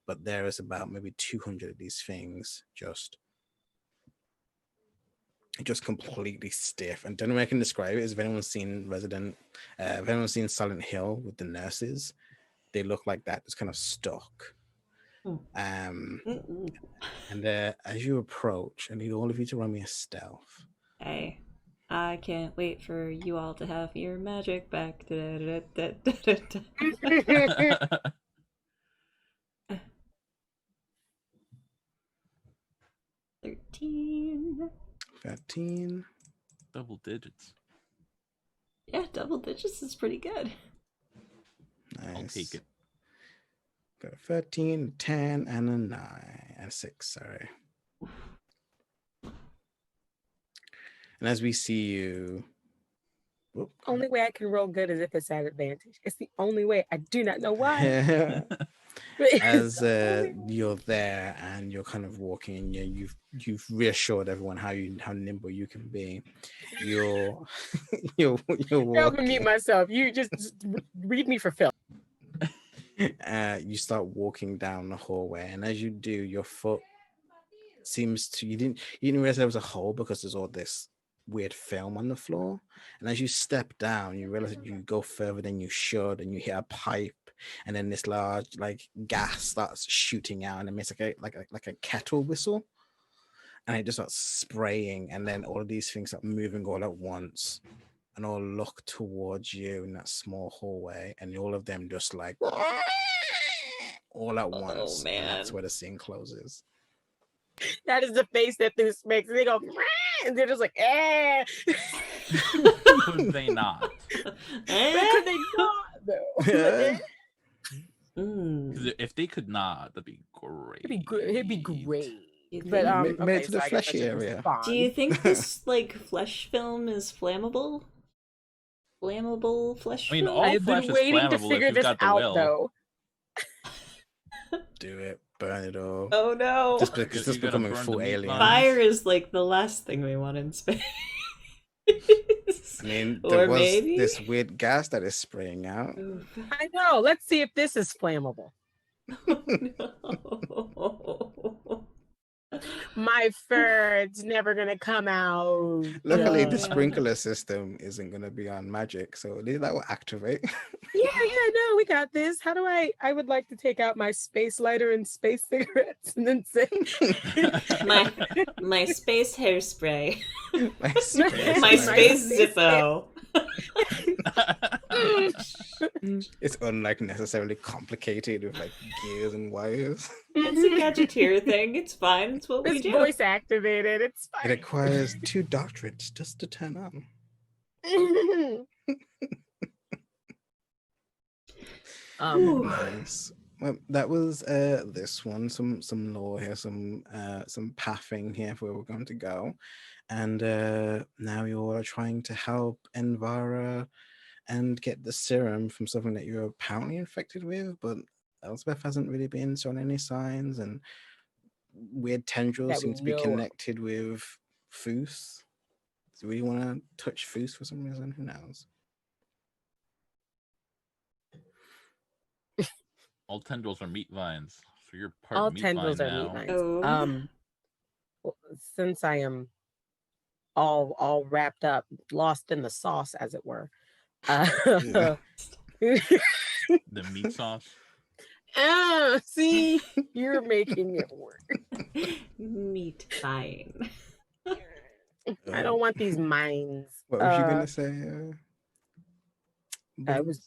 But there is about maybe 200 of these things just completely stiff. And the only way I can describe it is, if anyone's seen Silent Hill with the nurses, they look like that, just kind of stuck. And as you approach, I need all of you to run me a stealth. Hey, I can't wait for you all to have your magic back. 13. Double digits. Yeah, double digits is pretty good. Nice. I'll take it. Got a 13, 10, and a 9, and 6, sorry. And as we see you... Only way I can roll good is if it's at advantage. It's the only way. I do not know why. As you're there and you're kind of walking, and you've reassured everyone how nimble you can be. You're walking. I'm gonna mute myself. You just read me for Phil. You start walking down the hallway, and as you do, your foot seems to you didn't realize there was a hole because there's all this weird film on the floor. And as you step down, you realize that you go further than you should, and you hit a pipe, and then this large gas starts shooting out, and it makes like a kettle whistle, and it just starts spraying, and then all of these things start moving all at once and all look towards you in that small hallway, and all of them just like all at once. Oh man, and that's where the scene closes. That is the face that this makes. They go, and they're just like, eh. Could they not? Could they not, though? Yeah. If they could not, that'd be great. It'd be good. It'd be great. But made it to the fleshy area. Do you think this flesh film is flammable? Flammable flesh film? All I've flesh been is waiting to flammable figure if you've this got the out, will. though. Do it. Burn it all. Oh no. Just because it's You gotta becoming burn full the meat alien. box. Fire is the last thing we want in space. I mean, there Or was maybe? this weird gas that is spraying out. I know. Let's see if this is flammable. No. My fur, it's never gonna come out. Luckily, the Yeah. sprinkler system isn't going to be on magic, so at least that will activate. Yeah, no, we got this. How do I would like to take out my space lighter and space cigarettes and then say my space hairspray. My space, My space Zippo. It's unnecessarily complicated with gears and wires. It's a gadgeteer thing. It's fine. It's what we it's do. voice activated. It's It fine. requires 2 doctorates just to turn on. Nice. Well, that was this one. Some lore here, some pathing here for where we're going to go, and now you're trying to help Envara and get the serum from something that you're apparently infected with, but Elspeth hasn't really been showing any signs, and weird tendrils That we seem to be know of. connected with Foos. Do we want to touch Foos for some reason? Who knows? All tendrils are meat vines, so you're part All meat tendrils vine are meat now. vines. Oh. Well, since I am all wrapped up, lost in the sauce, as it were. Yeah. The meat sauce. See, you're making it work. Meat fine. I don't want these mines. What was you gonna say?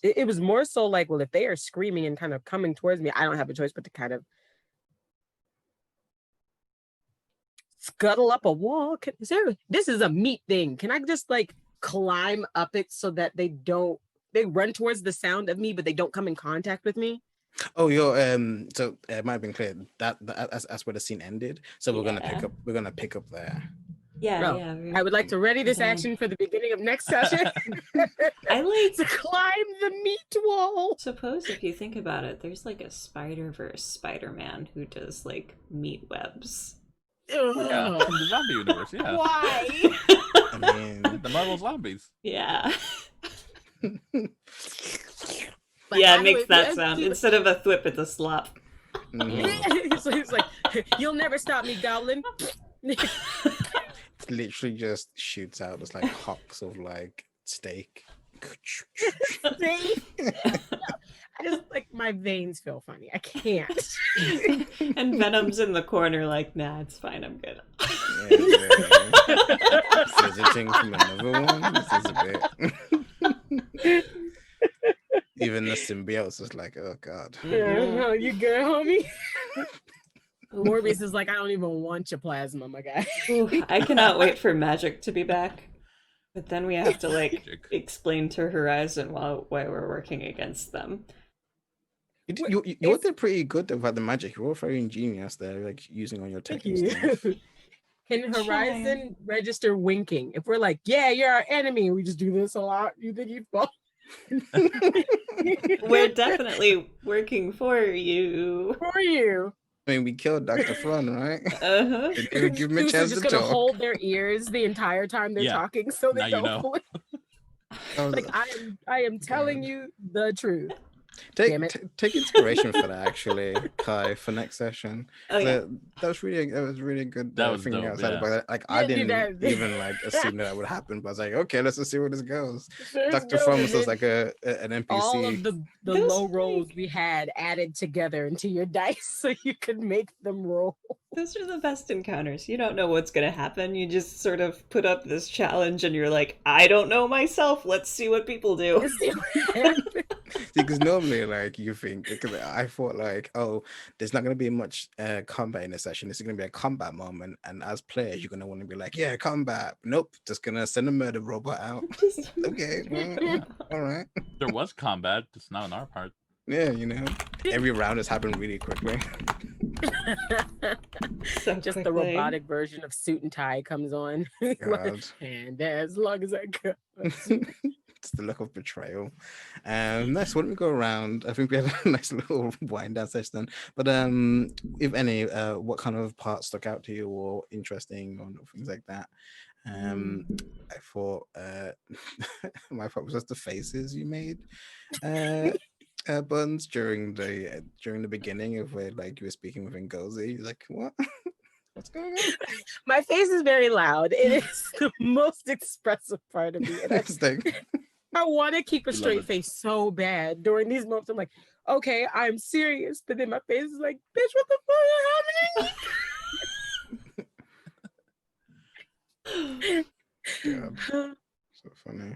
It was more so like, well, if they are screaming and kind of coming towards me, I don't have a choice but to kind of scuttle up a wall. This is a meat thing. Can I just like climb up it so that they run towards the sound of me, but they don't come in contact with me? Oh, you're so it might have been clear that that's where the scene ended. So we're gonna pick up there. Yeah, Bro, yeah. I would like to ready this Okay. action for the beginning of next session. I like to climb the meat wall. suppose if you think about it, there's like a Spider-Verse Spider-Man who does like meat webs. Yeah, from the zombie universe. Yeah, Why? I mean, the Marvel zombies. Yeah. But Yeah, I it makes would- that sound. Instead of a thwip, it's a slop. mhm. So he's like, you'll never stop me, Goblin. It literally just shoots out just like hocks of like steak. See? I just like my veins feel funny. I can't. And Venom's in the corner like, nah, it's fine, I'm good. Fidgeting from another one. This is a bit. Even the symbiote is like, oh god. No, you good, homie? Morbius is like, I don't even want your plasma, my guy. Ooh, I cannot wait for Magic to be back. But then we have to like Magic. explain to Horizon why we're working against them. You did pretty good about the magic. You're all very ingenious there, like using on your tech Thank and you. stuff. Can Horizon register winking? If we're like, yeah, you're our enemy, we just do this a lot, you think you'd fall? We're definitely working for you. For you. I mean, we killed Dr. Fron, right? Uh-huh. They would give him a Zeus is chance just to gonna talk. hold their ears the entire time they're Yeah. talking, so they Now you don't. know. I was- Like I am telling God. you the truth. Damn it. Take inspiration for that, actually, Kai, for next session. Oh yeah. That was really good. That was thinking dope, outside yeah. about it. Like I Yeah, dude, didn't that- even like assume that would happen, but I was like, okay, let's just see where this goes. There's Dr. no Fron was limit. like an NPC. All of the Those low are rolls we had added together into your dice so you could make them roll. Those are the best encounters. You don't know what's gonna happen. You just sort of put up this challenge and you're like, I don't know myself. Let's see what people do. Because normally, like you think, because I thought like, oh, there's not going to be much combat in this session. This is going to be a combat moment, and as players, you're going to want to be like, yeah, combat. Nope, just gonna send a murder robot out. Just- Okay, well, all right. There was combat, just not on our part. Yeah, you know, every round has happened really quickly. so Just the quickly. robotic version of Suit and Tie comes on. God. And as long as I go. It's the look of betrayal. Next, why don't we go around? I think we had a nice little wind down session. But if any, what kind of parts stuck out to you or interesting or things like that? I thought my part was just the faces you made. Buns during the beginning of where like you were speaking with Ngozi. Like, what? What's going on? My face is very loud. It is the most expressive part of me. And It's like, I want to keep a Love straight it. face so bad during these moments. I'm like, okay, I'm serious. But then my face is like, bitch, what the fuck is God, happening? so funny.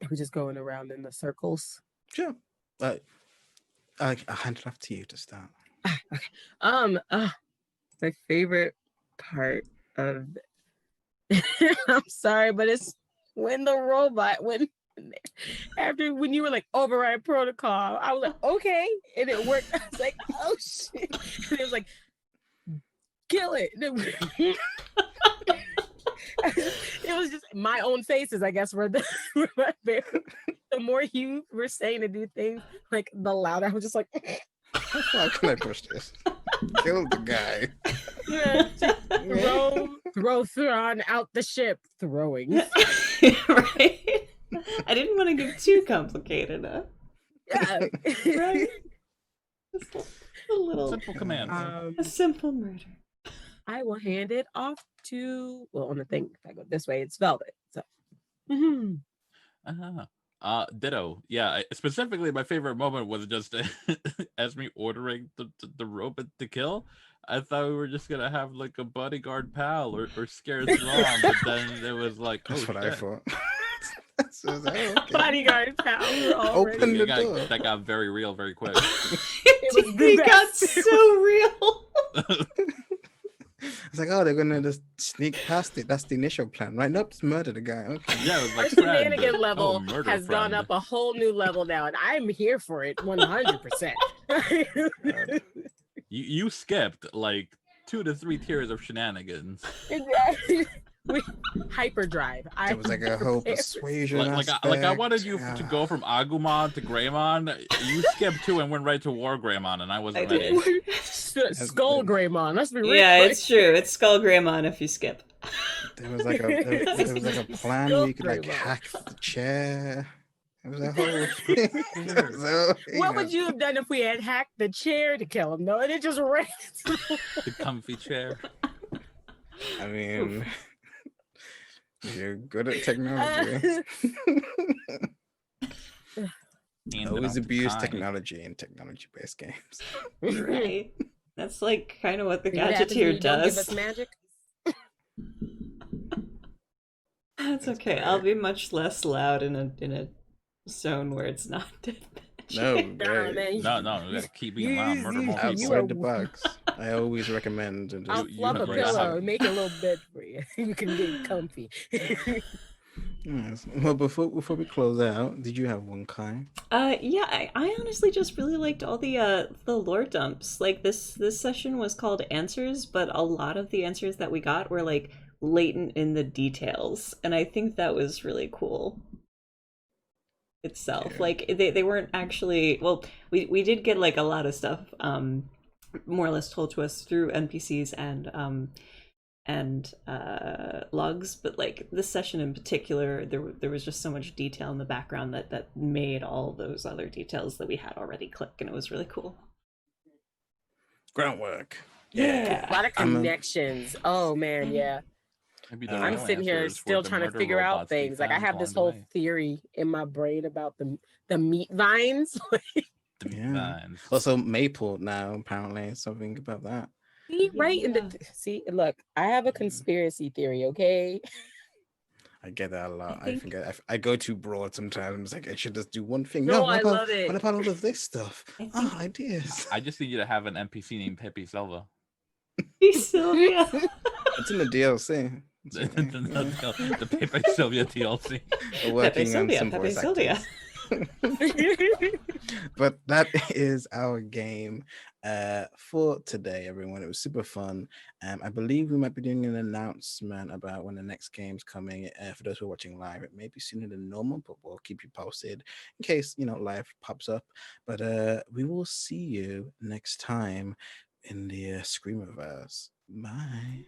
We're just going around in the circles. Sure. I hand it off to you to start. My favorite part of I'm sorry, but it's when the robot when you were like override protocol, I was like, okay, and it worked. I was like, oh shit. And it was like, kill it. It was just my own faces, I guess, were my favorite. The more you were saying to do things, like the louder I was just like How far can I push this? Killed the guy. Yeah, throw Thrawn out the ship. Throwing. Right? I didn't want to get too complicated. Yeah. Right? Just a little, Simple command. a simple murder. I will hand it off to, well, on the thing, if I go this way, it's Velvet. So, mhm. Ditto. Yeah, specifically, my favorite moment was just as me ordering the robot to kill. I thought we were just gonna have like a bodyguard pal or scare Thrawn, but then it was like, That's oh what shit. I thought. So I was like, oh, okay. Bodyguard pal. We're already. Open the door. That got very real very quick. was the He got best. so real. It's like, oh, they're gonna just sneak past it. That's the initial plan, right? Nope, just murder the guy. Okay. Yeah, it was Our like friend. shenanigan Oh, level murder has gone friend. up a whole new level now, and I'm here for it 100%. You skipped like 2 to 3 tiers of shenanigans. Exactly. Hyperdrive. It was like a whole prepared. persuasion. Like I wanted you aspect. to go from Agumon to Greymon. You skipped 2 and went right to War Greymon, and I wasn't I ready. did. Skull Greymon. Let's be real. Yeah, it's true. It's Skull Greymon if you skip. There was like a plan where you could like Skull hack the chair. It was a whole thing. So, What would you have done if we had hacked the chair to kill him, though? And it just ran. The comfy chair. I mean, you're good at technology. Always abuse technology in technology-based games. Right. That's like kind of what the See what happens when Gadgeteer you don't give does. us magic? That's okay. great. I'll be much less loud in a zone where it's not dead magic. No, Nah, great. man. No, we gotta keep being loud, murder more You people. are- Outside the box. I always recommend. And I'll You fluff a have right. pillow and make a little bed for you. You can get comfy. Yes. Well, before we close out, did you have one, Kai? Yeah, I honestly just really liked all the lore dumps. Like this session was called Answers, but a lot of the answers that we got were like latent in the details, and I think that was really cool itself. Yeah. Like they weren't actually, well, we did get like a lot of stuff more or less told to us through NPCs and logs, but like this session in particular, there was just so much detail in the background that made all those other details that we had already click, and it was really cool. Groundwork. A lot of I'm a- connections. Oh man, yeah. Maybe the I'm real sitting here answer is for still the trying to murder figure out robots be things. Like I found have this along whole the way. theory in my brain about the meat vines. The Yeah. vines. Also, Maypole now apparently something about that. See, right in Yeah. the see, look, I have a conspiracy theory, okay? I get that a lot. I I think I go too broad sometimes. Like I should just do one thing. No, what I about, love it. What about all of this stuff? I think- Ideas. I just need you to have an NPC named Pepe Silva. Sylvia. It's in the DLC. It's okay. The Pepe Silva DLC. We're Pepe working on Sylvia. some Pepe voice Sylvia. actors. But that is our game for today, everyone. It was super fun. I believe we might be doing an announcement about when the next game's coming. For those who are watching live, it may be sooner than normal, but we'll keep you posted in case live pops up. But we will see you next time in the Screamerverse. Bye.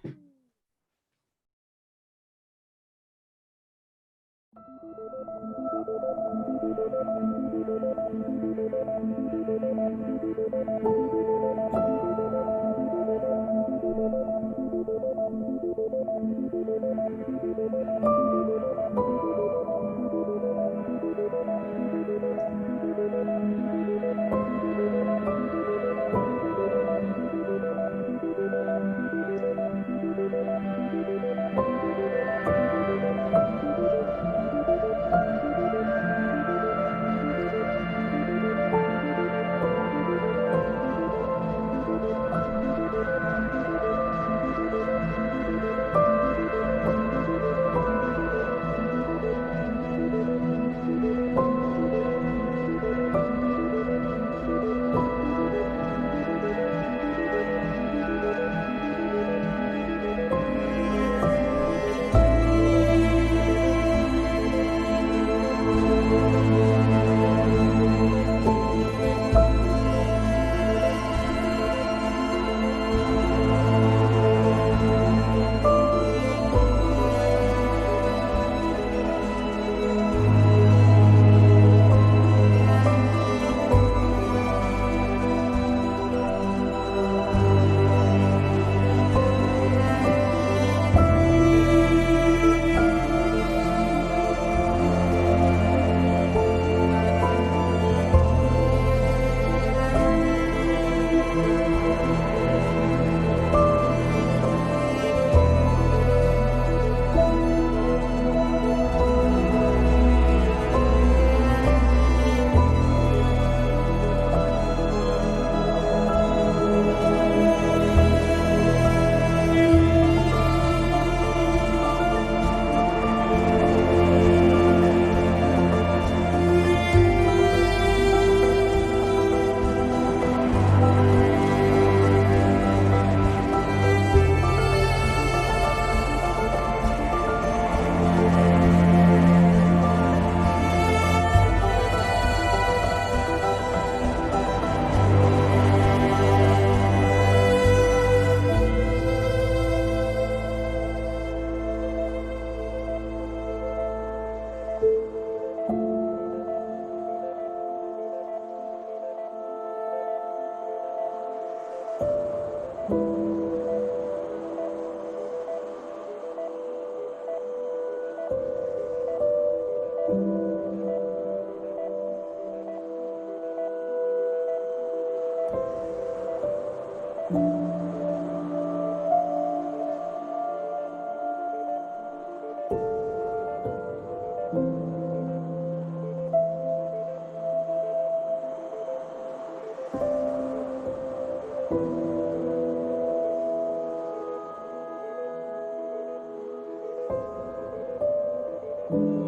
you.